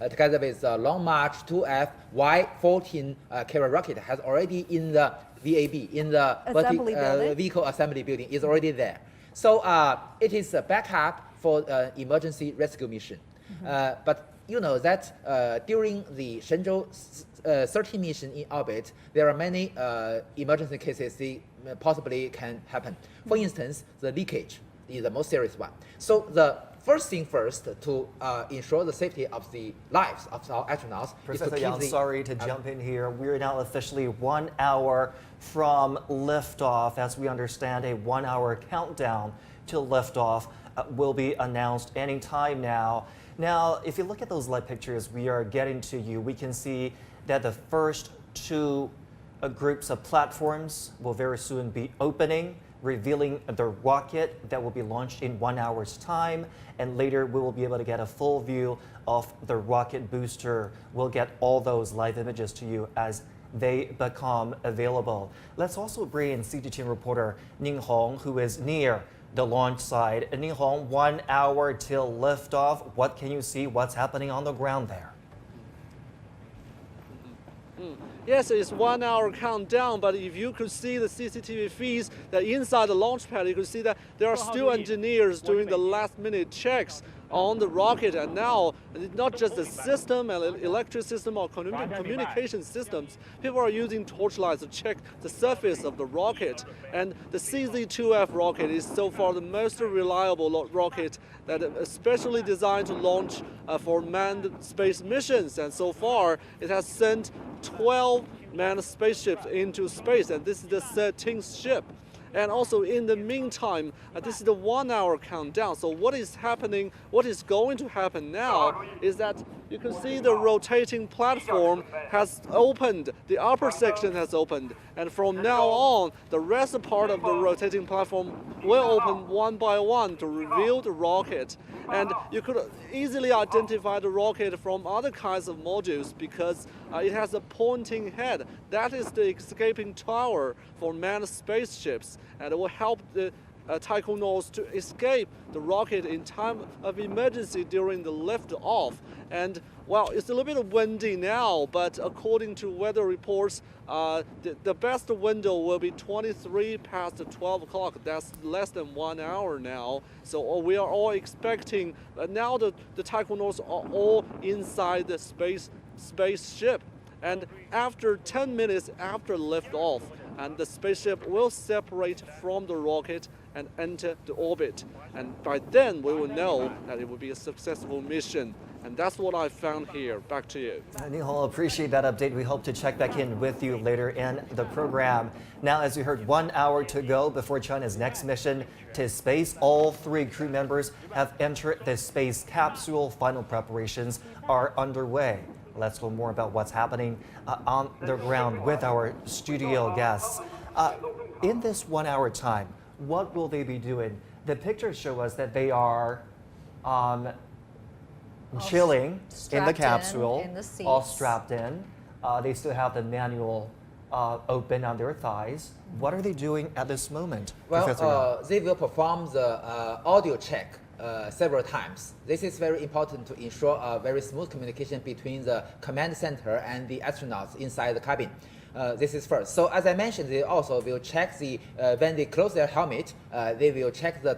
together with Long March 2F Y-14 carrier rocket has already in the VAB, in the vehicle assembly building, is already there. So it is a backup for emergency rescue mission. But you know that during the Shenzhou-13 mission in orbit, there are many emergency cases that possibly can happen. For instance, the leakage is the most serious one. So the first thing first to ensure the safety of the lives of our astronauts Professor is to Yang, sorry to jump in here. We're now officially 1 hour from liftoff. As we understand, a 1-hour countdown to liftoff will be announced any time now. Now, if you look at those live pictures we are getting to you, we can see that the first 2 groups of platforms will very soon be opening, revealing the rocket that will be launched in 1 hour's time. And later we will be able to get a full view of the rocket booster. We'll get all those live images to you as they become available. Let's also bring in CGTN reporter Ning Hong, who is near the launch side. Nihong, 1 hour till liftoff. What can you see? What's happening on the ground there? Yes, it's 1 hour countdown, but if you could see the CCTV feeds that inside the launch pad, you could see that there are still engineers doing the last minute checks on the rocket, and now not just the system and electric system or communication systems, people are using torchlights to check the surface of the rocket. And the CZ-2F rocket is so far the most reliable rocket that is especially designed to launch for manned space missions, and so far it has sent 12 manned spaceships into space, and this is the 13th ship. And also in the meantime, this is the 1 hour countdown. So what is happening, what is going to happen now is that you can see the rotating platform has opened, the upper section has opened. And from now on, the rest part of the rotating platform will open one by one to reveal the rocket. And you could easily identify the rocket from other kinds of modules because it has a pointing head. That is the escaping tower for manned spaceships, and it will help the taikonauts to escape the rocket in time of emergency during the lift-off. And well, it's a little bit windy now, but according to weather reports, the best window will be 23 past 12 o'clock. That's less than 1 hour now. So we are all expecting, now the taikonauts are all inside the spaceship. And after 10 minutes after liftoff, and the spaceship will separate from the rocket and enter the orbit. And by then, we will know that it will be a successful mission. And that's what I found here. Back to you. Nihong, appreciate that update. We hope to check back in with you later in the program. Now, as you heard, 1 hour to go before China's next mission to space. All 3 crew members have entered the space capsule. Final preparations are underway. Let's learn more about what's happening on the ground with our studio guests. In this 1 hour time, what will they be doing? The pictures show us that they are chilling in the capsule, all strapped in. They still have the manual open on their thighs. What are they doing at this moment? Well, they will perform the audio check several times. This is very important to ensure a very smooth communication between the command center and the astronauts inside the cabin. This is first. So as I mentioned, they also will check the when they close their helmet, they will check the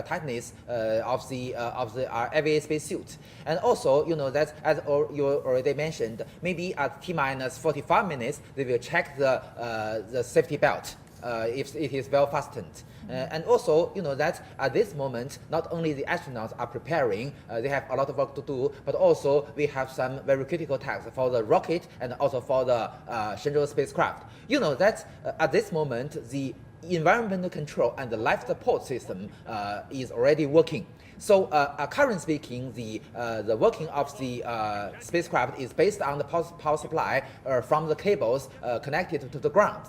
tightness of the aviation spacesuit. And also, you know that as you already mentioned, maybe at T-minus 45 minutes, they will check the safety belt if it is well fastened. And also, you know that at this moment, not only the astronauts are preparing, they have a lot of work to do, but also we have some very critical tasks for the rocket and also for the Shenzhou spacecraft. You know that at this moment, the environmental control and the life support system is already working. So currently speaking, the working of the spacecraft is based on the power supply from the cables connected to the ground.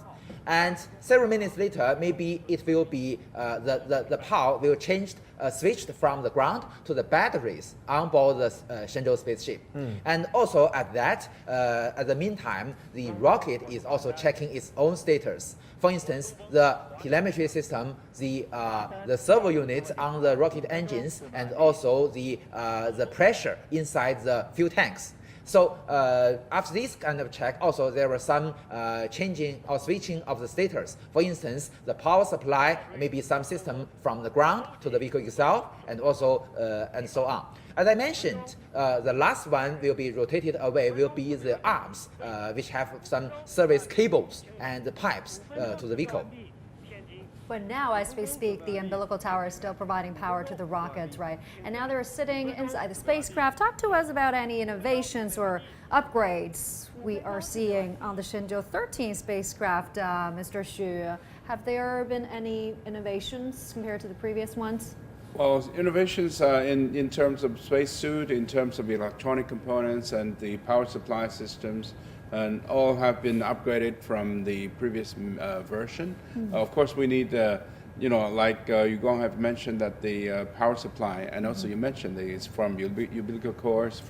And several minutes later, maybe it will be the power will change, switched from the ground to the batteries on board the Shenzhou spaceship. And also at the meantime, the rocket is also checking its own status. For instance, the telemetry system, the servo units on the rocket engines, and also the pressure inside the fuel tanks. So after this kind of check, also there was some changing or switching of the status. For instance, the power supply, maybe some system from the ground to the vehicle itself, and also and so on. As I mentioned, the last one will be rotated away, will be the arms, which have some service cables and the pipes to the vehicle. But now, as we speak, the umbilical tower is still providing power to the rockets, right? And now they're sitting inside the spacecraft. Talk to us about any innovations or upgrades we are seeing on the Shenzhou-13 spacecraft, Mr. Xu. Have there been any innovations compared to the previous ones? Well, innovations in terms of spacesuit, in terms of electronic components and the power supply systems, and all have been upgraded from the previous version. Of course, we need, you know, like Jiuquan have mentioned that the power supply, and also you mentioned that it's from umbilical cores,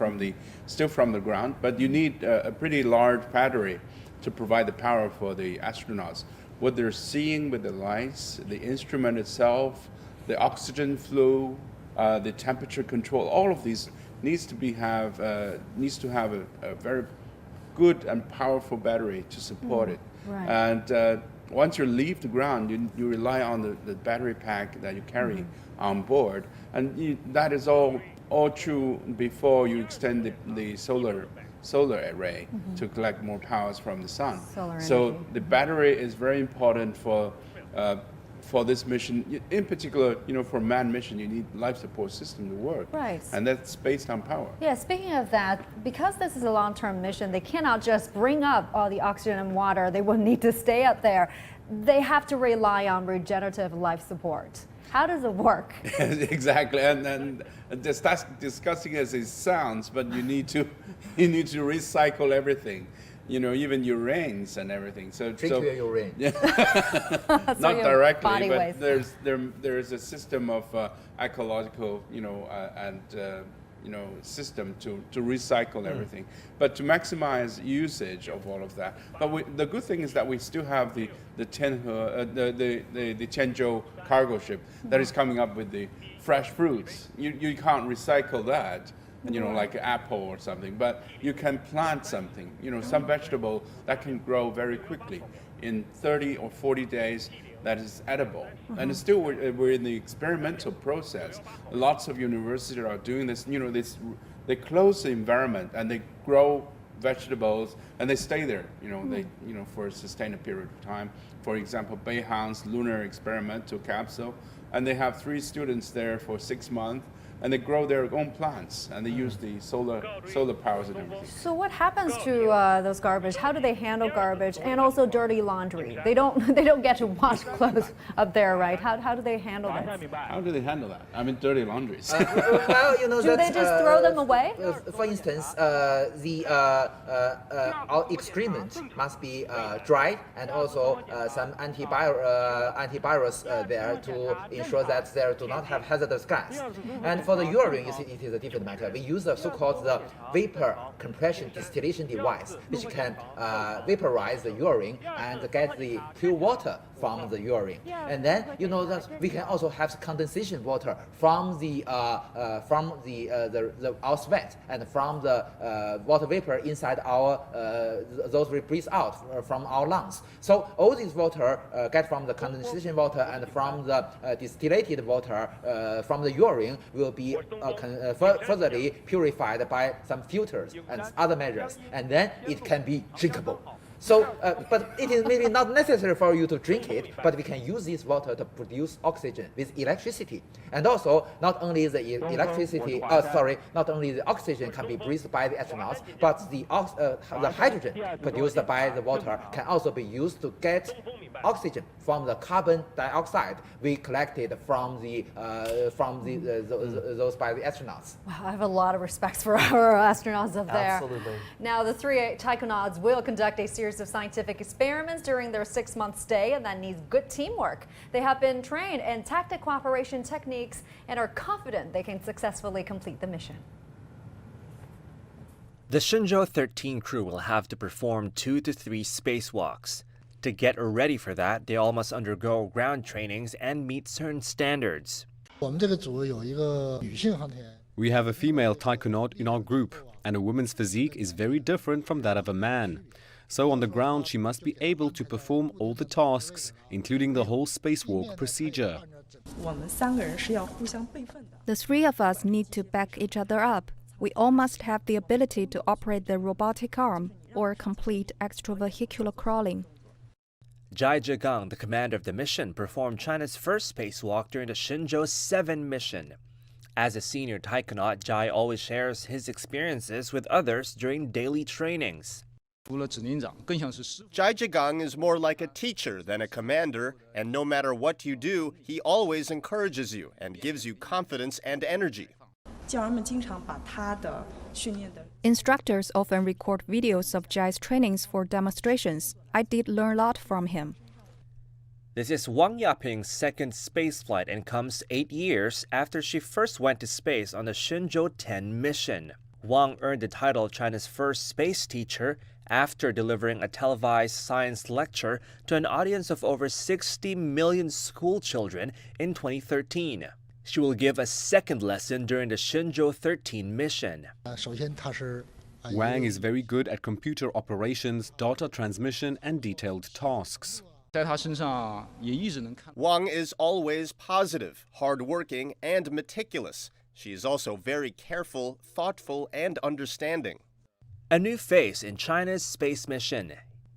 still from the ground, but you need a pretty large battery to provide the power for the astronauts. What they're seeing with the lights, the instrument itself, the oxygen flow, the temperature control, all of these needs to have a very good and powerful battery to support it. Right. And once you leave the ground, you rely on the battery pack that you carry on board, and that is all true before you extend the solar array to collect more powers from the sun. So the battery is very important for this mission. In particular, for manned mission, you need life support system to work. Right. And that's based on power. Yeah, speaking of that, because this is a long-term mission, they cannot just bring up all the oxygen and water. They will need to stay up there. They have to rely on regenerative life support. How does it work? Exactly, and disgusting as it sounds, but you need to recycle everything. Even urines and everything. Drink your urine. Not directly, but there is a system of ecological, and system to recycle everything, but to maximize usage of all of that. But the good thing is that we still have the Tianzhou cargo ship that is coming up with the fresh fruits. You can't recycle that. Like an apple or something, but you can plant something, some vegetable that can grow very quickly in 30 or 40 days that is edible. And still we're in the experimental process. Lots of universities are doing this, they close the environment and they grow vegetables and they stay there, for a sustained period of time. For example, Beijing's lunar experimental capsule, and they have 3 students there for 6 months. And they grow their own plants, and they use the solar powers and everything. So what happens to those garbage? How do they handle garbage and also dirty laundry? They don't get to wash clothes up there, right? How do they handle this? How do they handle that? I mean, dirty laundries. Do they just throw them away? For instance, our excrement must be dried, and also some antivirus there to ensure that there do not have hazardous gas. And for the urine, it is a different matter. We use the so-called vapor compression distillation device, which can vaporize the urine and get the pure water from the urine. And then that we can also have condensation water from our sweat and from the water vapor inside our those we breathe out from our lungs. So all this water get from the condensation water and from the distillated water from the urine will be furtherly purified by some filters and other measures, and then it can be drinkable. So, but it is maybe not necessary for you to drink it, but we can use this water to produce oxygen with electricity. And also, not only the oxygen can be breathed by the astronauts, but the hydrogen produced by the water can also be used to get oxygen from the carbon dioxide we collected from those by the astronauts. Wow, I have a lot of respect for our astronauts up there. Absolutely. Now, the 3 taikonauts will conduct a series of scientific experiments during their 6-month stay, and that needs good teamwork. They have been trained in tactic cooperation techniques and are confident they can successfully complete the mission. The Shenzhou-13 crew will have to perform 2 to 3 spacewalks. To get ready for that, they all must undergo ground trainings and meet certain standards. We have a female taikonaut in our group, and a woman's physique is very different from that of a man. So on the ground, she must be able to perform all the tasks, including the whole spacewalk procedure. The 3 of us need to back each other up. We all must have the ability to operate the robotic arm or complete extravehicular crawling. Jiuquan, the commander of the mission, performed China's first spacewalk during the Shenzhou-13 mission. As a senior taikonaut, Jai always shares his experiences with others during daily trainings. Jiuquan is more like a teacher than a commander, and no matter what you do, he always encourages you and gives you confidence and energy. Instructors often record videos of Jai's trainings for demonstrations. I did learn a lot from him. This is Wang Yaping's second spaceflight and comes 8 years after she first went to space on the Shenzhou-13 mission. Wang earned the title of China's first space teacher after delivering a televised science lecture to an audience of over 60 million school children in 2013. She will give a second lesson during the Shenzhou-13 mission. Wang is very good at computer operations, data transmission, and detailed tasks. Wang is always positive, hardworking, and meticulous. She is also very careful, thoughtful, and understanding. A new face in China's space mission.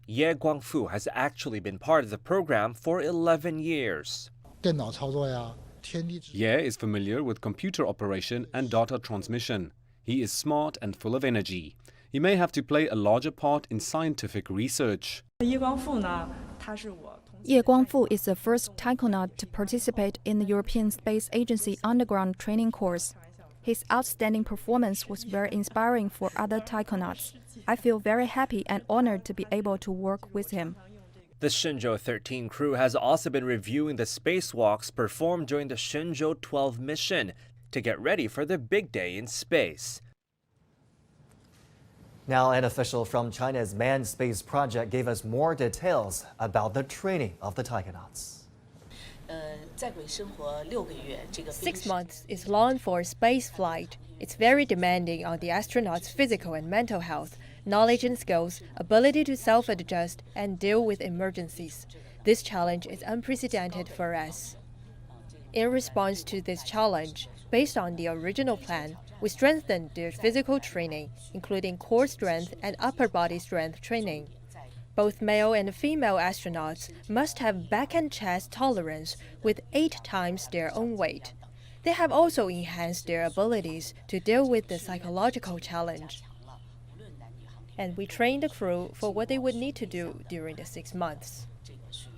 Ye Guangfu has actually been part of the program for 11 years. Ye is familiar with computer operation and data transmission. He is smart and full of energy. He may have to play a larger part in scientific research. Ye Guangfu is the first taikonaut to participate in the European Space Agency underground training course. His outstanding performance was very inspiring for other taikonauts. I feel very happy and honored to be able to work with him. The Shenzhou-13 crew has also been reviewing the spacewalks performed during the Shenzhou-12 mission to get ready for the big day in space. Now, an official from China's manned space project gave us more details about the training of the taikonauts. 6 months is long for space flight. It's very demanding on the astronauts' physical and mental health, knowledge and skills, ability to self-adjust, and deal with emergencies. This challenge is unprecedented for us. In response to this challenge, based on the original plan, we strengthened their physical training, including core strength and upper body strength training. Both male and female astronauts must have back and chest tolerance with 8 times their own weight. They have also enhanced their abilities to deal with the psychological challenge. And we trained the crew for what they would need to do during the 6 months.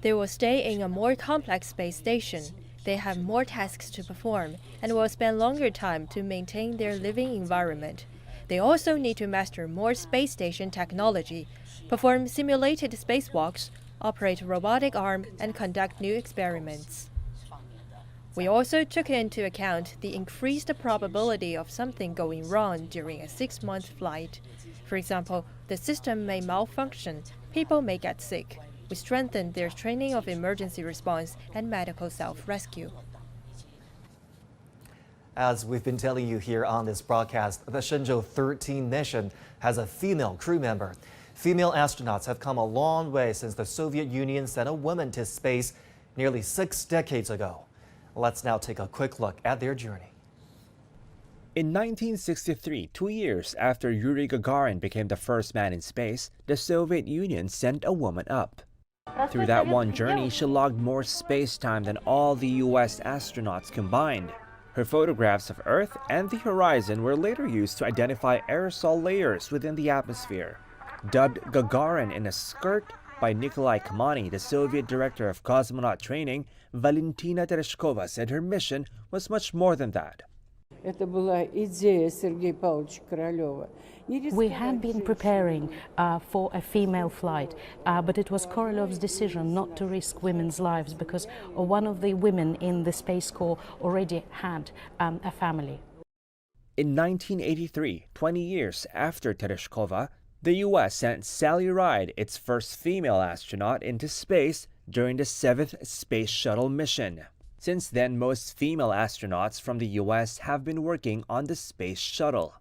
They will stay in a more complex space station. They have more tasks to perform and will spend longer time to maintain their living environment. They also need to master more space station technology, perform simulated spacewalks, operate a robotic arm, and conduct new experiments. We also took into account the increased probability of something going wrong during a 6-month flight. For example, the system may malfunction, people may get sick. We strengthened their training of emergency response and medical self-rescue. As we've been telling you here on this broadcast, the Shenzhou-13 mission has a female crew member. Female astronauts have come a long way since the Soviet Union sent a woman to space nearly 6 decades ago. Let's now take a quick look at their journey. In 1963, 2 years after Yuri Gagarin became the first man in space, the Soviet Union sent a woman up. Through that one journey, she logged more space time than all the US astronauts combined. Her photographs of Earth and the horizon were later used to identify aerosol layers within the atmosphere. Dubbed Gagarin in a skirt by Nikolai Kamani, the Soviet director of cosmonaut training, Valentina Tereshkova said her mission was much more than that. We had been preparing for a female flight, but it was Korolov's decision not to risk women's lives because one of the women in the Space Corps already had a family. In 1983, 20 years after Tereshkova, the U.S. sent Sally Ride, its first female astronaut, into space during the 7th Space Shuttle mission. Since then, most female astronauts from the U.S. have been working on the Space Shuttle.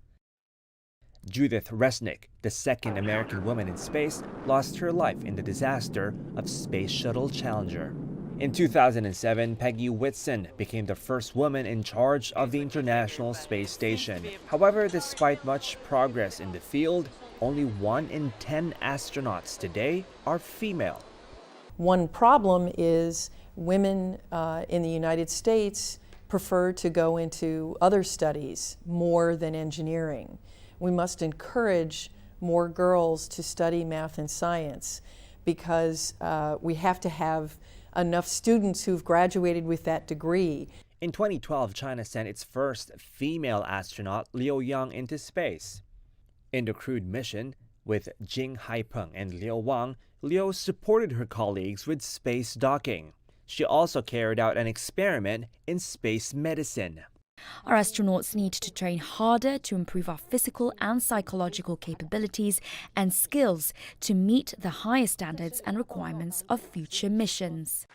Judith Resnick, the second American woman in space, lost her life in the disaster of Space Shuttle Challenger. In 2007, Peggy Whitson became the first woman in charge of the International Space Station. However, despite much progress in the field, only 1 in 10 astronauts today are female. One problem is women in the United States prefer to go into other studies more than engineering. We must encourage more girls to study math and science because we have to have enough students who've graduated with that degree. In 2012, China sent its first female astronaut, Liu Yang, into space. In the crewed mission, with Jing Haipeng and Liu Wang, Liu supported her colleagues with space docking. She also carried out an experiment in space medicine. Our astronauts need to train harder to improve our physical and psychological capabilities and skills to meet the higher standards and requirements of future missions.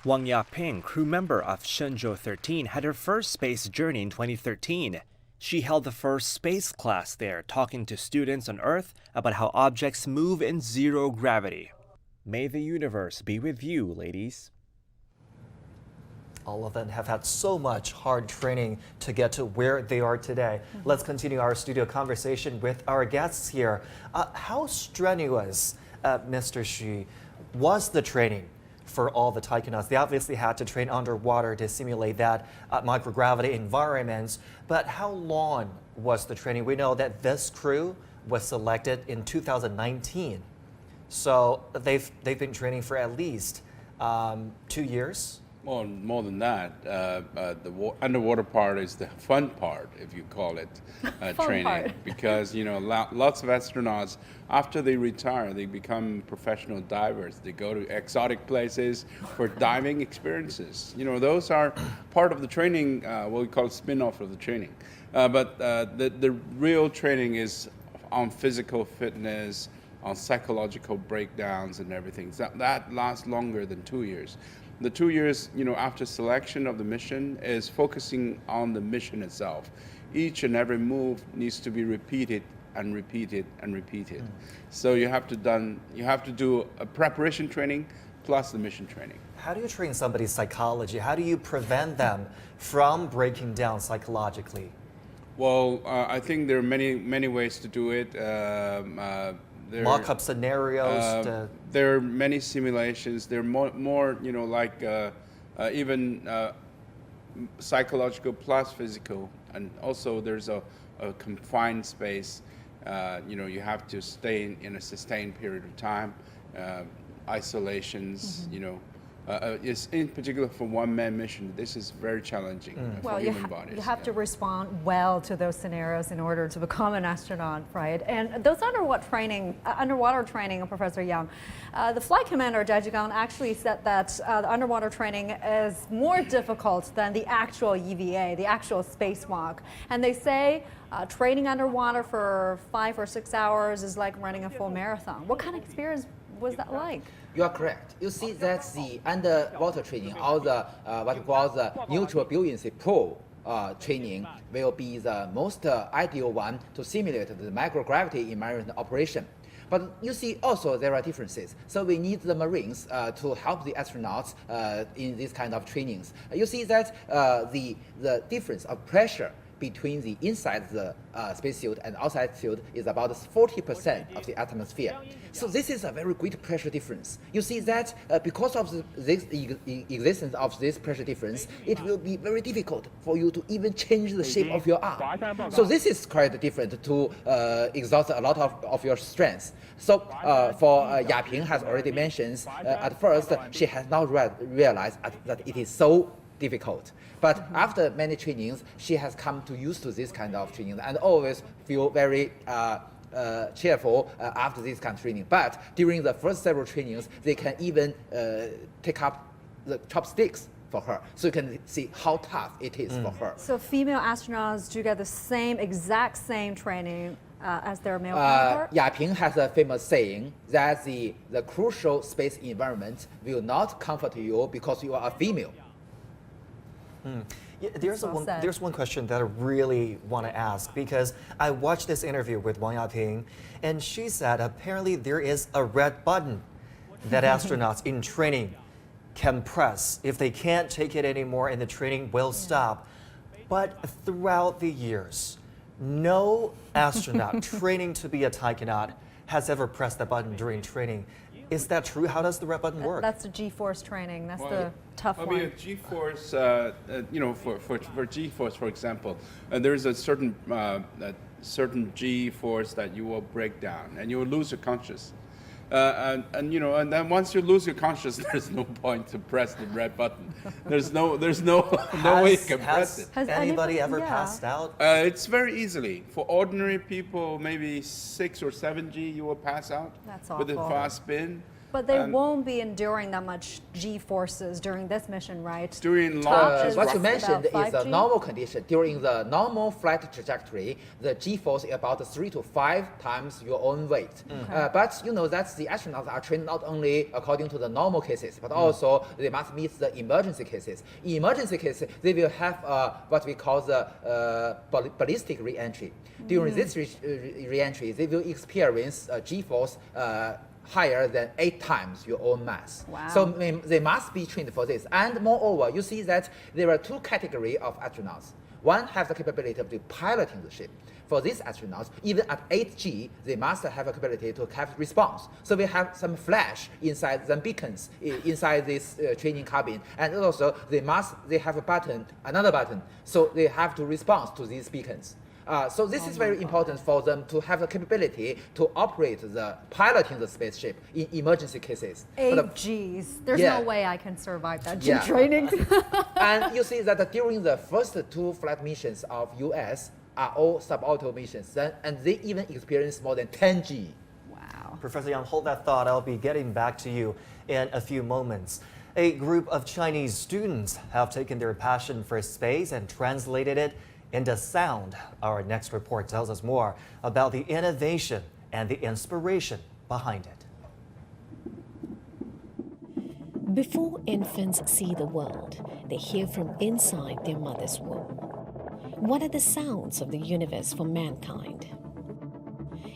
Wang Yaping, crew member of Shenzhou-13, had her first space journey in 2013. She held the first space class there, talking to students on Earth about how objects move in zero gravity. May the universe be with you, ladies. All of them have had so much hard training to get to where they are today. Let's continue our studio conversation with our guests here. How strenuous, Mr. Xu, was the training for all the taikonauts? They obviously had to train underwater to simulate that microgravity environments, but how long was the training? We know that this crew was selected in 2019, so they've been training for at least 2 years. Well, more than that, the underwater part is the fun part, if you call it training, because lots of astronauts, after they retire, they become professional divers. They go to exotic places for diving experiences. Those are part of the training, what we call spin-off of the training. But the real training is on physical fitness, on psychological breakdowns and everything. That lasts longer than 2 years. The 2 years, after selection of the mission is focusing on the mission itself. Each and every move needs to be repeated and repeated and repeated. So you have to do a preparation training plus the mission training. How do you train somebody's psychology? How do you prevent them from breaking down psychologically? Well, I think there are many ways to do it. Mock-up scenarios. There are many simulations. There are more even psychological plus physical, and also there's a confined space. You have to stay in a sustained period of time. Isolations. It's in particular for one-man mission. This is very challenging for human bodies. You have to respond well to those scenarios in order to become an astronaut, right? And those underwater training, Professor Yang, the flight commander Jiuquan actually said that the underwater training is more difficult than the actual EVA, the actual spacewalk. And they say training underwater for 5 or 6 hours is like running a full marathon. What kind of experience was that like? You are correct. You see that the underwater training, or the what we call the neutral buoyancy pool training, will be the most ideal one to simulate the microgravity environment operation. But you see also there are differences. So we need the Marines to help the astronauts in this kind of trainings. You see that the difference of pressure between the inside the spacesuit and outside suit is about 40% of the atmosphere. So this is a very great pressure difference. You see that because of this existence of this pressure difference, it will be very difficult for you to even change the shape of your arm. So this is quite different to exhaust a lot of your strength. So for Yaping has already mentioned, at first she has not realized that it is so difficult. But after many trainings, she has come to used to this kind of training and always feel very cheerful after this kind of training. But during the first several trainings, they can even take up the chopsticks for her. So you can see how tough it is for her. So female astronauts do get the exact same training as their male counterpart? Yaping has a famous saying that the crucial space environment will not comfort you because you are a female. Yeah, there's one question that I really want to ask, because I watched this interview with Wang Yaping, and she said apparently there is a red button that astronauts in training can press. If they can't take it anymore and the training will stop. But throughout the years, no astronaut training to be a taikonaut has ever pressed the button during training. Is that true? How does the red button work? That's the G-force training. That's the tough one. I mean, G-force, for G-force, for example, there's a certain G-force that you will break down and you will lose your consciousness. And then once you lose your consciousness, there's no point to press the red button. There's no way you can press it. Has anybody ever passed out? It's very easily. For ordinary people, maybe 6 or 7 G, you will pass out. That's awful. With a fast spin. But they won't be enduring that much G-forces during this mission, right? During launch, what you mentioned is a 5G? normal condition. During the normal flight trajectory, the G-force is about 3 to 5 times your own weight. But you know that the astronauts are trained not only according to the normal cases, but also they must meet the emergency cases. In emergency cases, they will have what we call the ballistic re-entry. During this re-entry, they will experience a G-force higher than 8 times your own mass. Wow. So they must be trained for this. And moreover, you see that there are 2 categories of astronauts. One has the capability of piloting the ship. For these astronauts, even at 8G, they must have a capability to have response. So we have some flash inside the beacons inside this training cabin, and also they have a button, another button, so they have to respond to these beacons. So this is very important for them to have the capability to operate the piloting the spaceship in emergency cases. 8 Gs. There's Yeah. no way I can survive that Yeah. training. And you see that during the first 2 flight missions of US are all suborbital missions, and they even experience more than 10 G. Wow. Professor Yang, hold that thought. I'll be getting back to you in a few moments. A group of Chinese students have taken their passion for space and translated it into sound. Our next report tells us more about the innovation and the inspiration behind it. Before infants see the world, they hear from inside their mother's womb. What are the sounds of the universe for mankind?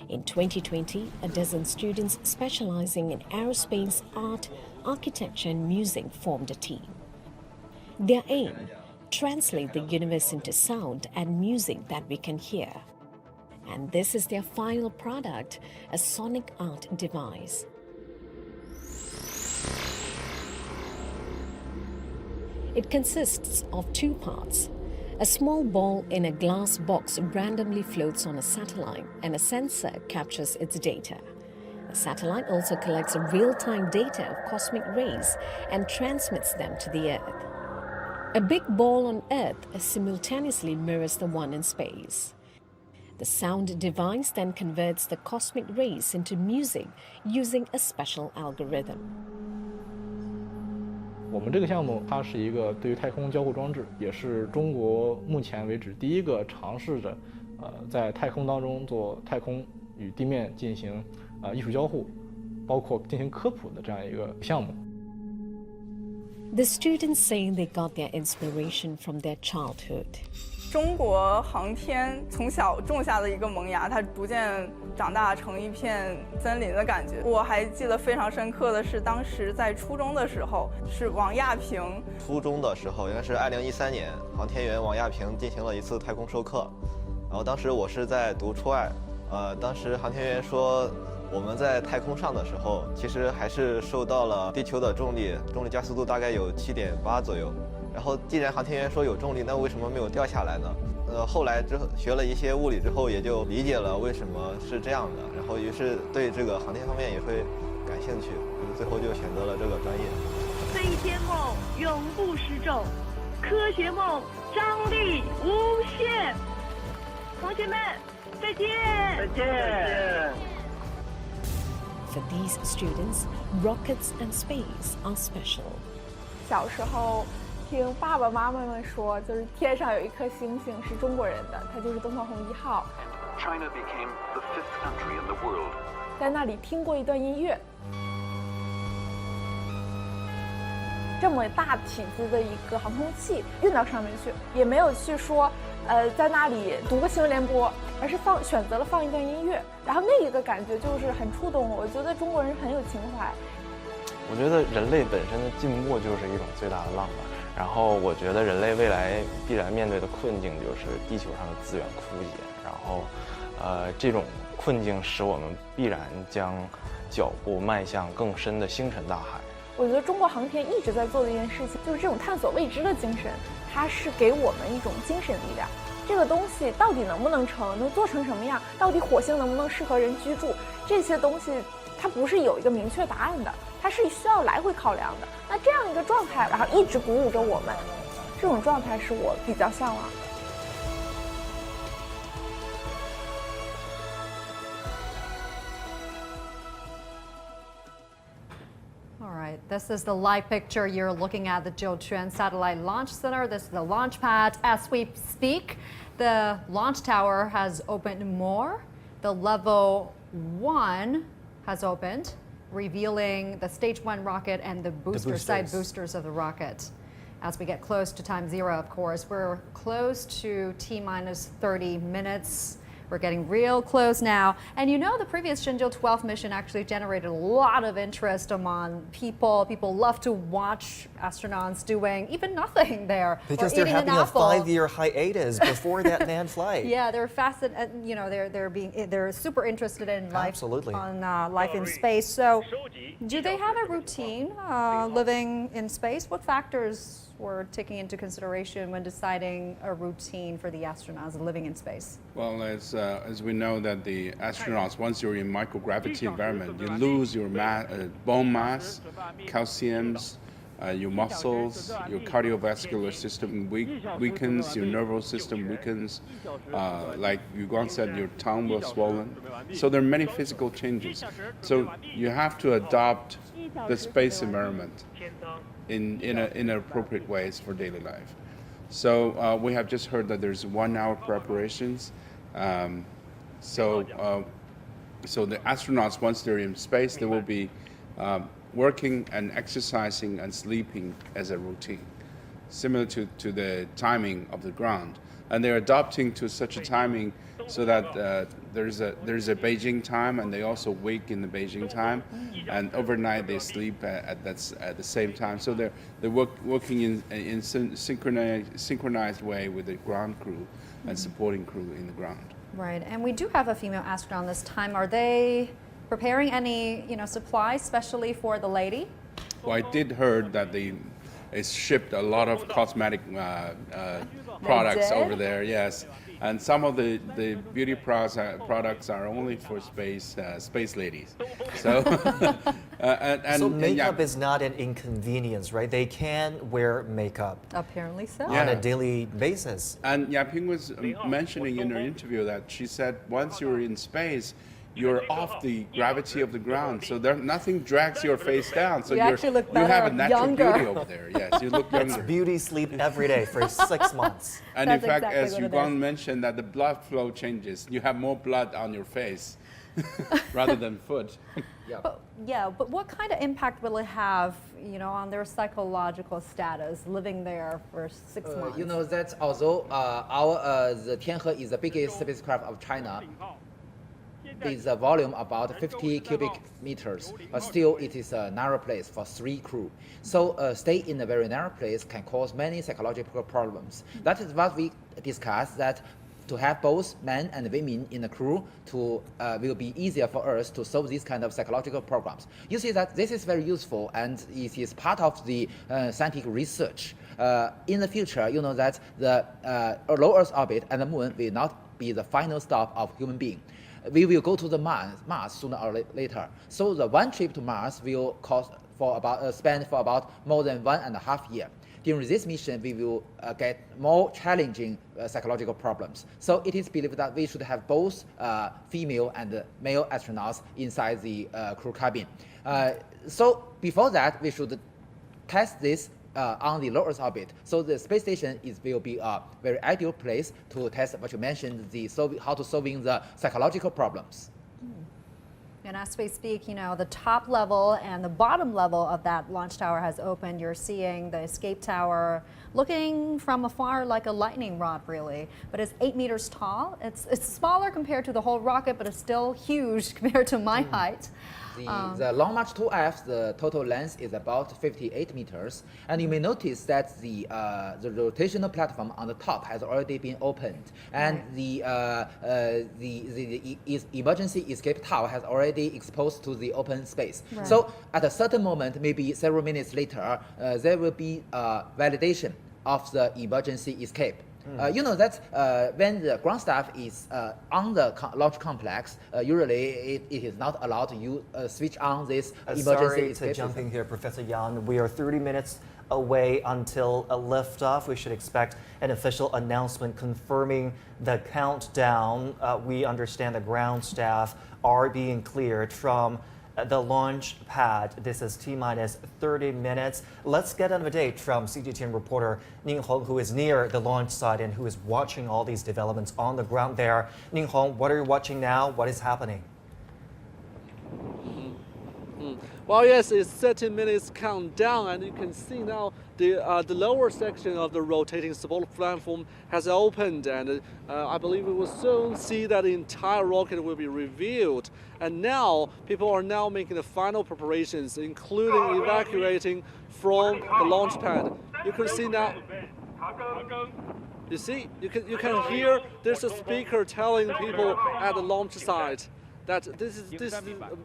In 2020, a dozen students specializing in aerospace, art, architecture, and music formed a team. Their aim: translate the universe into sound and music that we can hear. And this is their final product, a sonic art device. It consists of 2 parts. A small ball in a glass box randomly floats on a satellite, and a sensor captures its data. The satellite also collects real-time data of cosmic rays and transmits them to the Earth. A big ball on Earth simultaneously mirrors the one in space. The sound device then converts the cosmic rays into music using a special algorithm. 我们这个项目，它是一个对于太空交互装置，也是中国目前为止第一个尝试着，在太空当中做太空与地面进行艺术交互，包括进行科普的这样一个项目。 The students say they got their inspiration from their childhood. 中国航天从小种下的一个萌芽，它逐渐长大成一片森林的感觉。我还记得非常深刻的是，当时在初中的时候，是王亚平。初中的时候，应该是2013年，航天员王亚平进行了一次太空授课，然后当时我是在读初二，当时航天员说，我们在太空上的时候，其实还是受到了地球的重力加速度大概有7.8左右。 然后，既然航天员说有重力，那为什么没有掉下来呢？后来学了一些物理之后，也就理解了为什么是这样的。然后，于是对这个航天方面也会感兴趣，最后就选择了这个专业。飞天梦永不失重，科学梦张力无限。同学们，再见！再见！ For these students, rockets and space are special. 小时候。 听爸爸妈妈们说，就是天上有一颗星星是中国人的，它就是东方红1号。China became the 5th country in the world. 在那里听过一段音乐，这么大体积的一个航空器运到上面去，也没有去说，在那里读个新闻联播，而是选择了放一段音乐，然后那一个感觉就是很触动我。我觉得中国人很有情怀。我觉得人类本身的进步就是一种最大的浪漫。 然后我觉得人类未来必然面对的困境就是地球上的资源枯竭，然后，这种困境使我们必然将脚步迈向更深的星辰大海。我觉得中国航天一直在做的一件事情，就是这种探索未知的精神，它是给我们一种精神力量。这个东西到底能不能成，能做成什么样？到底火星能不能适合人居住？这些东西它不是有一个明确答案的。 它是需要来回考量的。那这样一个状态，然后一直鼓舞着我们，这种状态是我比较向往的。This is the live picture you're looking at, the Jiuquan Satellite Launch Center. This is the launch pad. As we speak, the launch tower has opened more. The level 1 has opened, revealing the stage 1 rocket and the side boosters of the rocket. As we get close to time 0, of course, we're close to T-minus 30 minutes. We're getting real close now. And you know, the previous Shenzhou-13 mission actually generated a lot of interest among people. People love to watch astronauts doing even nothing there. Because they're having a 5-year hiatus before that manned flight. Yeah, they're fascinated. You know, they're super interested in life life in space. So, do they have a routine living in space? What factors were taken into consideration when deciding a routine for the astronauts living in space? Well, as we know that the astronauts, once you're in microgravity environment, you lose your bone mass, calciums, your muscles, your cardiovascular system weakens, your nervous system weakens. Like Jiuquan said, your tongue will swollen. So there are many physical changes. So you have to adopt the space environment in appropriate ways for daily life. So we have just heard that there's 1 hour preparations. So the astronauts, once they're in space, they will be working and exercising and sleeping as a routine, similar to the timing of the ground. And they're adopting to such a timing so that there's a Beijing time, and they also wake in the Beijing time, and overnight they sleep at the same time. So they're working in synchronized way with the ground crew and supporting crew in the ground. Right, and we do have a female astronaut this time. Are they preparing any supplies, especially for the lady? Well, I did heard that they shipped a lot of cosmetic products over there. Yes. And some of the beauty products are only for space ladies. So, so makeup is not an inconvenience, right? They can wear makeup. Apparently so. On a daily basis. And Yaping was mentioning in her interview that she said once you're in space, you're off the gravity of the ground, so nothing drags your face down. So you actually look better, you have a natural younger. beauty over there. Yes, you look younger. It's beauty sleep every day for 6 months. And That's in fact, exactly as Jiuquan mentioned, that the blood flow changes. You have more blood on your face rather than foot. But what kind of impact will it have, on their psychological status living there for 6 months? You know that although the Tiangong is the biggest spacecraft of China, is a volume about 50 cubic meters, but still it is a narrow place for 3 crew. So stay in a very narrow place can cause many psychological problems. That is what we discussed, that to have both men and women in the crew will be easier for us to solve these kind of psychological problems. You see that this is very useful, and it is part of the scientific research. In the future, you know that the low Earth orbit and the moon will not be the final stop of human being. We will go to the Mars sooner or later. So the one trip to Mars will spend for about more than 1.5 years. During this mission, we will get more challenging psychological problems. So it is believed that we should have both female and male astronauts inside the crew cabin. So before that, we should test this on the low Earth orbit. So the space station will be a very ideal place to test what you mentioned, how to solving the psychological problems. And as we speak, the top level and the bottom level of that launch tower has opened. You're seeing the escape tower looking from afar like a lightning rod, really. But it's 8 meters tall. It's smaller compared to the whole rocket, but it's still huge compared to my height. The Long March 2F, the total length is about 58 meters, and you may notice that the rotational platform on the top has already been opened, and the emergency escape tower has already exposed to the open space. Right. So at a certain moment, maybe several minutes later, there will be validation of the emergency escape. You know that when the ground staff is on the launch complex, usually it is not allowed to switch on this emergency escape. Sorry to jump in here, Professor Yang. We are 30 minutes away until a liftoff. We should expect an official announcement confirming the countdown. We understand the ground staff are being cleared from the launch pad. This is T-minus 30 minutes. Let's get an update from CGTN reporter Ning Hong, who is near the launch site and who is watching all these developments on the ground there. Ning Hong, what are you watching now? What is happening? Well, yes, it's 30 minutes countdown, and you can see now the lower section of the rotating support platform has opened, and I believe we will soon see that the entire rocket will be revealed. And now people are now making the final preparations, including evacuating from the launch pad. You can see now. You see, you can hear there's a speaker telling people at the launch site that this is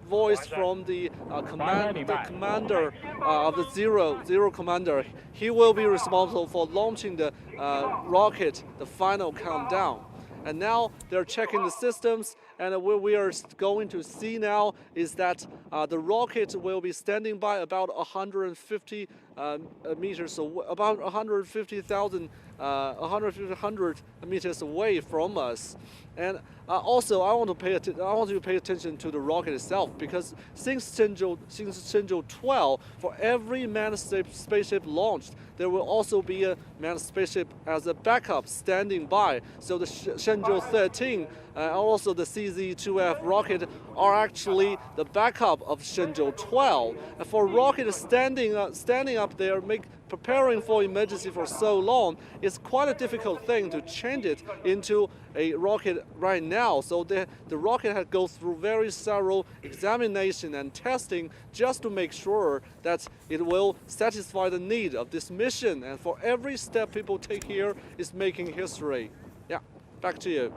voice from the commander of the zero commander. He will be responsible for launching the rocket, the final countdown. And now they're checking the systems, and what we are going to see now is that the rocket will be standing by about 150 meters, so about 150,000, 100 meters away from us. And also, I want you to pay attention to the rocket itself, because since Shenzhou-13, for every manned spaceship launched, there will also be a manned spaceship as a backup standing by. So the Shenzhou-13 and also the CZ-2F rocket are actually the backup of Shenzhou-12. And for rocket standing up there, preparing for emergency for so long, it's quite a difficult thing to change it into a rocket right now. So the rocket has go through very thorough examination and testing just to make sure that it will satisfy the need of this mission. And for every step people take here is making history. Yeah, back to you.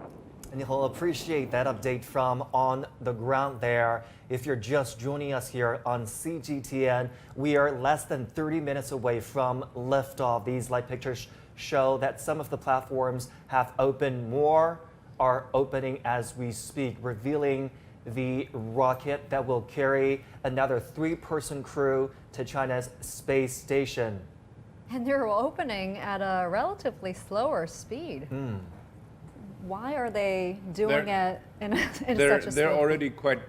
And you'll appreciate that update from on the ground there. If you're just joining us here on CGTN, we are less than 30 minutes away from liftoff. These light pictures show that some of the platforms have opened. More are opening as we speak, revealing the rocket that will carry another 3-person crew to China's space station. And they're opening at a relatively slower speed. Why are they doing it in such a slow? They're already quite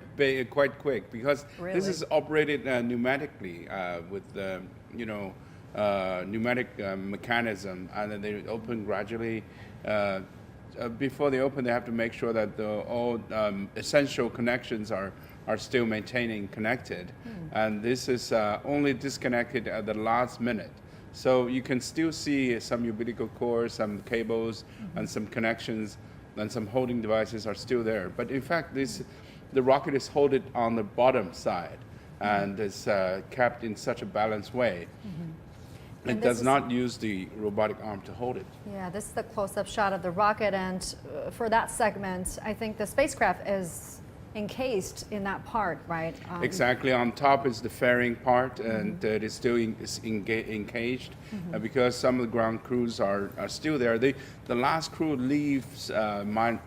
quick, because this is operated pneumatically with pneumatic mechanism, and then they open gradually. Before they open, they have to make sure that all essential connections are still maintaining connected, and this is only disconnected at the last minute. So you can still see some umbilical cords, some cables, and some connections, and some holding devices are still there. But in fact, the rocket is held on the bottom side, and is kept in such a balanced way. It does not use the robotic arm to hold it. Yeah, this is the close-up shot of the rocket, and for that segment, I think the spacecraft is encased in that part, right? Exactly. On top is the fairing part, and it is still encaged because some of the ground crews are still there. The last crew leaves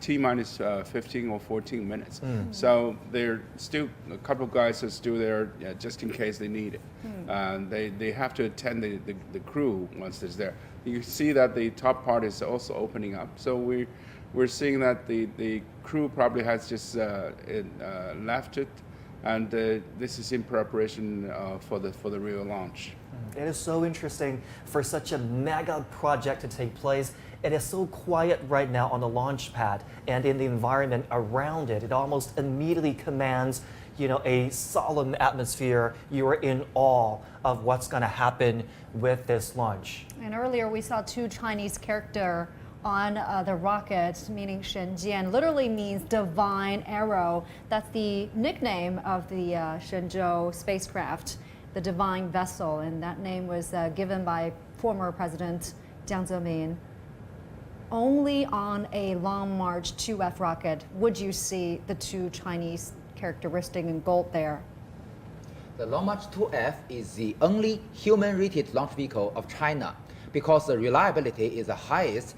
T-minus 15 or 14 minutes. So they're still, a couple of guys are still there just in case they need it. They have to attend the crew once it's there. You see that the top part is also opening up. So we're seeing that the crew probably has just left it, and this is in preparation for the real launch. It is so interesting for such a mega project to take place. It is so quiet right now on the launch pad and in the environment around it. It almost immediately commands, a solemn atmosphere. You are in awe of what's going to happen with this launch. And earlier we saw 2 Chinese characters on the rocket, meaning Shenzhen, literally means divine arrow. That's the nickname of the Shenzhou spacecraft, the divine vessel, and that name was given by former President Jiang Zemin. Only on a Long March 2F rocket would you see the 2 Chinese characteristics in gold there. The Long March 2F is the only human-rated launch vehicle of China, because the reliability is the highest,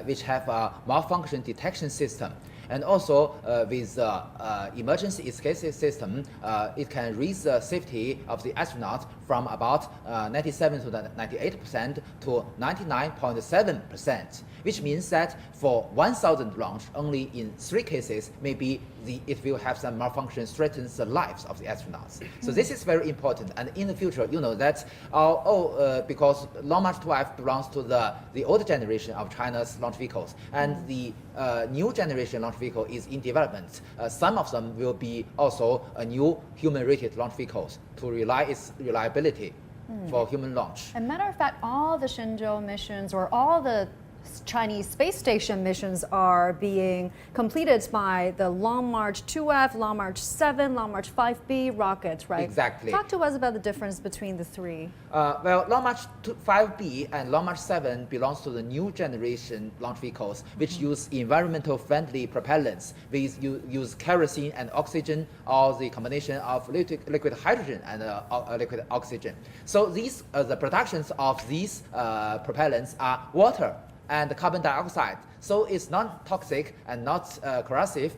which have a malfunction detection system. And also with the emergency escape system, it can raise the safety of the astronauts from about 97 to 98% to 99.7%, which means that for 1,000 launch, only in 3 cases, maybe it will have some malfunction threatens the lives of the astronauts. So this is very important. And in the future, you know that because Long March 12 belongs to the old generation of China's launch vehicles, and the new generation launch vehicle is in development. Some of them will be also a new human-rated launch vehicles to its reliability for human launch. As a matter of fact, all the Shenzhou missions or all the Chinese space station missions are being completed by the Long March 2F, Long March 7, Long March 5B rockets, right? Exactly. Talk to us about the difference between the 3. Well, Long March 5B and Long March 7 belongs to the new generation launch vehicles, which use environmental friendly propellants. We use kerosene and oxygen, or the combination of liquid hydrogen and liquid oxygen. So these the productions of these propellants are water and carbon dioxide. So it's not toxic and not corrosive,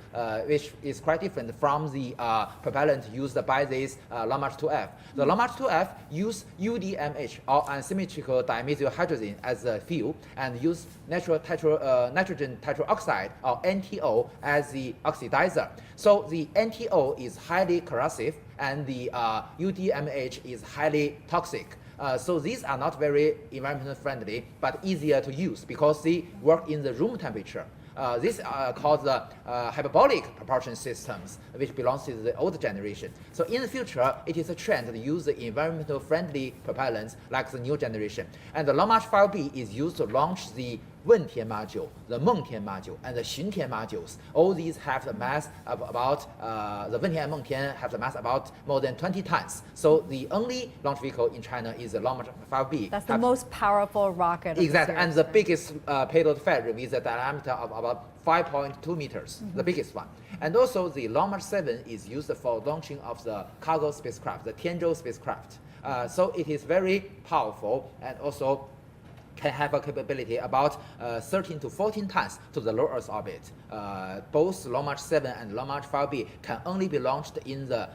which is quite different from the propellant used by this Long March 2F. The Long March 2F use UDMH, or unsymmetrical dimethyl hydrogen, as a fuel, and use nitrogen tetroxide, or NTO, as the oxidizer. So the NTO is highly corrosive, and the UDMH is highly toxic. So these are not very environmental friendly, but easier to use because they work in the room temperature. These are called the hyperbolic propulsion systems, which belongs to the old generation. So in the future, it is a trend to use the environmental friendly propellants like the new generation. And the Long March 5B is used to launch the Wentian module, the Mengtian module, and the Xuntian modules. All these have the mass of about, the Wentian and Mengtian have the mass about more than 20 tons. So the only launch vehicle in China is the Long March 5B. That's the most powerful rocket. Exactly, and the biggest payload fairway with a diameter of about 5.2 meters, the biggest one. And also the Long March 7 is used for launching of the cargo spacecraft, the Tiangong spacecraft. So it is very powerful and also can have a capability about 13 to 14 tons to the low Earth orbit. Both Long March 7 and Long March 5B can only be launched in the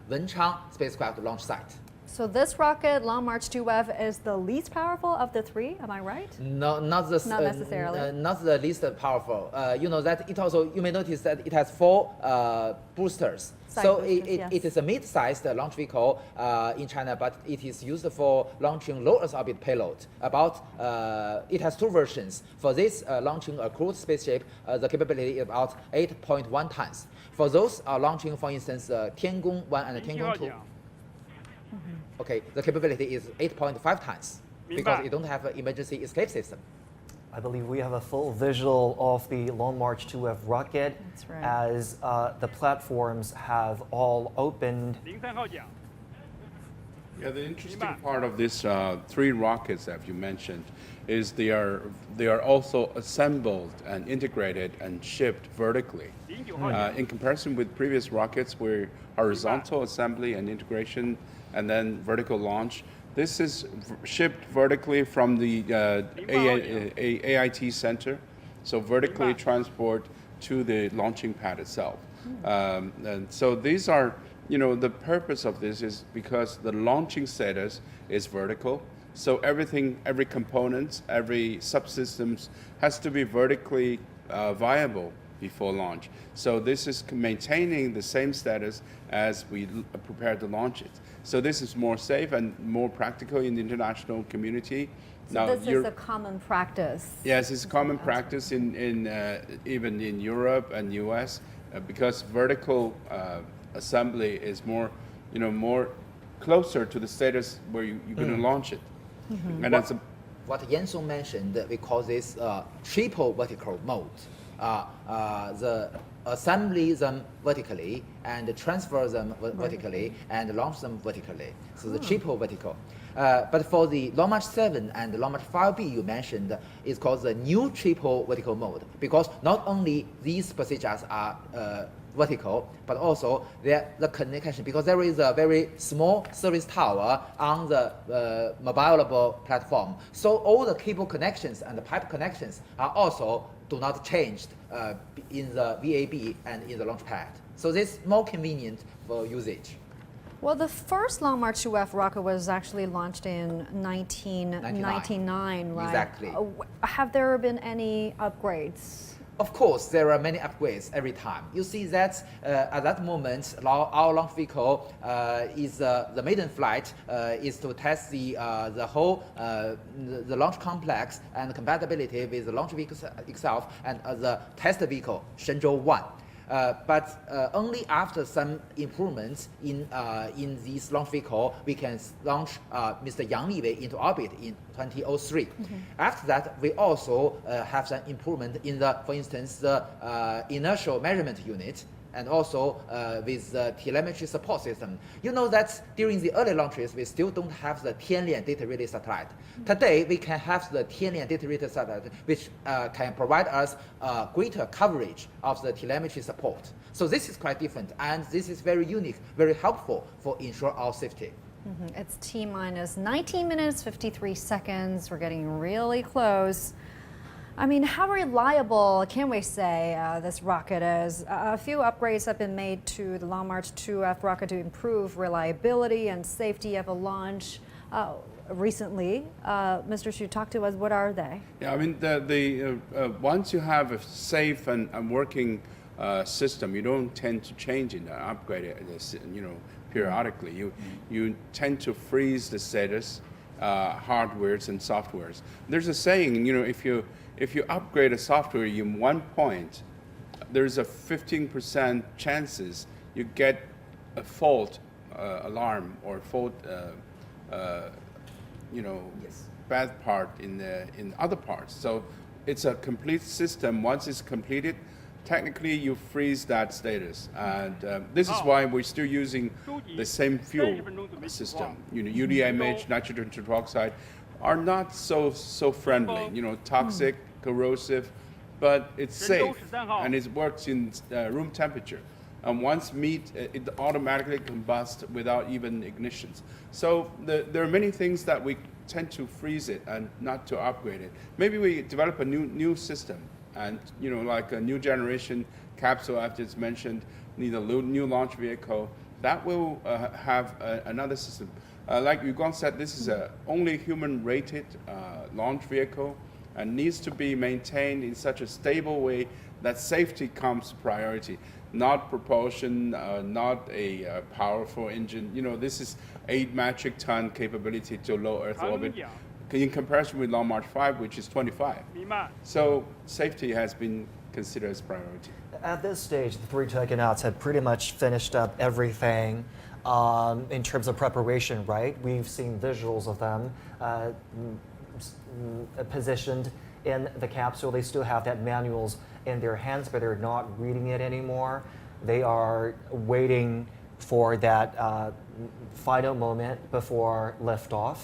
Wenchang spacecraft launch site. So this rocket, Long March 2F, is the least powerful of the 3. Am I right? No, not necessarily. Not the least powerful. You know that it also, you may notice that it has 4 boosters. So it is a mid-sized launch vehicle in China, but it is used for launching low Earth orbit payload. It has 2 versions. For this launching a crewed spaceship, the capability is about 8.1 tons. For those launching, for instance, Tiangong 1 and Tiangong 2. Okay, the capability is 8.5 tons because you don't have an emergency escape system. I believe we have a full visual of the Long March 2F rocket. That's right. As the platforms have all opened. Yeah, the interesting part of these 3 rockets that you mentioned is they are also assembled and integrated and shipped vertically. In comparison with previous rockets where horizontal assembly and integration and then vertical launch, this is shipped vertically from the AIT center, so vertically transport to the launching pad itself. And so these are, you know, the purpose of this is because the launching status is vertical. So everything, every component, every subsystems has to be vertically viable before launch. So this is maintaining the same status as we prepare to launch it. So this is more safe and more practical in the international community. So now, this is a common practice. Yes, it's common practice in even in Europe and US because vertical assembly is more, you know, more closer to the status where you're going to launch it. And that's what Yansong mentioned. We call this triple vertical mode. The assembly them vertically and transfer them vertically and launch them vertically. So the triple vertical. But for the Long March 7 and Long March 5B you mentioned, it's called the new triple vertical mode because not only these procedures are vertical, but also the connection, because there is a very small service tower on the mobilable platform. So all the cable connections and the pipe connections are also do not change in the VAB and in the launch pad. So this is more convenient for usage. Well, the first Long March 2F rocket was actually launched in 1999, right? Exactly. Have there been any upgrades? Of course, there are many upgrades every time. You see that at that moment, our launch vehicle is the maiden flight is to test the whole the launch complex and compatibility with the launch vehicle itself and the test vehicle Shenzhou-13. But only after some improvements in this launch vehicle, we can launch Mr. Yang Liwei into orbit in 2003. After that, we also have some improvement in for instance, the inertial measurement unit, and also with the telemetry support system. You know that during the early launches, we still don't have the Tianlian data relay satellite. Today, we can have the Tianlian data relay satellite, which can provide us greater coverage of the telemetry support. So this is quite different, and this is very unique, very helpful for ensure our safety. It's T-minus 19 minutes, 53 seconds. We're getting really close. I mean, how reliable can we say this rocket is? A few upgrades have been made to the Long March 2F rocket to improve reliability and safety of a launch. Recently, Mr. Xu, talk to us. What are they? Yeah, I mean, once you have a safe and working system, you don't tend to change it and upgrade it, periodically. You tend to freeze the status, hardwares and softwares. There's a saying, if you upgrade a software in one point, there's a 15% chances you get a fault alarm or fault, bad part in other parts. So it's a complete system. Once it's completed, technically you freeze that status, and this is why we're still using the same fuel system. UDMH, nitrogen tetroxide, are not so friendly. Toxic, corrosive, but it's safe and it works in room temperature. And once it automatically combusts without even ignitions. So there are many things that we tend to freeze it and not to upgrade it. Maybe we develop a new system, and like a new generation capsule I've just mentioned, need a new launch vehicle that will have another system. Like Jiuquan said, this is a only human-rated launch vehicle and needs to be maintained in such a stable way that safety comes priority, not propulsion, not a powerful engine. This is 8 metric ton capability to low Earth orbit in comparison with Long March 5, which is 25. So safety has been considered as priority. At this stage, the 3 taikonauts have pretty much finished up everything in terms of preparation, right? We've seen visuals of them positioned in the capsule. They still have that manuals in their hands, but they're not reading it anymore. They are waiting for that final moment before liftoff.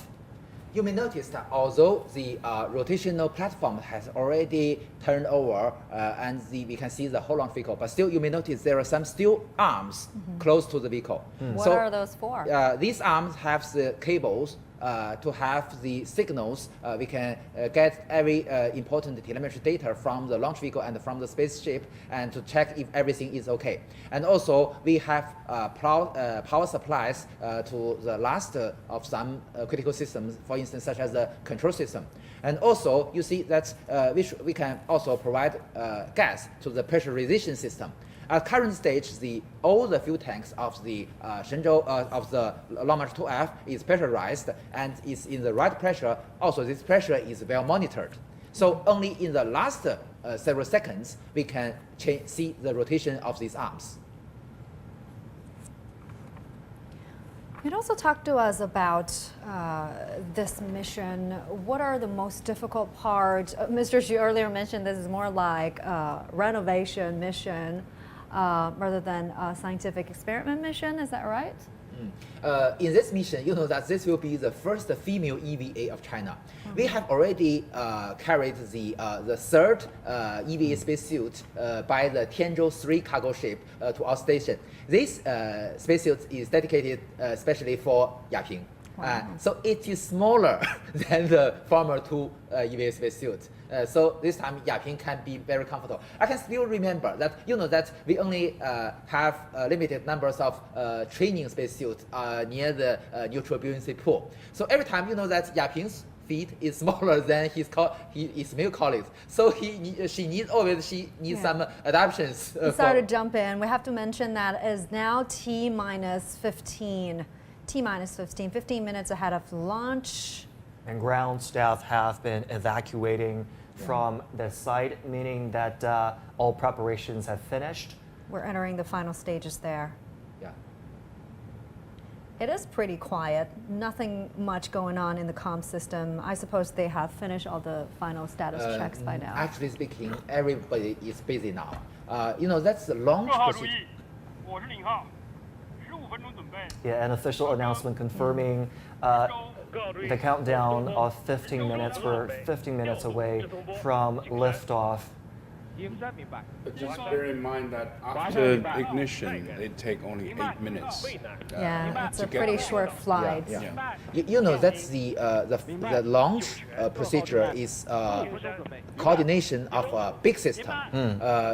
You may notice that although the rotational platform has already turned over and we can see the whole launch vehicle, but still you may notice there are some steel arms close to the vehicle. What are those for? These arms have the cables to have the signals. We can get every important telemetry data from the launch vehicle and from the spaceship, and to check if everything is okay. And also we have power supplies to the last of some critical systems, for instance, such as the control system. And also you see that we can also provide gas to the pressurization system. At current stage, all the fuel tanks of the of the Long March 2F is pressurized and is in the right pressure. Also, this pressure is well monitored. So only in the last several seconds we can see the rotation of these arms. You'd also talk to us about this mission. What are the most difficult parts? Mr. Xu earlier mentioned this is more like a renovation mission rather than a scientific experiment mission. Is that right? In this mission, you know that this will be the first female EVA of China. We have already carried the third EVA spacesuit by the Tiangong-13 cargo ship to our station. This spacesuit is dedicated especially for Yaping. Wow. So it is smaller than the former two EVA spacesuits. So this time Yaping can be very comfortable. I can still remember that that we only have limited numbers of training spacesuits near the neutral buoyancy pool. So every time that Yaping's feet is smaller than his male colleagues. So she needs some adaptations. Sorry to jump in. We have to mention that is now T-15 minutes ahead of launch. And ground staff have been evacuating from the site, meaning that all preparations have finished. We're entering the final stages there. Yeah. It is pretty quiet. Nothing much going on in the comm system. I suppose they have finished all the final status checks by now. Actually speaking, everybody is busy now. That's the launch procedure. Yeah, an official announcement confirming the countdown of 15 minutes. We're 15 minutes away from liftoff. Just bear in mind that after ignition, it takes only 8 minutes. Yeah, it's a pretty short flight. Yeah. That's the launch procedure is coordination of a big system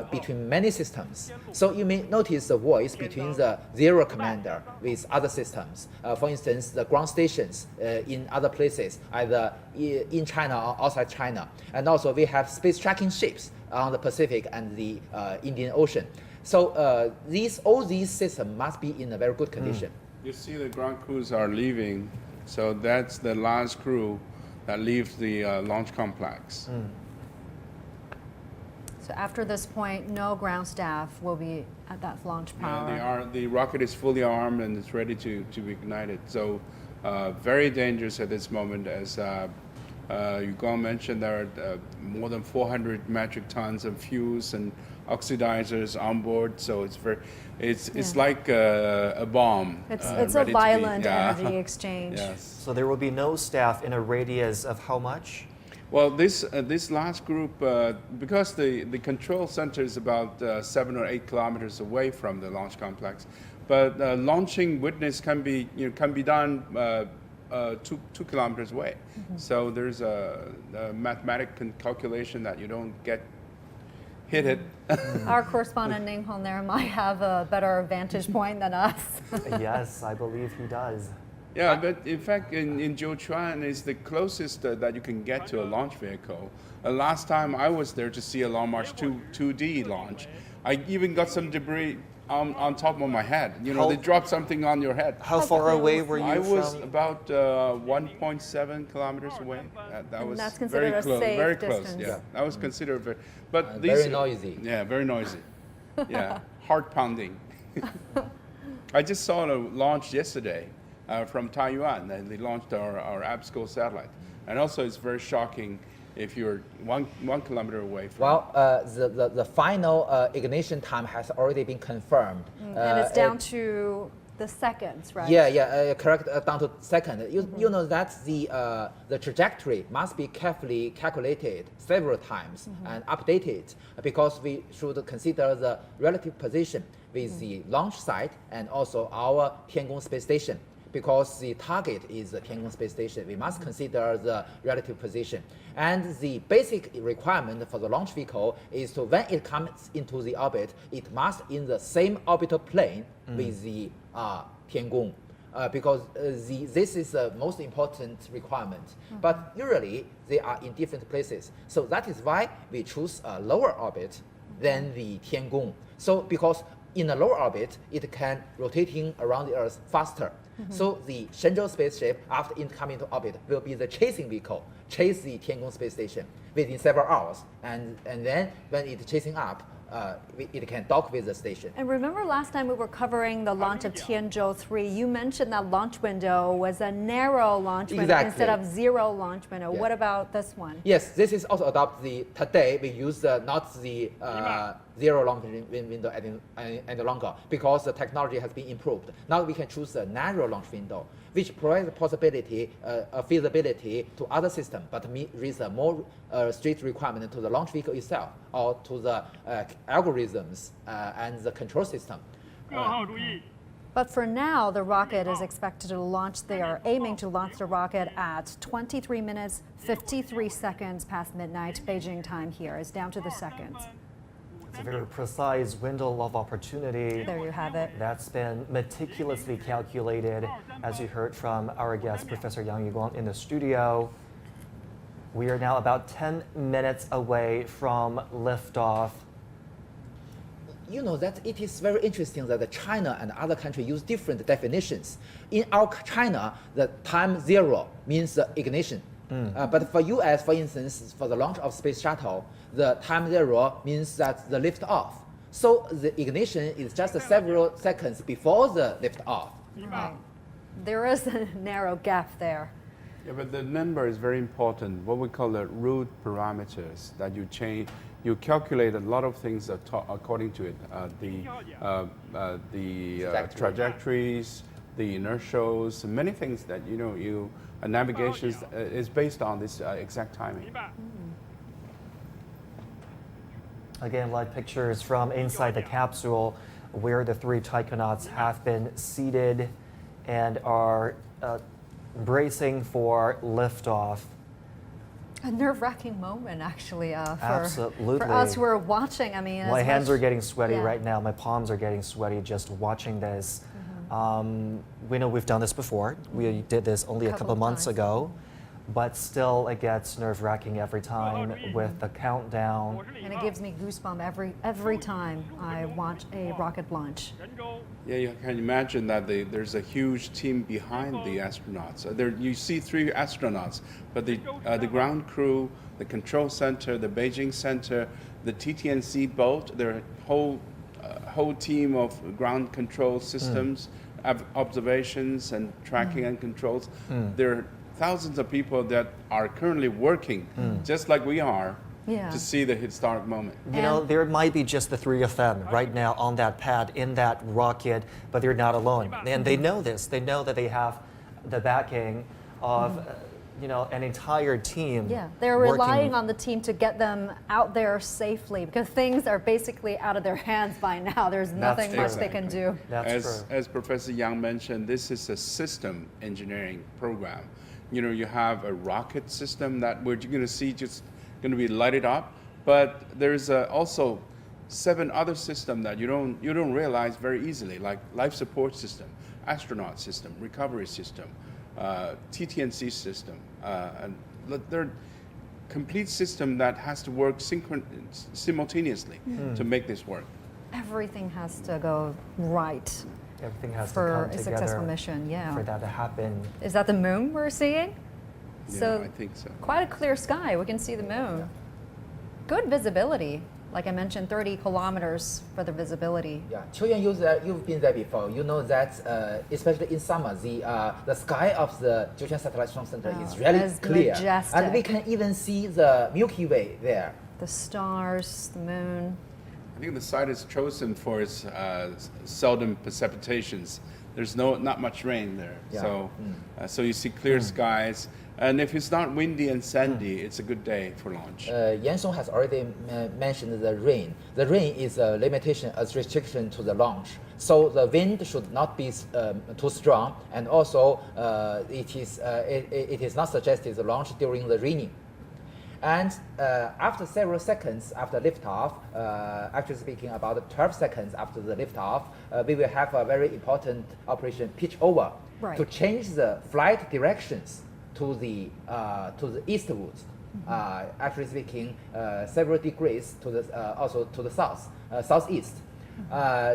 between many systems. So you may notice the voice between the zero commander with other systems. For instance, the ground stations in other places, either in China or outside China. And also we have space tracking ships on the Pacific and the Indian Ocean. So all these systems must be in a very good condition. You see the ground crews are leaving, so that's the last crew that leaves the launch complex. So after this point, no ground staff will be at that launch power. The rocket is fully armed and it's ready to be ignited. So very dangerous at this moment, as Jiuquan mentioned, there are more than 400 metric tons of fuels and oxidizers on board. So it's like a bomb. It's a violent energy exchange. Yes. So there will be no staff in a radius of how much? Well, this last group, because the control center is about 7 or 8 kilometers away from the launch complex, but launching witness can be done 2 kilometers away. So there's a mathematical calculation that you don't get hit it. Our correspondent Ning Hong there might have a better vantage point than us. Yes, I believe he does. Yeah, but in fact, in Jiuquan is the closest that you can get to a launch vehicle. Last time I was there to see a Long March 2D launch, I even got some debris on top of my head. They dropped something on your head. How far away were you I was from? about 1.7 kilometers away. That was that's considered very a close. safe Very close. distance. Yeah, that was considered very. But very noisy. Yeah, very noisy. Yeah, heart pounding. I just saw a launch yesterday from Taiwan. They launched our ABSCO satellite, and also it's very shocking if you're one kilometer away from. Well, the final ignition time has already been confirmed. And it's down to the seconds, right? Yeah, correct. Down to second. You know that the trajectory must be carefully calculated several times and updated, because we should consider the relative position with the launch site and also our Tiangong space station. Because the target is the Tiangong space station, we must consider the relative position. And the basic requirement for the launch vehicle is to, when it comes into the orbit, it must in the same orbital plane with the Tiangong. Because this is the most important requirement. But usually they are in different places. So that is why we choose a lower orbit than the Tiangong. So because in a lower orbit, it can rotating around the Earth faster. So the Shenzhou spaceship, after it coming into orbit, will be the chasing vehicle, chase the Tiangong space station within several hours. And then when it's chasing up, it can dock with the station. And remember last time we were covering the launch of Tianzhou-13, you mentioned that launch window was a narrow launch window instead of zero launch window. Yeah. What about this one? Yes, this is also adopted. Today we use not the zero launch window any longer, because the technology has been improved. Now we can choose a narrow launch window, which provides the possibility, feasibility to other systems, but with a more strict requirement to the launch vehicle itself or to the algorithms and the control system. But for now, the rocket is expected to launch. They are aiming to launch the rocket at 23 minutes, 53 seconds past midnight. Beijing time here is down to the seconds. It's a very precise window of opportunity. There you have it. That's been meticulously calculated, as you heard from our guest, Professor Yang Yuguang, in the studio. We are now about 10 minutes away from liftoff. You know that it is very interesting that China and other countries use different definitions. In our China, the time zero means the ignition. But for US, for instance, for the launch of space shuttle, the time zero means that the lift off. So the ignition is just several seconds before the lift off. Right. There is a narrow gap there. Yeah, but the number is very important. What we call the root parameters that you change. You calculate a lot of things according to it. The trajectories, the inertials, many things that navigation is based on this exact timing. Again, live pictures from inside the capsule where the 3 taikonauts have been seated and are bracing for liftoff. A nerve-wracking moment, actually, Absolutely. for us who are watching. I mean, my hands are getting sweaty right now. My palms are getting sweaty just watching this. We know we've done this before. We did this only a couple months ago, but still it gets nerve-wracking every time with the countdown. And it gives me goosebumps every time I watch a rocket launch. Yeah, you can imagine that there's a huge team behind the astronauts. You see 3 astronauts, but the ground crew, the control center, the Beijing center, the TTNC boat, their whole team of ground control systems, observations and tracking and controls. There are thousands of people that are currently working, just like we are, to see the historic moment. You know, there might be just the 3 of them right now on that pad in that rocket, but they're not alone. And they know this. They know that they have the backing of an entire team. Yeah, they're relying on the team to get them out there safely because things are basically out of their hands by now. There's nothing much they can do. As Professor Yang mentioned, this is a system engineering program. You have a rocket system that we're going to see just going to be lighted up, but there's also 7 other systems that you don't realize very easily, like life support system, astronaut system, recovery system, TTNC system, and they're complete system that has to work simultaneously to make this work. Everything has to go right. Everything has to for come a together successful mission, for that to happen. Is that the moon we're seeing? Yeah, I think so. Quite a clear sky. We can see the moon. Yeah. Good visibility. Like I mentioned, 30 kilometers for the visibility. Yeah, Qiuyan, you've been there before. You know that, especially in summer, the sky of the Jiuquan Satellite Launch Center is really clear. Majestic. And we can even see the Milky Way there. The stars, the moon. I think the site is chosen for its seldom precipitations. There's not much rain there, so you see clear skies. And if it's not windy and sandy, it's a good day for launch. Yan Song has already mentioned the rain. The rain is a limitation, a restriction to the launch. So the wind should not be too strong, and also it is not suggested to launch during the raining. And after several seconds after liftoff, actually speaking about 12 seconds after the liftoff, we will have a very important operation pitch over to change the flight directions to the eastwards. Actually speaking, several degrees to the also to the southeast.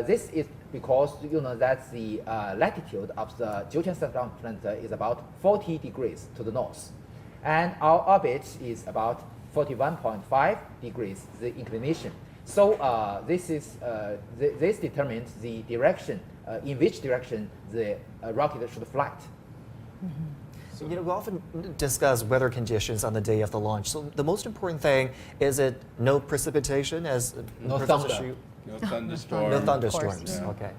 This is because that the latitude of the Jiuquan Satellite Launch Center is about 40 degrees to the north. And our orbit is about 41.5 degrees, the inclination. So this determines the direction, in which direction the rocket should fly. So, we often discuss weather conditions on the day of the launch. So the most important thing, is it no precipitation as no thunder. No thunderstorms. No thunderstorms, okay.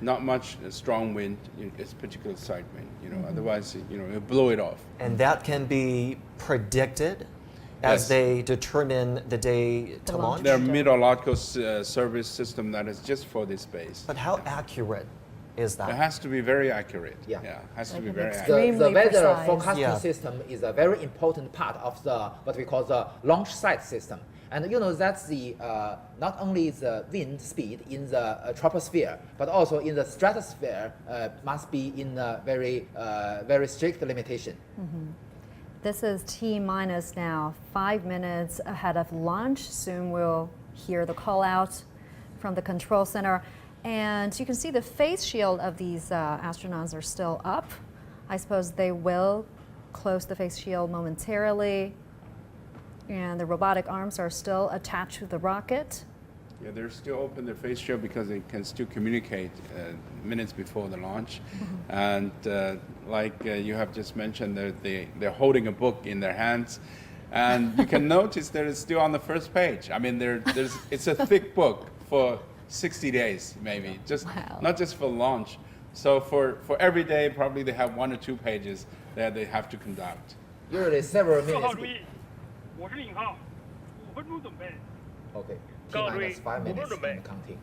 Not much strong wind, it's particular side wind, otherwise, it'll blow it off. And that can be predicted as they determine the day to launch? There are meteorological service system that is just for this space. But how accurate is that? It has to be very accurate. Yeah. It has to Like be an very extreme- accurate. The weather precise. forecasting Yeah. system is a very important part of the what we call the launch site system. And you know that's the not only the wind speed in the troposphere, but also in the stratosphere must be in a very strict limitation. This is T minus now 5 minutes ahead of launch. Soon we'll hear the call out from the control center. And you can see the face shield of these astronauts are still up. I suppose they will close the face shield momentarily. And the robotic arms are still attached to the rocket. Yeah, they're still open their face shield because they can still communicate minutes before the launch. And like you have just mentioned, they're holding a book in their hands. And you can notice that it's still on the first page. I mean, it's a thick book for 60 days, maybe, not just for launch. So for every day, probably they have 1 or 2 pages that they have to conduct. Usually several minutes. Okay. T minus 5 minutes and counting.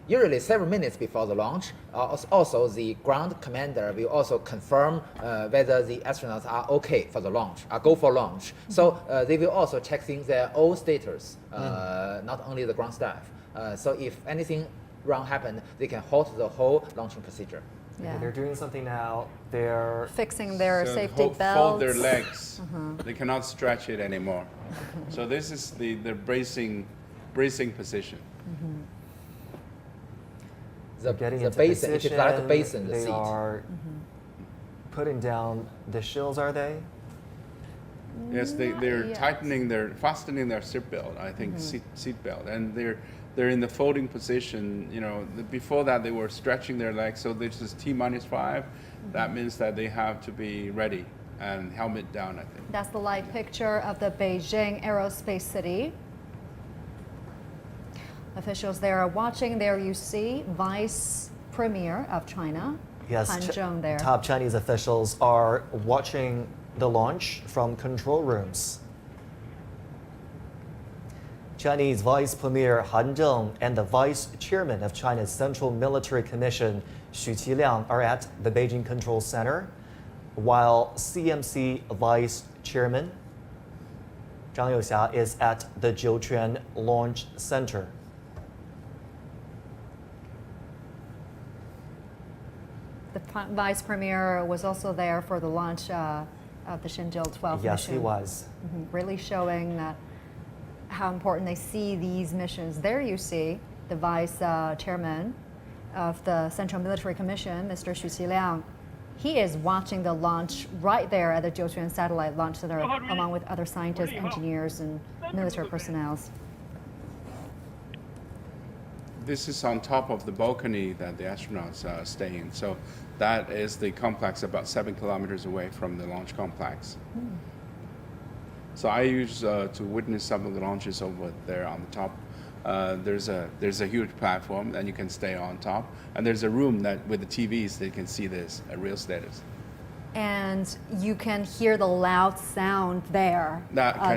Usually several minutes before the launch, also the ground commander will also confirm whether the astronauts are okay for the launch, go for launch. So they will also check their own status, not only the ground staff. So if anything wrong happened, they can halt the whole launching procedure. Yeah. They're doing something now. They're fixing their safety belts. Fold their legs. They cannot stretch it anymore. So this is the bracing position. They're getting the into basin, position. it is like a basin, the They seat. are putting down the shields, are they? Yes, they're fastening their seat belt. I think seat belt, and they're in the folding position. You know, before that they were stretching their legs. So this is T minus 5. That means that they have to be ready and helmet down, I think. That's the live picture of the Beijing Aerospace City. Officials there are watching. There you see Vice Premier of China, Yes, Han Zheng there. top Chinese officials are watching the launch from control rooms. Chinese Vice Premier Han Zheng and the Vice Chairman of China's Central Military Commission, Xu Qiliang, are at the Beijing Control Center, while CMC Vice Chairman Zhang Youxia is at the Jiuquan Launch Center. The Vice Premier was also there for the launch of the Shenzhou-13 mission. Yes, he was. Really showing that how important they see these missions. There you see the Vice Chairman of the Central Military Commission, Mr. Xu Qiliang. He is watching the launch right there at the Jiuquan Satellite Launch Center, along with other scientists, engineers, and military personnel. This is on top of the balcony that the astronauts stay in. So that is the complex about 7 kilometers away from the launch complex. So I used to witness some of the launches over there on the top. There's a huge platform and you can stay on top. And there's a room that with the TVs they can see this real status. And you can hear the loud sound there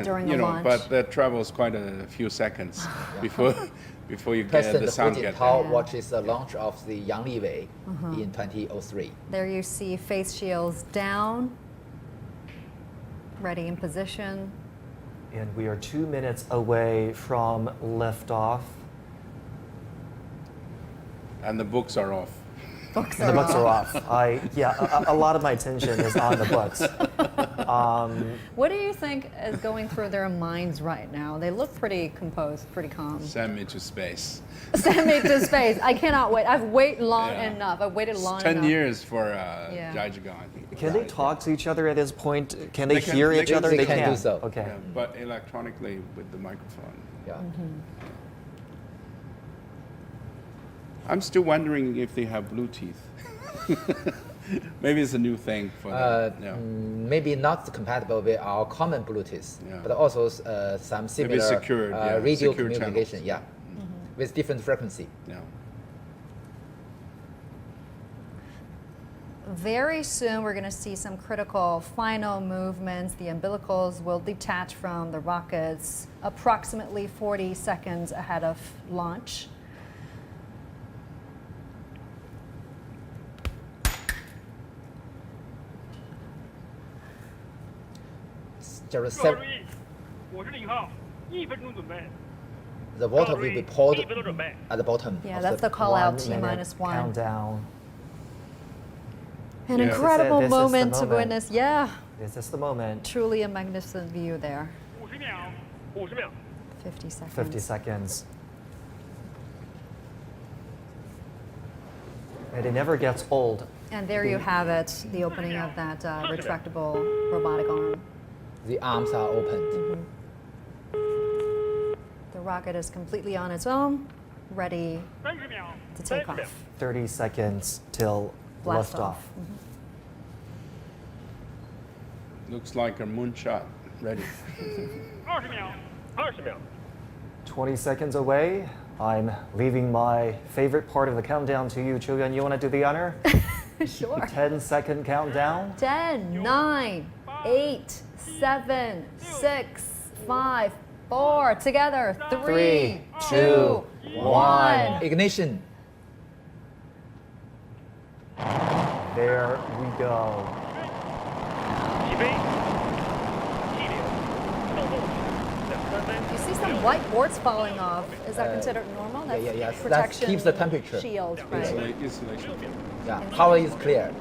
during the launch. But that travels quite a few seconds before you get President the sound Hu get Jintao there. watches the launch of the Yang Liwei in 2003. There you see face shields down, ready in position. And we are 2 minutes away from liftoff. And the books are off. The books are off. A lot of my attention is on the books. What do you think is going through their minds right now? They look pretty composed, pretty calm. Send me to space. Send me to space. I cannot wait. I've waited long enough. I've waited long enough. 10 years for Jiuquan. Can they talk to each other at this point? Can they hear each other? They can do so. Okay. Yeah, but electronically with the microphone. Yeah. I'm still wondering if they have blue teeth. Maybe it's a new thing for them. Maybe not compatible with our common Bluetooth, but also some similar secured, radio secure communication, channels. with different frequency. Yeah. Very soon we're going to see some critical final movements. The umbilicals will detach from the rockets approximately 40 seconds ahead of launch. just the water will be poured at the bottom. Yeah, of that's the call out, 1 minute T-1. countdown. An Yeah. incredible This is the moment to moment. witness. Yeah, This is the moment. truly a magnificent view there. 50 seconds. 50 seconds. And it never gets old. And there you have it, the opening of that retractable robotic arm. The arms are opened. The rocket is completely on its own, ready to take off. 30 seconds till Blast liftoff. off. Looks like a moonshot. Ready. 20 seconds away. I'm leaving my favorite part of the countdown to you, Jiuquan. You want to do the honor? Sure. 10-second countdown. 10, 9, 8, 7, 6, 5, 4. Together. 3, 2, 1. Ignition. There we go. You see some white boards falling off. Is that considered normal? That's Yes. That protection keeps the temperature. shield, right? Insulation. Yeah, power is clear.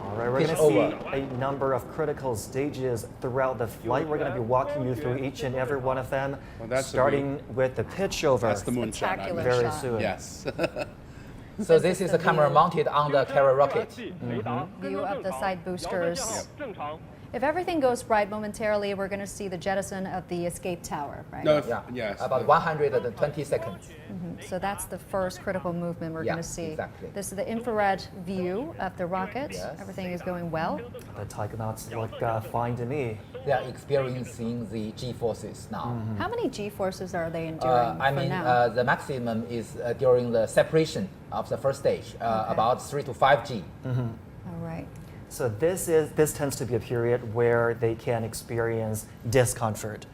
All right, we're Pitch going to over. see a number of critical stages throughout the flight. We're going to be walking you through each and every one of them, Well, that's the starting with the pitch over. That's the moonshot. Spectacular Very shot. soon. Yes. So this is a camera mounted on the carrier rocket. View of the side boosters. If everything goes right momentarily, we're going to see the jettison of the escape tower, right? No, Yeah. yes. About 120 seconds. So that's the first critical movement we're Yeah, going to see. exactly. This is the infrared view of the rocket. Yes. Everything is going well. The taikonauts look fine to me. They are experiencing the G forces now. How many G-forces are they enduring I for mean, now? the maximum is during the separation of the first stage, about 3 to 5 G. All right. So this tends to be a period where they can experience discomfort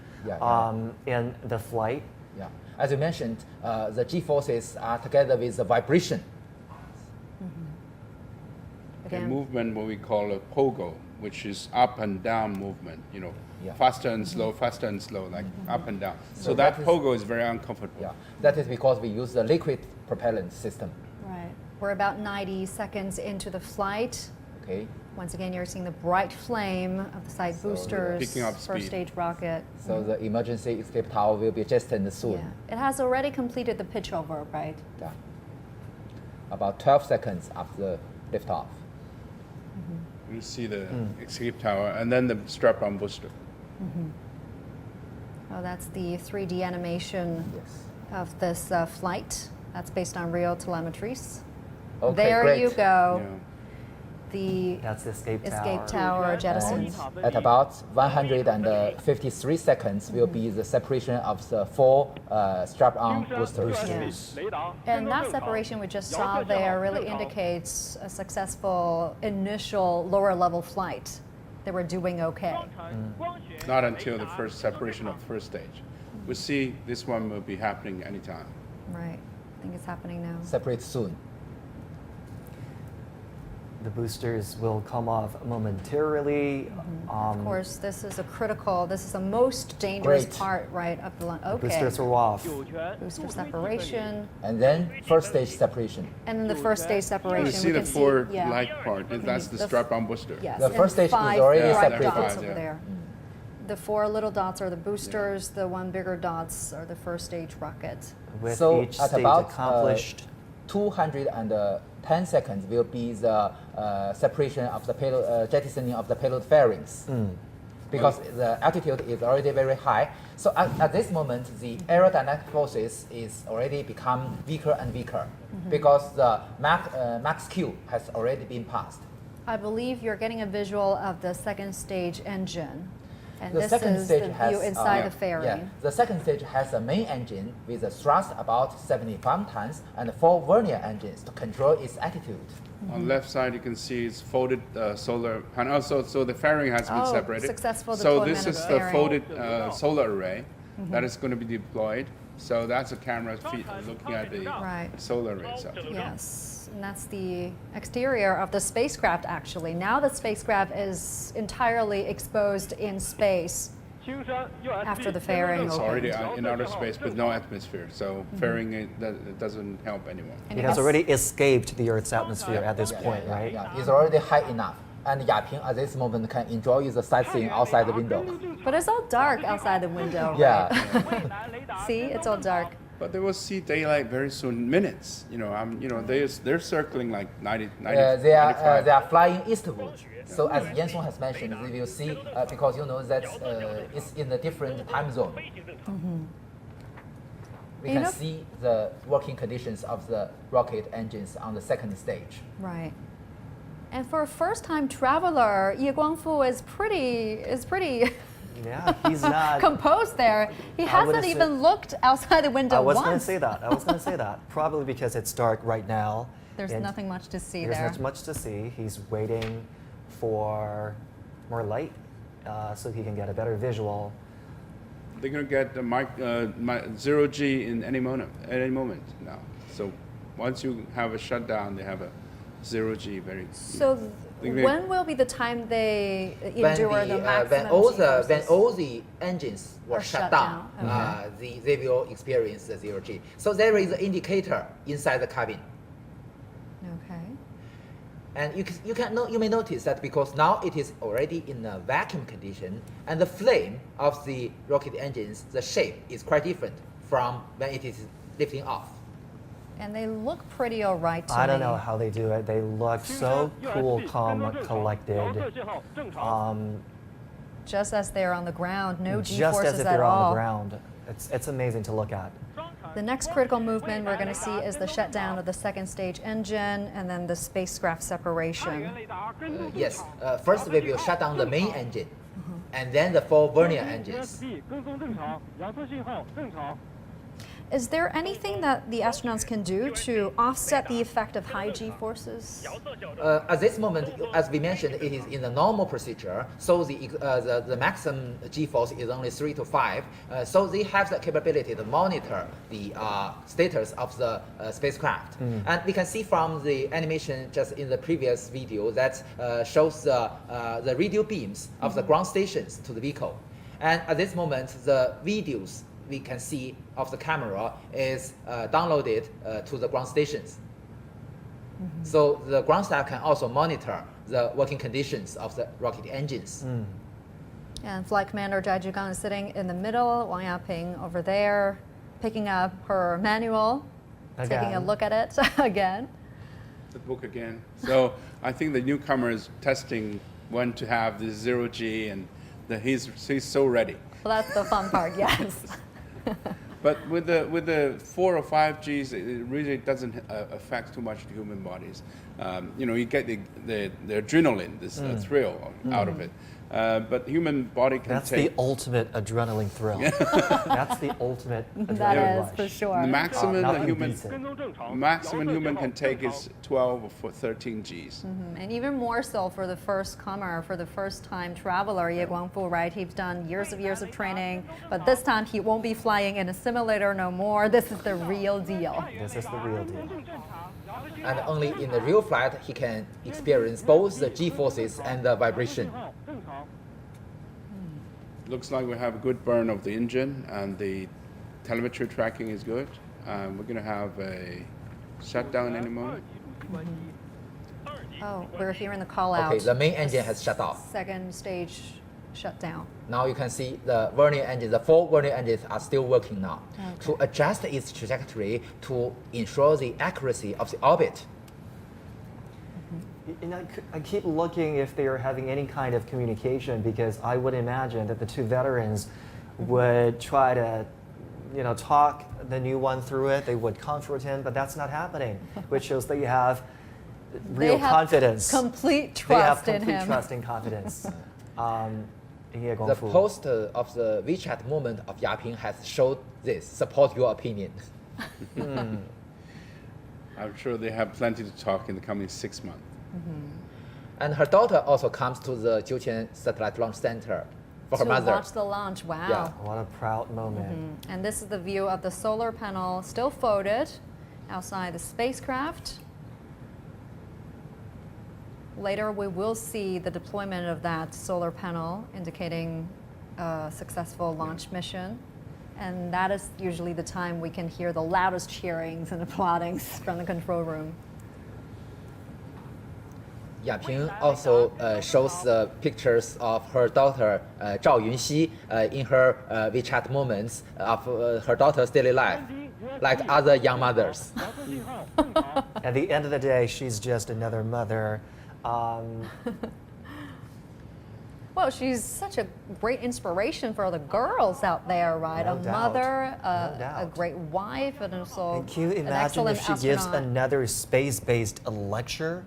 in the flight. Yeah. As you mentioned, the G forces are together with the vibration. The Again. movement, what we call a pogo, which is up and down movement, Yeah. faster and slow, like up and down. So that that is- pogo is very uncomfortable. Yeah. That is because we use the liquid propellant system. Right. We're about 90 seconds into the flight. Okay. Once again, you're seeing the bright flame of the side boosters, Picking up first speed. stage rocket. So the emergency escape tower will be adjusted soon. Yeah. It has already completed the pitch over, right? Yeah. About 12 seconds after liftoff. You see the escape tower and then the strap-on booster. Oh, that's the 3D animation of this flight. That's based on real telemetries. Okay, there great. you go. Yeah. That's the escape tower jettisoned. At about 153 seconds will be the separation of the 4 strap-on boosters. And that separation we just saw there really indicates a successful initial lower level flight. They were doing okay. Not until the first separation of the first stage. We'll see this one will be happening anytime. Right. I think it's happening now. Separate soon. The boosters will come off momentarily. Of course, this is the most dangerous Great. part, right, of the launch. Okay. Boosters are off. Booster separation. And then first stage separation. And then the first stage separation. You see we the can four yeah. light part, that's the strap-on booster. Yes. The first and stage is 5 already bright separated. dots Yeah. over there. The 4 little dots are the boosters. The 1 bigger dots are the first stage rocket. With So each at stage about accomplished. 210 seconds will be the separation of the payload, jettisoning of the payload fairings. Because the altitude is already very high. So at this moment, the aerodynamic forces is already become weaker and weaker because the max Q has already been passed. I believe you're getting a visual of the second stage engine. And The this second is stage the has, view inside the fairing. Yeah, the second stage has a main engine with a thrust about 75 tons and 4 vernier engines to control its attitude. On the left side, you can see it's folded solar panel. So the fairing has been separated. Successful So deployment this of is the the fairing. folded solar array that is going to be deployed. So that's a camera feed looking at the Right. solar array itself. Yes. And that's the exterior of the spacecraft, actually. Now the spacecraft is entirely exposed in space after the fairing It's opened. already in outer space with no atmosphere, so fairing it doesn't help anymore. It has already escaped the Earth's atmosphere at this point, right? Yeah, it's already high enough. And Yaping at this moment can enjoy the sightseeing outside the window. But it's all dark outside the window. Yeah. Right? See, it's all dark. But they will see daylight very soon, minutes. They're circling like 90, they 95. are flying eastward. So as Yan Song has mentioned, they will see because that it's in a different time zone. We can see the working conditions of the rocket engines on the second stage. Right. And for a first-time traveler, Ye Guangfu is pretty Yeah, he's not composed there. He hasn't even looked outside the window once. I was going to say that. Probably because it's dark right now. There's nothing much to see there. There's not much to see. He's waiting for more light so he can get a better visual. They're going to get the zero G in any moment now. So once you have a shutdown, they have a zero G very. So when will be the time they endure the maximum when all the engines were shut down, they will experience the zero G. So there is an indicator inside the cabin. Okay. And you may notice that because now it is already in a vacuum condition, and the flame of the rocket engines, the shape is quite different from when it is lifting off. And they look pretty all right to me. I don't know how they do it. They look so cool, calm, collected. Just as they're on the ground, no G-forces at all. Just as if they're on the ground. It's amazing to look at. The next critical movement we're going to see is the shutdown of the second stage engine and then the spacecraft separation. Yes, first we will shut down the main engine and then the 4 vernier engines. Is there anything that the astronauts can do to offset the effect of high G-forces? At this moment, as we mentioned, it is in the normal procedure, so the maximum G-force is only 3 to 5. So they have the capability to monitor the status of the spacecraft. And we can see from the animation just in the previous video that shows the radio beams of the ground stations to the vehicle. And at this moment, the videos we can see of the camera is downloaded to the ground stations. So the ground staff can also monitor the working conditions of the rocket engines. And Flight Commander Jiuquan is sitting in the middle, Wang Yaping over there, picking up her manual, taking a look at it again. The book again. So I think the newcomer is testing when to have the zero G, and he's so ready. Well, that's the fun part, yes. But with the 4 or 5 Gs, it really doesn't affect too much the human bodies. You get the adrenaline, this thrill out of it. But human body can That's take... the ultimate adrenaline thrill. That's the ultimate adrenaline That rush. is, for sure. The maximum human can take is 12 or 13 Gs. And even more so for the first comer, for the first time traveler, Ye Guangfu, right? He's done years of training, but this time he won't be flying in a simulator no more. This is the real deal. This is the real deal. And only in the real flight he can experience both the G-forces and the vibration. Looks like we have a good burn of the engine, and the telemetry tracking is good. We're going to have a shutdown any moment. Oh, we're hearing the call out. Okay, the main engine has shut off. Second stage shut down. Now you can see the vernier engine, the 4 vernier engines are still working now to adjust its trajectory to ensure the accuracy of the orbit. I keep looking if they are having any kind of communication, because I would imagine that the 2 veterans would try to, talk the new one through it. They would comfort him, but that's not happening, which shows that you have real confidence. Complete trust in him. They have complete trust and confidence. The post of the WeChat moment of Yaping has showed this. Support your opinion. I'm sure they have plenty to talk in the coming 6 months. And her daughter also comes to the Jiuquan Satellite Launch Center for her mother. To watch the launch, wow. Yeah. What a proud moment. And this is the view of the solar panel still folded outside the spacecraft. Later, we will see the deployment of that solar panel indicating a successful launch mission. And that is usually the time we can hear the loudest cheerings and applaudings from the control room. Yaping also shows pictures of her daughter Zhao Yunxi in her WeChat moments of her daughter's daily life, like other young mothers. At the end of the day, she's just another mother. Well, she's such a great inspiration for the girls out there, right? No a doubt. mother, No doubt. a great wife, and also Can you an imagine if excellent she gives astronaut. another space-based lecture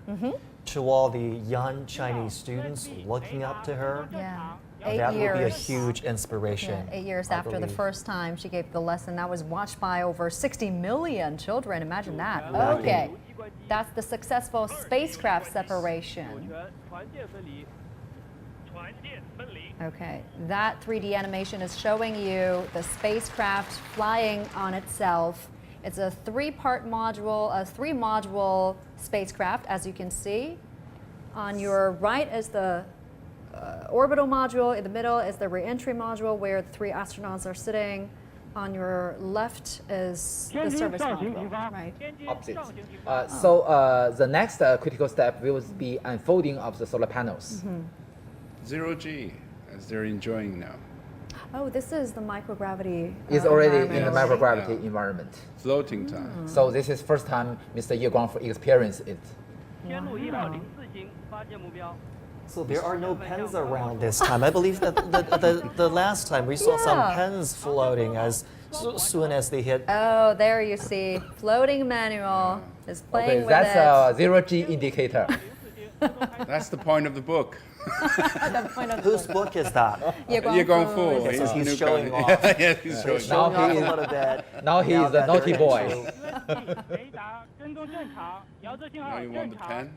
to all the young Chinese students looking up to her? Yeah. That would be a years. huge inspiration. Yeah, 8 years I after the believe. first time she gave the lesson, that was watched by over 60 million children. Imagine that. Imagine. Okay, that's the successful spacecraft separation. Okay, that 3D animation is showing you the spacecraft flying on itself. It's a three-part module, a three-module spacecraft, as you can see. On your right is the orbital module. In the middle is the re-entry module where the 3 astronauts are sitting. On your left is the service module. Right. Opposite. So the next critical step will be unfolding of the solar panels. Zero G, as they're enjoying now. Oh, this is the microgravity. It's already in the environment. microgravity environment. Floating time. So this is first time Mr. Ye Guangfu experienced it. So there are no pens around this time. I believe that the last time we saw some Yeah. pens floating as soon as they hit. Oh, there you see. Floating manual is playing Okay, with that's it. a zero G indicator. That's the point of the book. Whose book is that? Ye Ye Guangfu. Okay, so he's showing off. Yeah, he's showing He's off. showing off a little bit. Now he is that a naughty they're boy. Now you want the pen?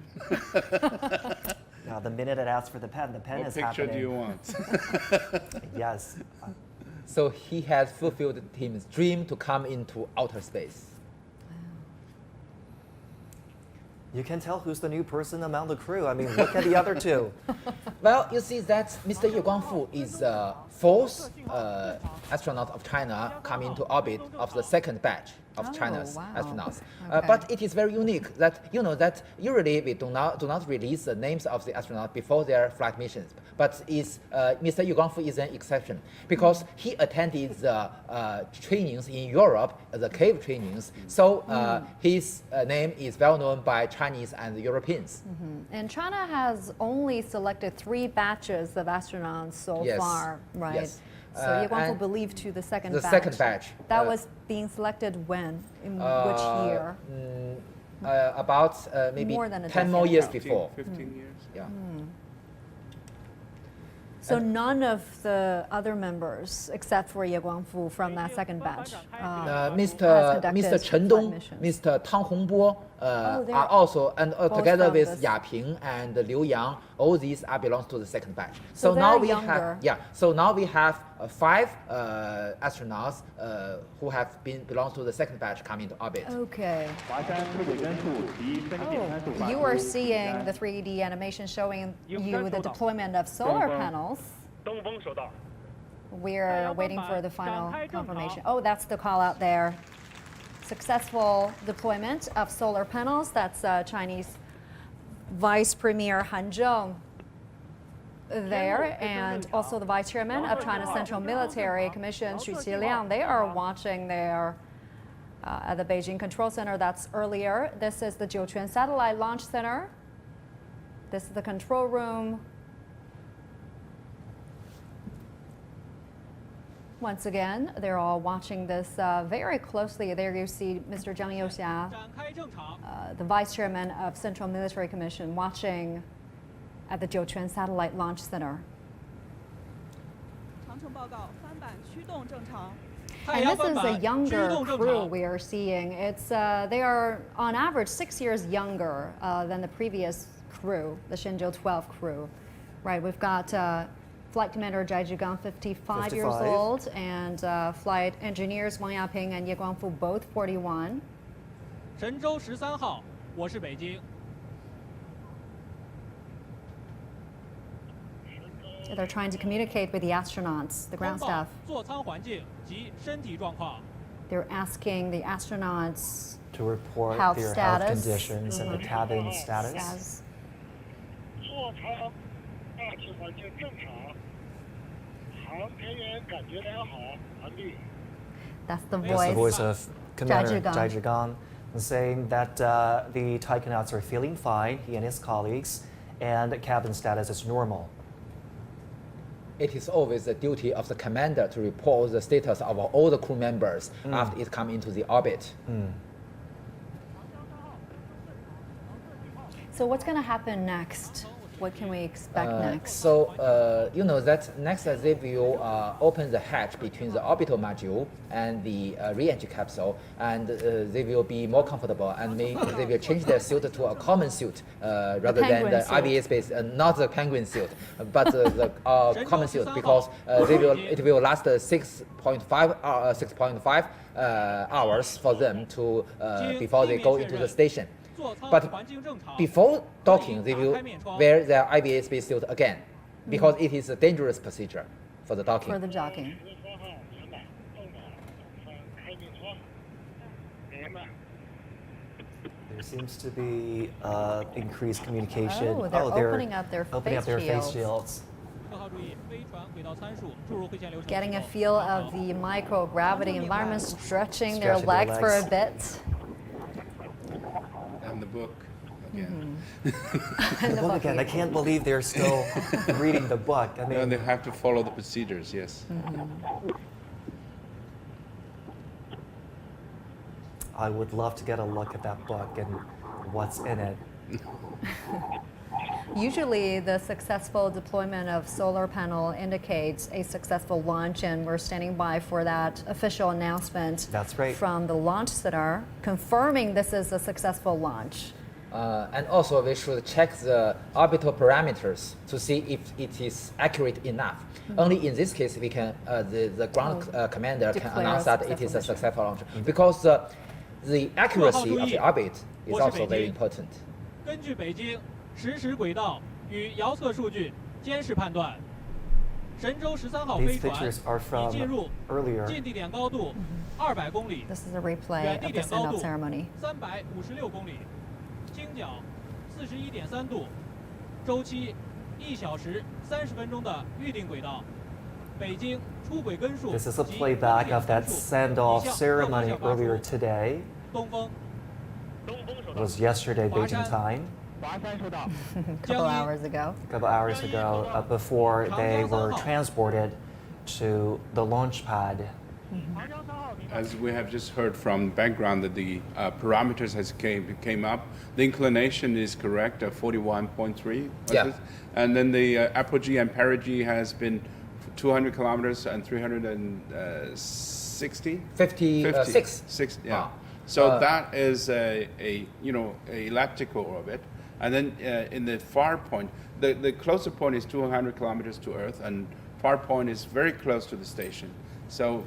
Now, the minute it asks for the pen What is picture happening. do you want? Yes. So he has fulfilled his dream to come into outer space. You can tell who's the new person among the crew. I mean, look at the other two. Well, you see that Mr. Ye Guangfu is the 4th astronaut of China coming into orbit of the second batch of China's wow. astronauts. Okay. But it is very unique that that usually we do not release the names of the astronauts before their flight missions. But Mr. Ye Guangfu is an exception because he attended the trainings in Europe, the cave trainings. So his name is well known by Chinese and Europeans. And China has only selected 3 batches of astronauts so Yes. far, right? Yes. So Ye Guangfu and believed to the second the batch. second batch. That was being selected when? In which year? About maybe More than a 10 more decade years ago. before. 15 years. Yeah. So none of the other members, except for Ye Guangfu from that second batch, has Mr. conducted Chen flight Dong, missions. Mr. Tang Hongbo they're are also, and together from with this. Yaping and Liu Yang, all these are belongs to the second batch. So now they're we younger. have, so now we have 5 astronauts who have belongs to the second batch coming to orbit. Okay. Oh, you are seeing the 3D animation showing you the deployment of solar panels. We're waiting for the final confirmation. Oh, that's the call out there. Successful deployment of solar panels. That's Chinese Vice Premier Han Zheng there, and also the Vice Chairman of China's Central Military Commission, Xu Qiliang. They are watching there at the Beijing Control Center. That's earlier. This is the Jiuquan Satellite Launch Center. This is the control room. Once again, they're all watching this very closely. There you see Mr. Zhang Youxia, the Vice Chairman of Central Military Commission, watching at the Jiuquan Satellite Launch Center. And this is a younger crew we are seeing. It's they are on average 6 years younger than the previous crew, the Shenzhou-13 crew. Right, we've got Flight Commander Jiuquan, 55 years 55. old, and flight engineers Wang Yaping and Ye Guangfu, both 41. 神舟13号，我是北京。they're trying to communicate with the astronauts, the ground staff. 座舱环境及身体状况。 They're asking the astronauts to report health their status. health conditions and the cabin status. 座舱大气环境正常，航天员感觉良好，完毕。 That's the That's the voice of Commander Jiuquan. Jiuquan saying that the taikonauts are feeling fine, he and his colleagues, and cabin status is normal. It is always the duty of the commander to report the status of all the crew members after it comes into the orbit. So what's going to happen next? What can we expect next? So, you know that next they will open the hatch between the orbital module and the re-entry capsule, and they will be more comfortable, and they will change their suit to a common suit rather than the IBA space, not the penguin suit, but the common suit, because it will last 6.5 hours for them to before they go into the station. But before docking, they will wear their IBA spacesuit again, because it is a dangerous procedure for the docking. For the docking. There seems to be increased communication. Oh, they're opening up their face shields. Getting a feel of the microgravity environment, stretching their legs for a bit. And the book again. The book again. I can't believe they're still reading the book. I mean, they have to follow the procedures, yes. I would love to get a look at that book and what's in it. Usually the successful deployment of solar panel indicates a successful launch, and we're standing by for that official announcement. That's right. From the launch center confirming this is a successful launch. And also we should check the orbital parameters to see if it is accurate enough. Only in this case we can the ground commander can announce that it is a successful launch, because the accuracy of the orbit is also very important. 根据北京实时轨道与遥测数据监视判断，神舟13号飞船已进入近地点高度200公里， This is a replay 远地 of the 点高 send-up 度 ceremony. 356公里，倾角41.3度，周期1小时30分钟的预定轨道。北京出轨根数 This is a playback of that send-off ceremony earlier today. 东风 It was yesterday, Beijing Time. A couple hours ago. A couple hours ago, before they were transported to the launch pad. As we have just heard from background, that the parameters came up. The inclination is correct, 41.3. Yeah. And then the apogee and perigee has been 200 kilometers and 360. 56. Yeah. So that is a elliptical orbit. And then in the far point, the closer point is 200 kilometers to Earth, and far point is very close to the station. So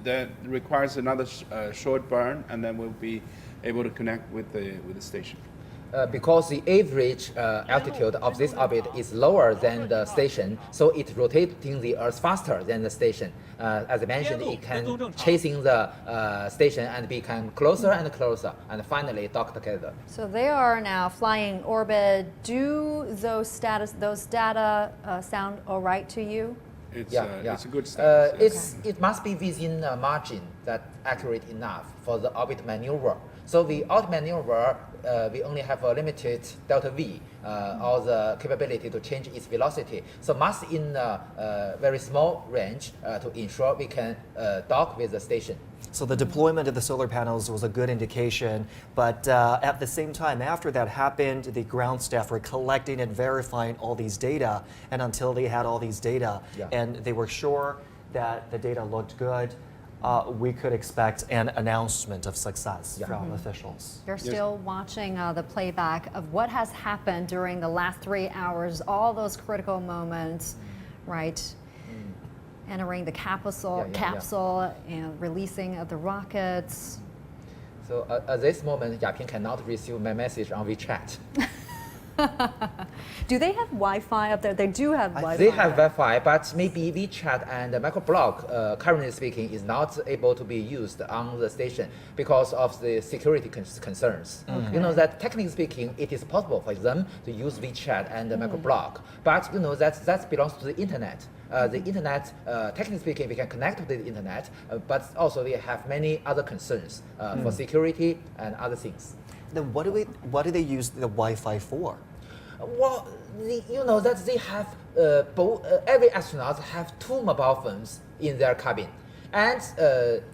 that requires another short burn, and then we'll be able to connect with the station. Because the average altitude of this orbit is lower than the station, so it's rotating the Earth faster than the station. As I mentioned, it can chasing the station and become closer and closer, and finally dock together. So they are now flying orbit. Do those data sound all right to you? It's a good status. It must be within a margin that accurate enough for the orbit maneuver. So the orbit maneuver, we only have a limited delta V, or the capability to change its velocity. So must in a very small range to ensure we can dock with the station. So the deployment of the solar panels was a good indication, but at the same time, after that happened, the ground staff were collecting and verifying all these data, and until they had all these data, and they were sure that the data looked good, we could expect an announcement of success from officials. You're still watching the playback of what has happened during the last 3 hours, all those critical moments, right? Entering the capsule and releasing of the rockets. So at this moment, Yaping cannot receive my message on WeChat. Do they have Wi-Fi up there? They do have Wi-Fi. They have Wi-Fi, but maybe WeChat and microblog, currently speaking, is not able to be used on the station because of the security concerns. Okay. You know that technically speaking, it is possible for them to use WeChat and microblog, but you know that belongs to the internet. The internet, technically speaking, we can connect to the internet, but also we have many other concerns for security and other things. Then what do they use the Wi-Fi for? Well, you know that they have every astronaut have 2 mobile phones in their cabin, and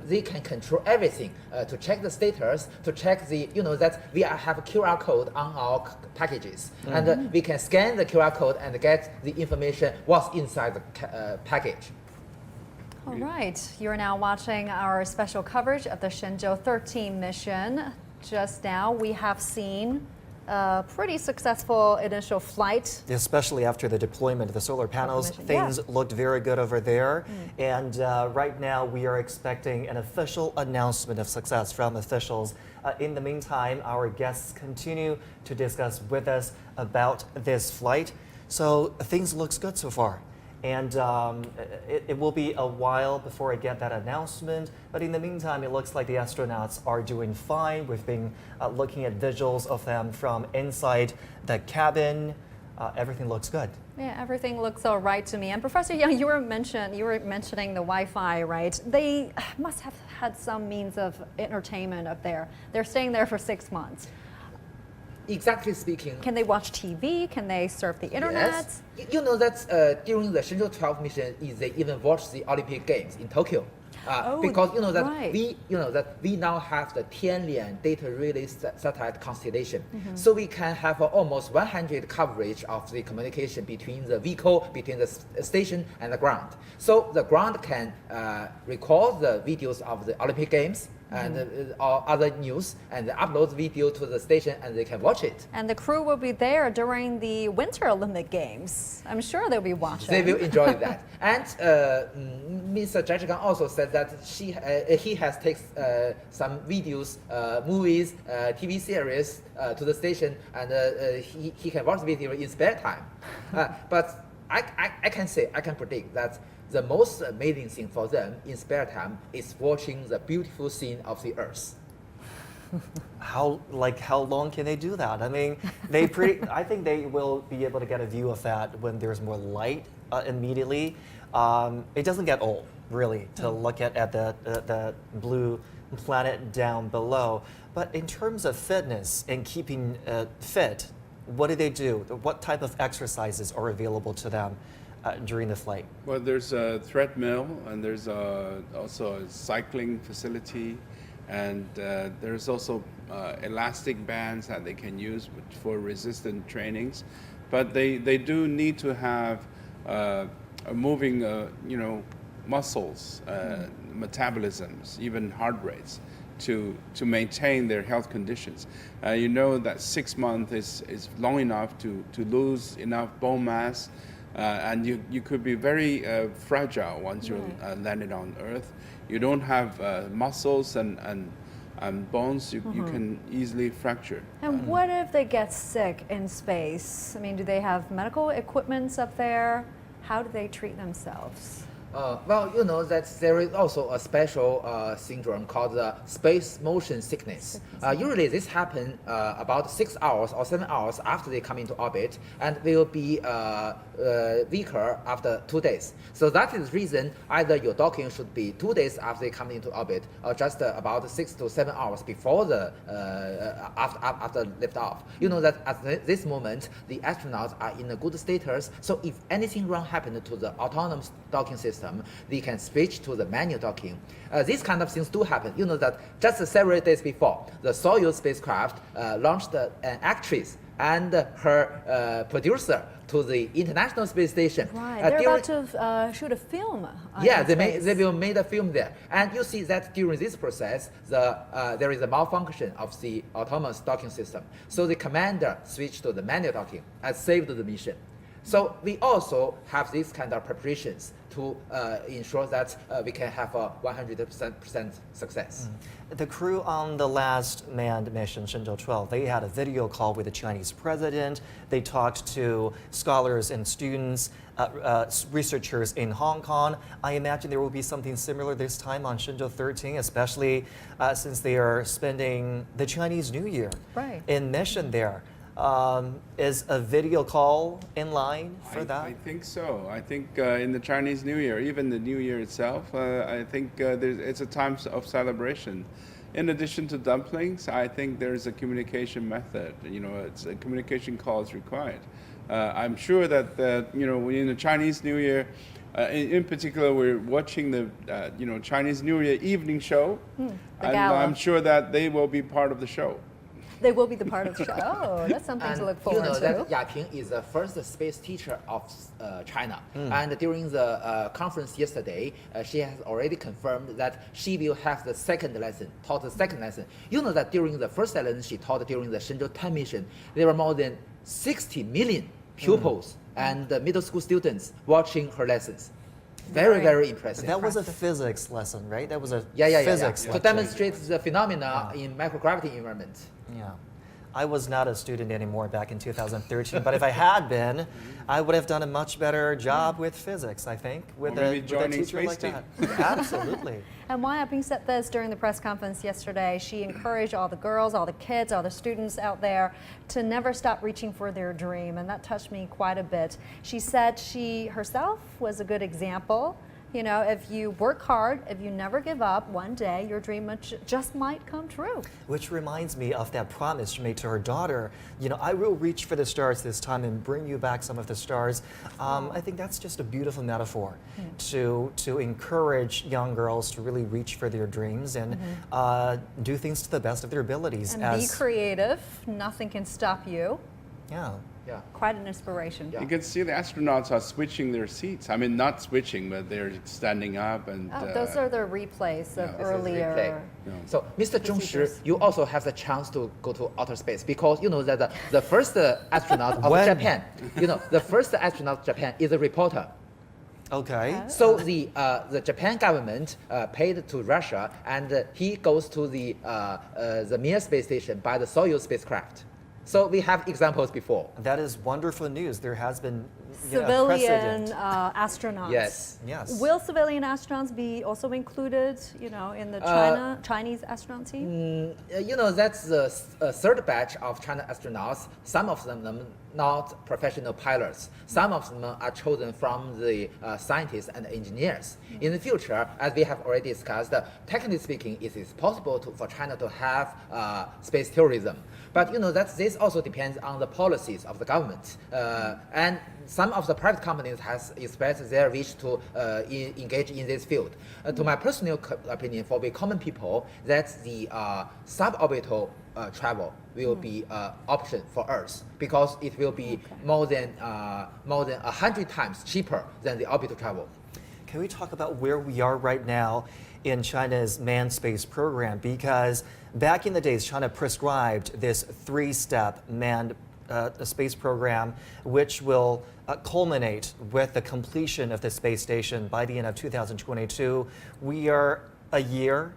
they can control everything to check the status, to check the that we have a QR code on our packages, and we can scan the QR code and get the information what's inside the package. All right, you're now watching our special coverage of the Shenzhou-13 mission. Just now, we have seen a pretty successful initial flight. Especially after the deployment of the solar panels, things looked very good over there. And right now, we are expecting an official announcement of success from officials. In the meantime, our guests continue to discuss with us about this flight. So things looks good so far. And it will be a while before I get that announcement. But in the meantime, it looks like the astronauts are doing fine. We've been looking at visuals of them from inside the cabin. Everything looks good. Yeah, everything looks all right to me. And Professor Yang, you were mentioning the Wi-Fi, right? They must have had some means of entertainment up there. They're staying there for 6 months. Exactly speaking. Can they watch TV? Can they surf the internet? Yes. You know that during the Shenzhou-12 mission, they even watched the Olympic Games in Tokyo. Because we now have the Tianlian data relay satellite constellation, so we can have almost 100 coverage of the communication between the vehicle, between the station and the ground. So the ground can record the videos of the Olympic Games and other news, and upload the video to the station, and they can watch it. And the crew will be there during the Winter Olympic Games. I'm sure they'll be watching. They will enjoy that. And Mr. Jiuquan also said that he has taken some videos, movies, TV series to the station, and he can watch the video in spare time. But I can predict that the most amazing thing for them in spare time is watching the beautiful scene of the Earth. How long can they do that? I mean, I think they will be able to get a view of that when there's more light immediately. It doesn't get old, really, to look at the blue planet down below. But in terms of fitness and keeping fit, what do they do? What type of exercises are available to them during the flight? Well, there's a treadmill, and there's also a cycling facility, and there's also elastic bands that they can use for resistant trainings. But they do need to have moving muscles, metabolisms, even heart rates, to maintain their health conditions. You know that 6 months is long enough to lose enough bone mass, and you could be very fragile once you're landed on Earth. You don't have muscles and bones, you can easily fracture. And what if they get sick in space? I mean, do they have medical equipment up there? How do they treat themselves? Well, you know that there is also a special syndrome called the space motion sickness. Usually this happens about 6 hours or 7 hours after they come into orbit, and will be weaker after 2 days. So that is the reason either your docking should be 2 days after they come into orbit, or just about 6 to 7 hours before the after liftoff. You know that at this moment the astronauts are in a good status. So if anything wrong happened to the autonomous docking system, they can switch to the manual docking. These kind of things do happen. You know that just several days before, the Soyuz spacecraft launched an actress and her producer to the International Space Station. Right, they're about to shoot a film. Yeah, they will make a film there. And you see that during this process, there is a malfunction of the autonomous docking system. So the commander switched to the manual docking and saved the mission. So we also have these kind of preparations to ensure that we can have a 100% success. The crew on the last manned mission, Shenzhou-13, they had a video call with the Chinese president. They talked to scholars and students, researchers in Hong Kong. I imagine there will be something similar this time on Shenzhou-13, especially since they are spending the Chinese New Year in mission there. Is a video call in line for that? I think so. I think in the Chinese New Year, even the New Year itself, I think it's a time of celebration. In addition to dumplings, I think there's a communication method. It's a communication call is required. I'm sure that in the Chinese New Year, in particular, we're watching the Chinese New Year evening show, and I'm sure that they will be part of the show. They will be the part of the show. Oh, that's something to look forward to. That Yaping is the first space teacher of China. And during the conference yesterday, she has already confirmed that she will have the second lesson, taught the second lesson. You know that during the first lesson she taught during the Shenzhou-13 mission, there were more than 60 million pupils and middle school students watching her lessons. Very impressive. That was a physics lesson, right? That was a physics to demonstrate the phenomena in microgravity environment. Yeah. I was not a student anymore back in 2013, but if I had been, I would have done a much better job with physics, I think, with a teacher like that. Absolutely. And Wang Yaping said this during the press conference yesterday. She encouraged all the girls, all the kids, all the students out there to never stop reaching for their dream, and that touched me quite a bit. She said she herself was a good example. If you work hard, if you never give up, one day your dream just might come true. Which reminds me of that promise she made to her daughter. I will reach for the stars this time and bring you back some of the stars. I think that's just a beautiful metaphor to encourage young girls to really reach for their dreams and do things to the best of their abilities. And be creative. Nothing can stop you. Yeah. Quite an inspiration. You can see the astronauts are switching their seats. I mean, not switching, but they're standing up and. Those are the replays of earlier. So, Mr. Zhong Shi, you also have the chance to go to outer space because you know that the first astronaut of Japan, the first astronaut of Japan is a reporter. Okay. So the Japan government paid to Russia, and he goes to the Mir space station by the Soyuz spacecraft. So we have examples before. That is wonderful news. There has been civilian astronauts. Yes. Will civilian astronauts be also included, in the Chinese astronaut team? That's the third batch of China astronauts. Some of them not professional pilots. Some of them are chosen from the scientists and engineers. In the future, as we have already discussed, technically speaking, it is possible for China to have space tourism. But that this also depends on the policies of the government. And some of the private companies has expressed their wish to engage in this field. To my personal opinion, for the common people, that the suborbital travel will be an option for Earth because it will be more than 100 times cheaper than the orbital travel. Can we talk about where we are right now in China's manned space program? Because back in the days, China prescribed this three-step manned space program, which will culminate with the completion of the space station by the end of 2022. We are a year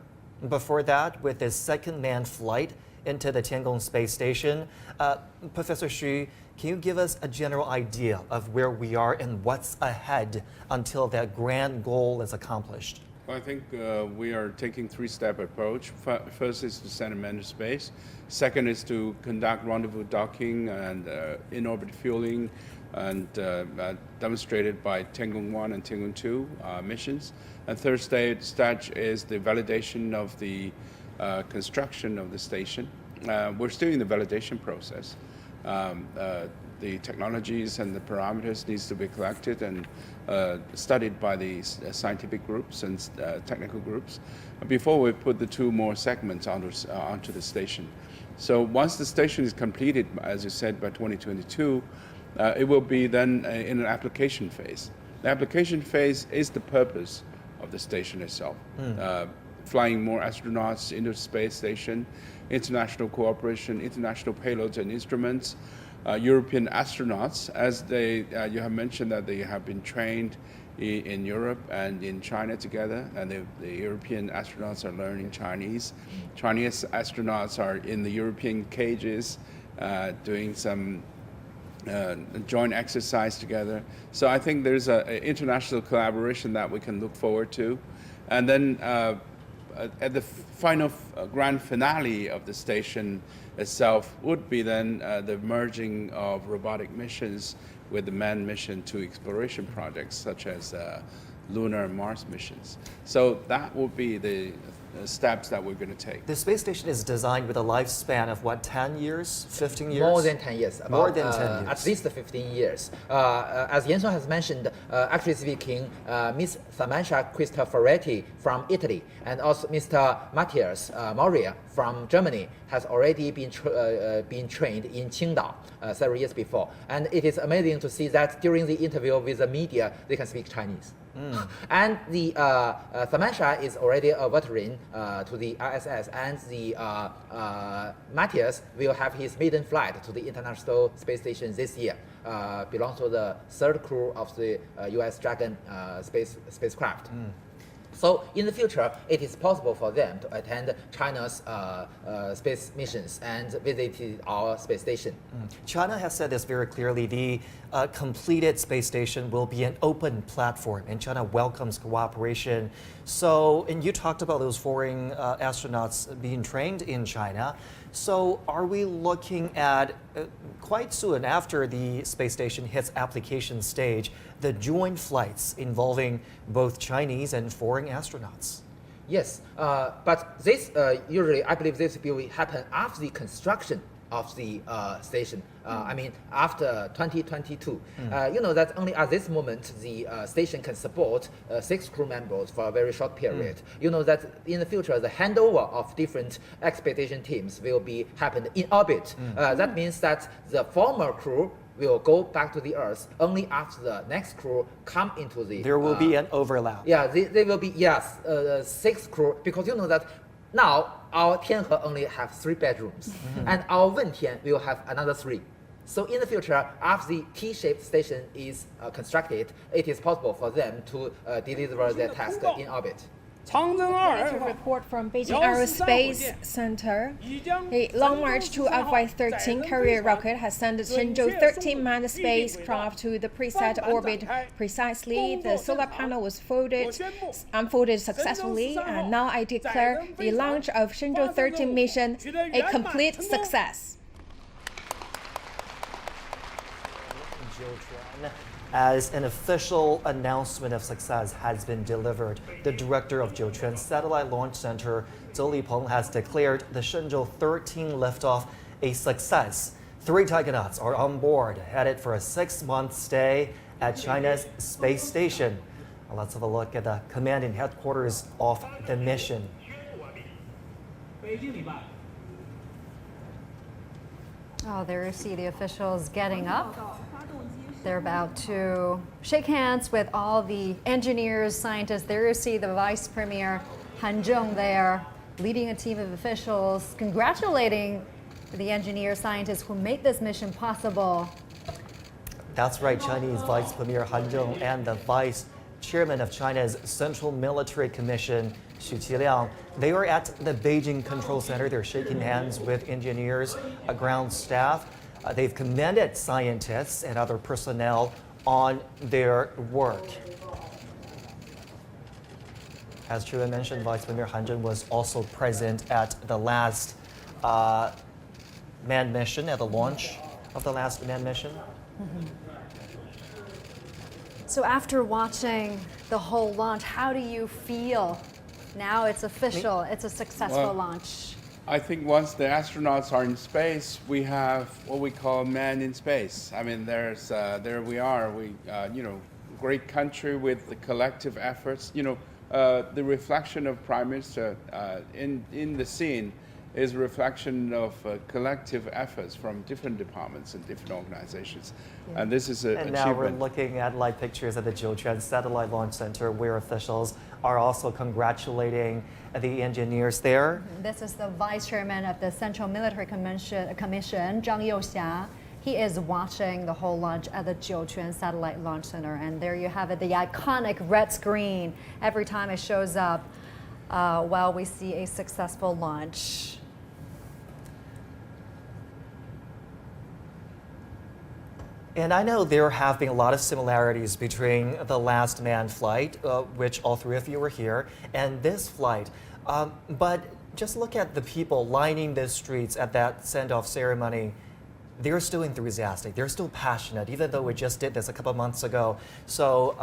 before that with this second manned flight into the Tiangong space station. Professor Xu, can you give us a general idea of where we are and what's ahead until that grand goal is accomplished? I think we are taking three-step approach. First is to send a man to space. Second is to conduct rendezvous docking and in-orbit fueling, and demonstrated by Tiangong 1 and Tiangong 2 missions. And third stage is the validation of the construction of the station. We're still in the validation process. The technologies and the parameters needs to be collected and studied by the scientific groups and technical groups before we put the two more segments onto the station. So once the station is completed, as you said, by 2022, it will be then in an application phase. The application phase is the purpose of the station itself. Flying more astronauts into the space station, international cooperation, international payloads and instruments, European astronauts, as you have mentioned that they have been trained in Europe and in China together, and the European astronauts are learning Chinese. Chinese astronauts are in the European cages doing some joint exercise together. So I think there's an international collaboration that we can look forward to. And then at the final grand finale of the station itself would be then the merging of robotic missions with the manned mission to exploration projects such as lunar and Mars missions. So that will be the steps that we're going to take. The space station is designed with a lifespan of what, 10 years, 15 years? More than 10 years. More than 10 years. At least 15 years. As Yan Song has mentioned, actually speaking, Ms. Samantha Cristoforetti from Italy and also Mr. Matthias Moria from Germany has already been trained in Qingdao several years before. And it is amazing to see that during the interview with the media, they can speak Chinese. And the Samantha is already a veteran to the ISS, and the Matthias will have his maiden flight to the International Space Station this year. Belongs to the third crew of the US Dragon spacecraft. So in the future, it is possible for them to attend China's space missions and visit our space station. China has said this very clearly. The completed space station will be an open platform, and China welcomes cooperation. So, and you talked about those foreign astronauts being trained in China. So are we looking at quite soon after the space station hits application stage, the joint flights involving both Chinese and foreign astronauts? Yes, but this usually, I believe this will happen after the construction of the station. I mean, after 2022. You know that only at this moment the station can support 6 crew members for a very short period. You know that in the future the handover of different expedition teams will be happened in orbit. That means that the former crew will go back to the Earth only after the next crew come into the... There will be an overlap. Yeah, they will be, yes, 6 crew, because you know that now our Tianhe only have 3 bedrooms, and our Wentian will have another 3. So in the future, after the T-shaped station is constructed, it is possible for them to deliver their task in orbit. According to a report from Beijing Aerospace Center, the Long March 2 FY-13 carrier rocket has sent the Shenzhou-13 manned spacecraft to the preset orbit precisely. The solar panel was unfolded successfully, and now I declare the launch of Shenzhou-13 mission a complete success. As an official announcement of success has been delivered, the director of Jiuquan Satellite Launch Center, Zhou Lipeng, has declared the Shenzhou-13 liftoff a success. 3 taikonauts are on board, headed for a 6-month stay at China's space station. Let's have a look at the commanding headquarters of the mission. Oh, there you see the officials getting up. They're about to shake hands with all the engineers, scientists. There you see the Vice Premier Han Zheng there, leading a team of officials, congratulating the engineers, scientists who made this mission possible. That's right, Chinese Vice Premier Han Zheng and the Vice Chairman of China's Central Military Commission, Xu Qiliang. They were at the Beijing Control Center. They're shaking hands with engineers, ground staff. They've commended scientists and other personnel on their work. As Chuan mentioned, Vice Premier Han Zheng was also present at the last manned mission, at the launch of the last manned mission. So after watching the whole launch, how do you feel? Now it's official, it's a successful launch. I think once the astronauts are in space, we have what we call man in space. I mean, there we are. You know, great country with the collective efforts. You know, the reflection of Prime Minister in the scene is a reflection of collective efforts from different departments and different organizations. Yeah. And this is an achievement. Now we're looking at live pictures at the Jiuquan Satellite Launch Center, where officials are also congratulating the engineers there. This is the Vice Chairman of the Central Military Commission, Zhang Youxia. He is watching the whole launch at the Jiuquan Satellite Launch Center. And there you have it, the iconic red screen every time it shows up while we see a successful launch. And I know there have been a lot of similarities between the last manned flight, which all three of you were here, and this flight. But just look at the people lining the streets at that send-off ceremony. They're still enthusiastic. They're still passionate, even though we just did this a couple of months ago. So,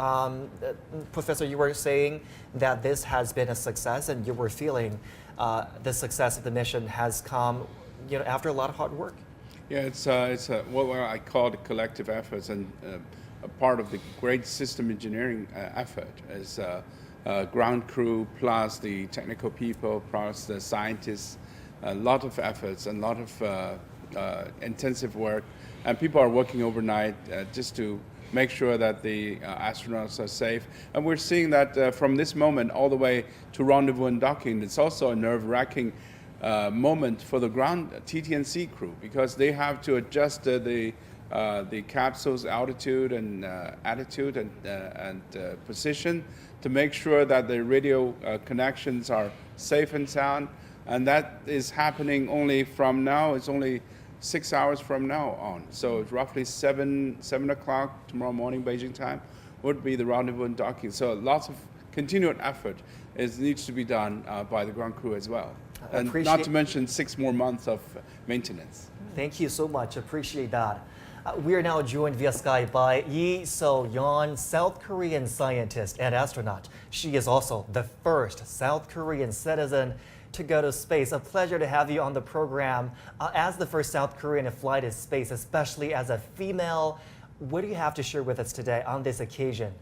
Professor, you were saying that this has been a success, and you were feeling the success of the mission has come, after a lot of hard work. Yeah, it's what I call the collective efforts, and a part of the great system engineering effort is ground crew plus the technical people plus the scientists. A lot of efforts and a lot of intensive work, and people are working overnight just to make sure that the astronauts are safe. And we're seeing that from this moment all the way to rendezvous and docking. It's also a nerve-wracking moment for the ground TT&C crew, because they have to adjust the capsule's altitude and attitude and position to make sure that the radio connections are safe and sound. And that is happening only from now. It's only 6 hours from now on. So it's roughly 7 o'clock tomorrow morning, Beijing time, would be the rendezvous and docking. So lots of continued effort needs to be done by the ground crew as well. And not to mention 6 more months of maintenance. Thank you so much. Appreciate that. We are now joined via Skype by Yi So-yeon, South Korean scientist and astronaut. She is also the first South Korean citizen to go to space. A pleasure to have you on the program. As the first South Korean to fly to space, especially as a female, what do you have to share with us today on this occasion?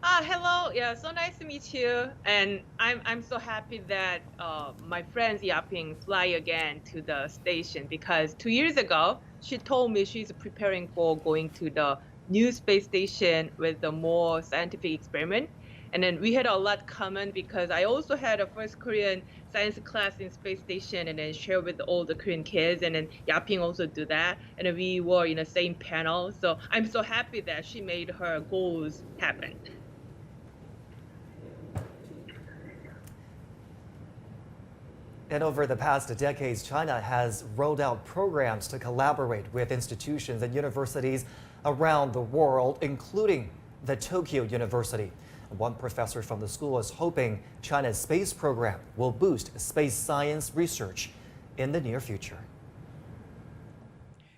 Hello, yeah, so nice to meet you. And I'm so happy that my friend Yaping fly again to the station, because 2 years ago, she told me she's preparing for going to the new space station with the more scientific experiment. And then we had a lot common, because I also had a first Korean science class in space station and then share with all the Korean kids, and then Yaping also do that. And then we were in the same panel. So I'm so happy that she made her goals happen. And over the past decades, China has rolled out programs to collaborate with institutions and universities around the world, including the Tokyo University. One professor from the school is hoping China's space program will boost space science research in the near future.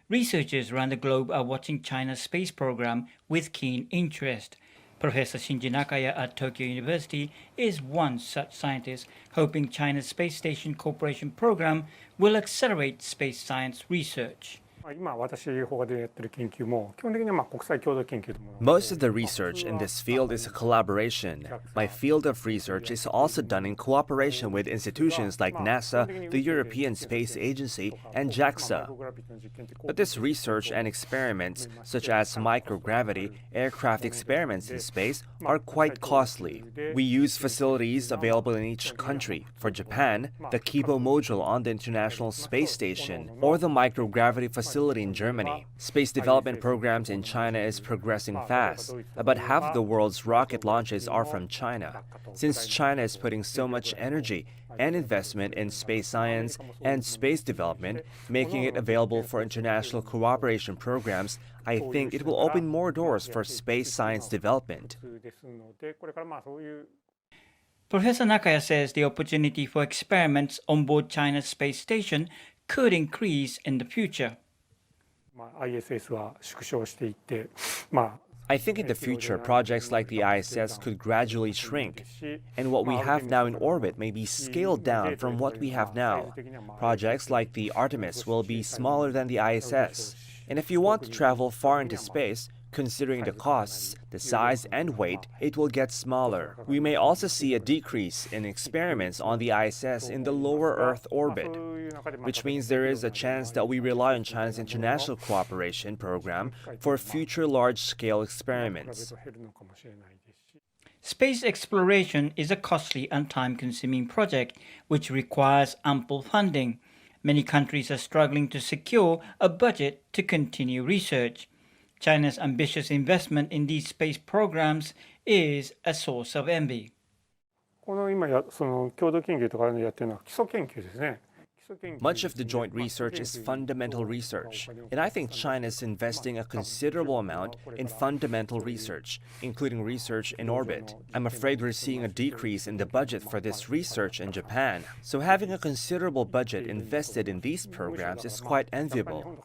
Researchers around the globe are watching China's space program with keen interest. Professor Shinji Nakaya at Tokyo University is one such scientist, hoping China's Space Station Corporation program will accelerate space science research. Most of the research in this field is a collaboration. My field of research is also done in cooperation with institutions like NASA, the European Space Agency, and JAXA. But this research and experiments, such as microgravity, aircraft experiments in space, are quite costly. We use facilities available in each country. For Japan, the Kibo module on the International Space Station, or the microgravity facility in Germany. Space development programs in China is progressing fast. About half of the world's rocket launches are from China. Since China is putting so much energy and investment in space science and space development, making it available for international cooperation programs, I think it will open more doors for space science development. Professor Nakaya says the opportunity for experiments on board China's space station could increase in the future. I think in the future, projects like the ISS could gradually shrink, and what we have now in orbit may be scaled down from what we have now. Projects like the Artemis will be smaller than the ISS, and if you want to travel far into space, considering the costs, the size and weight, it will get smaller. We may also see a decrease in experiments on the ISS in the lower Earth orbit, which means there is a chance that we rely on China's international cooperation program for future large-scale experiments. Space exploration is a costly and time-consuming project which requires ample funding. Many countries are struggling to secure a budget to continue research. China's ambitious investment in these space programs is a source of envy. この今その共同研究とかやってるのは基礎研究ですね。 Much of the joint research is fundamental research, and I think China is investing a considerable amount in fundamental research, including research in orbit. I'm afraid we're seeing a decrease in the budget for this research in Japan, so having a considerable budget invested in these programs is quite enviable.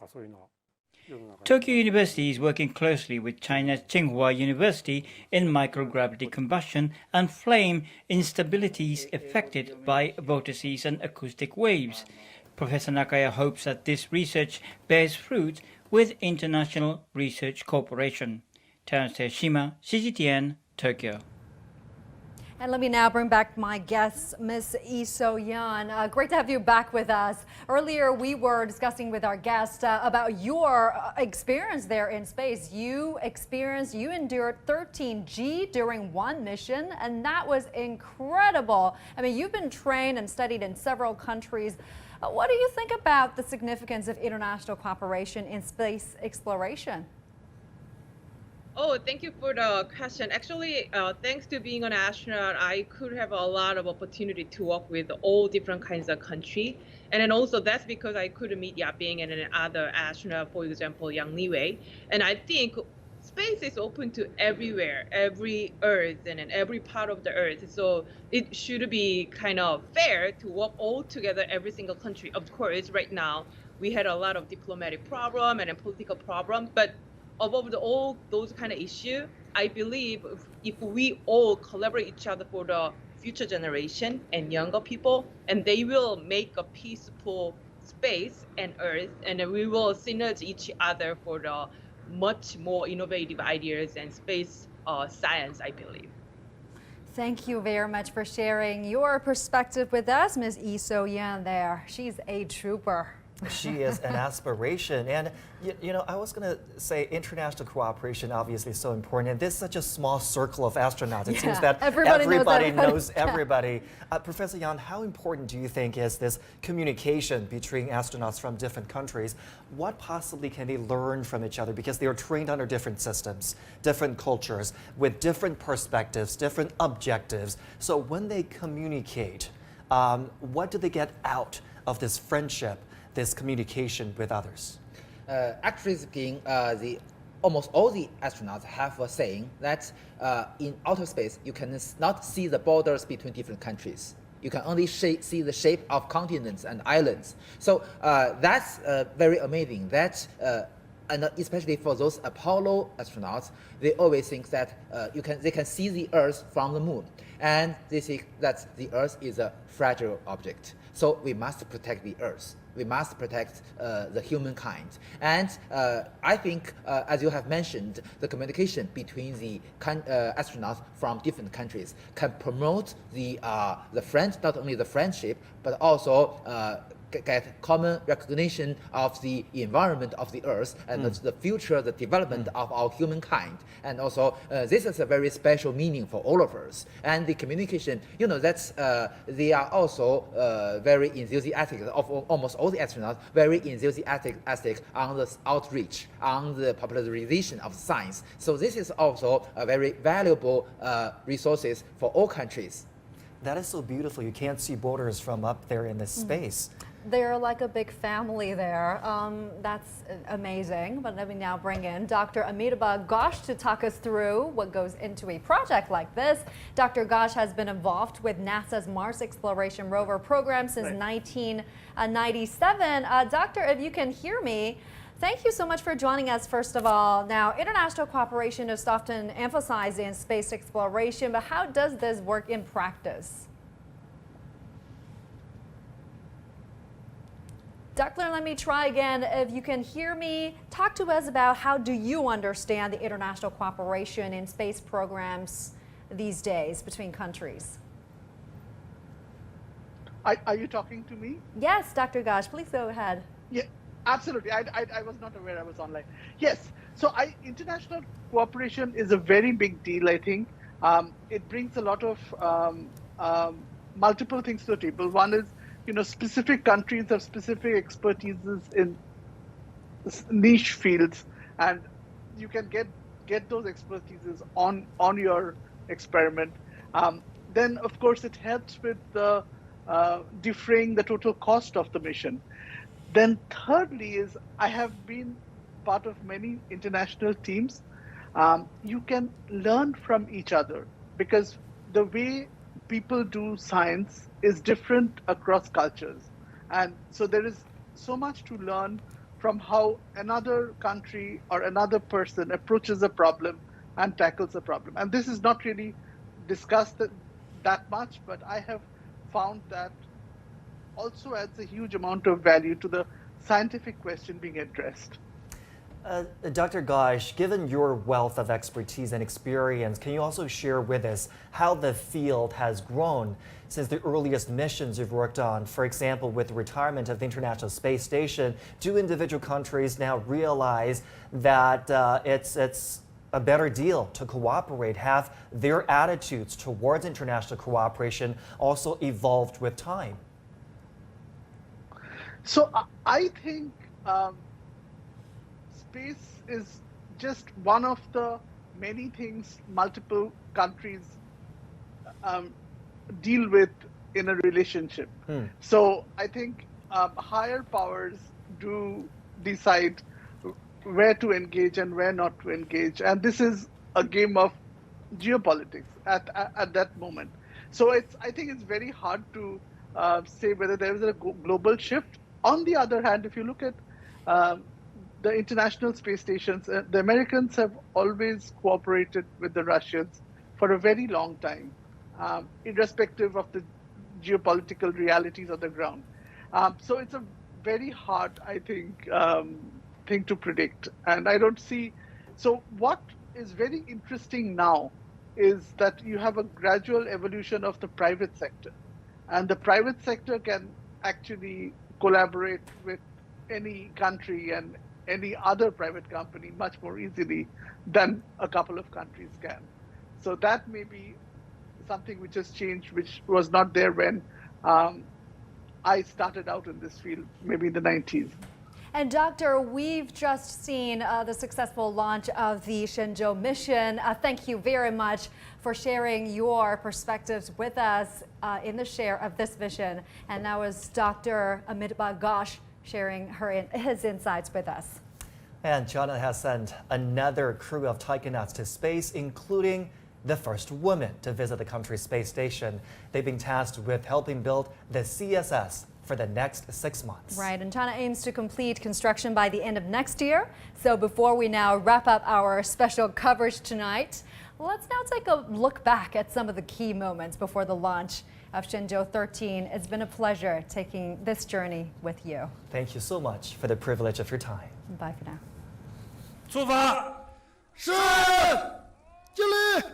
Tokyo University is working closely with China's Tsinghua University in microgravity combustion and flame instabilities affected by vortices and acoustic waves. Professor Nakaya hopes that this research bears fruit with international research cooperation. Terence Tereshima, CGTN, Tokyo. And let me now bring back my guest, Ms. Lee So-yeon. Great to have you back with us. Earlier, we were discussing with our guest about your experience there in space. You endured 13G during one mission, and that was incredible. I mean, you've been trained and studied in several countries. What do you think about the significance of international cooperation in space exploration? Oh, thank you for the question. Actually, thanks to being an astronaut, I could have a lot of opportunity to work with all different kinds of country. And then also that's because I could meet Yaping and other astronaut, for example, Yang Liwei. And I think space is open to everywhere, every Earth and in every part of the Earth. So it should be kind of fair to work all together, every single country. Of course, right now, we had a lot of diplomatic problem and a political problem, but above all those kind of issues, I believe if we all collaborate each other for the future generation and younger people, and they will make a peaceful space and Earth, and then we will synergize each other for the much more innovative ideas and space science, I believe. Thank you very much for sharing your perspective with us, Ms. Lee So-yeon there. She's a trooper. She is an aspiration. And, you know, I was going to say international cooperation obviously is so important. And this is such a small circle of astronauts. It seems that everybody knows everybody. Professor Yan, how important do you think is this communication between astronauts from different countries? What possibly can they learn from each other? Because they are trained under different systems, different cultures, with different perspectives, different objectives. So when they communicate, what do they get out of this friendship, this communication with others? Actually speaking, almost all the astronauts have a saying that in outer space you cannot see the borders between different countries. You can only see the shape of continents and islands. So that's very amazing. That and especially for those Apollo astronauts, they always think that they can see the Earth from the moon, and they think that the Earth is a fragile object. So we must protect the Earth. We must protect the humankind. And I think, as you have mentioned, the communication between the astronauts from different countries can promote not only the friendship, but also get common recognition of the environment of the Earth and the future, the development of our humankind. And also, this is a very special meaning for all of us. And the communication, you know, they are also very enthusiastic, of almost all the astronauts, very enthusiastic on the outreach, on the popularization of science. So this is also a very valuable resources for all countries. That is so beautiful. You can't see borders from up there in this space. They're like a big family there. That's amazing. But let me now bring in Dr. Amitabh Ghosh to talk us through what goes into a project like this. Dr. Ghosh has been involved with NASA's Mars Exploration Rover program since 1997. Doctor, if you can hear me, thank you so much for joining us, first of all. Now, international cooperation is often emphasized in space exploration, but how does this work in practice? Doctor, let me try again. If you can hear me, talk to us about how do you understand the international cooperation in space programs these days between countries? Are you talking to me? Yes, Dr. Ghosh, please go ahead. Yeah, absolutely. I was not aware I was online. Yes, so international cooperation is a very big deal, I think. It brings a lot of multiple things to the table. One is, specific countries have specific expertises in niche fields, and you can get those expertises on your experiment. Then, of course, it helps with the defraying the total cost of the mission. Then, thirdly, is I have been part of many international teams. You can learn from each other because the way people do science is different across cultures. And so there is so much to learn from how another country or another person approaches a problem and tackles a problem. And this is not really discussed that much, but I have found that also adds a huge amount of value to the scientific question being addressed. Dr. Ghosh, given your wealth of expertise and experience, can you also share with us how the field has grown since the earliest missions you've worked on? For example, with the retirement of the International Space Station, do individual countries now realize that it's a better deal to cooperate? Have their attitudes towards international cooperation also evolved with time? So I think space is just one of the many things multiple countries deal with in a relationship. So I think higher powers do decide where to engage and where not to engage. And this is a game of geopolitics at that moment. So I think it's very hard to say whether there is a global shift. On the other hand, if you look at the international space stations, the Americans have always cooperated with the Russians for a very long time, irrespective of the geopolitical realities on the ground. So it's a very hard, I think, thing to predict. And I don't see. So what is very interesting now is that you have a gradual evolution of the private sector. And the private sector can actually collaborate with any country and any other private company much more easily than a couple of countries can. So that may be something which has changed, which was not there when I started out in this field, maybe in the 90s. And Doctor, we've just seen the successful launch of the Shenzhou mission. Thank you very much for sharing your perspectives with us in the share of this mission. And that was Dr. Amitba Ghosh sharing his insights with us. And China has sent another crew of taikonauts to space, including the first woman to visit the country's space station. They've been tasked with helping build the CSS for the next 6 months. Right, and China aims to complete construction by the end of next year. So before we now wrap up our special coverage tonight, let's now take a look back at some of the key moments before the launch of Shenzhou-13. It's been a pleasure taking this journey with you. Thank you so much for the privilege of your time. Bye for now. 出发，是，敬礼。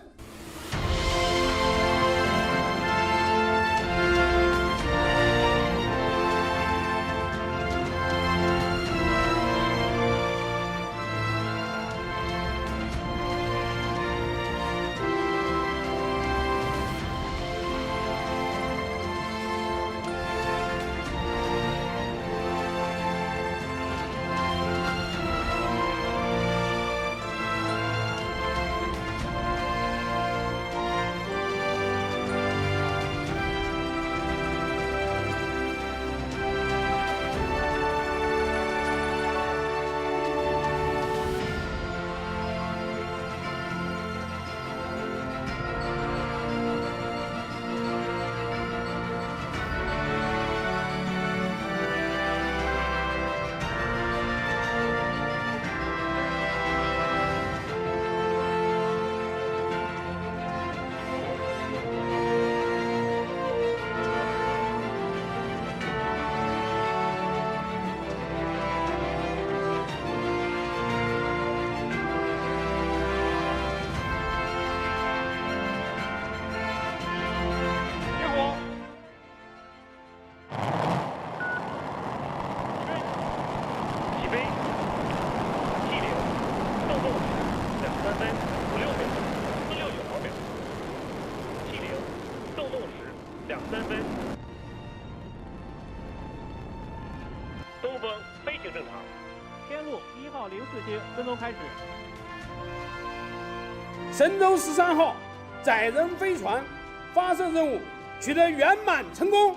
号04分钟开始。神舟13号载人飞船发射任务取得圆满成功。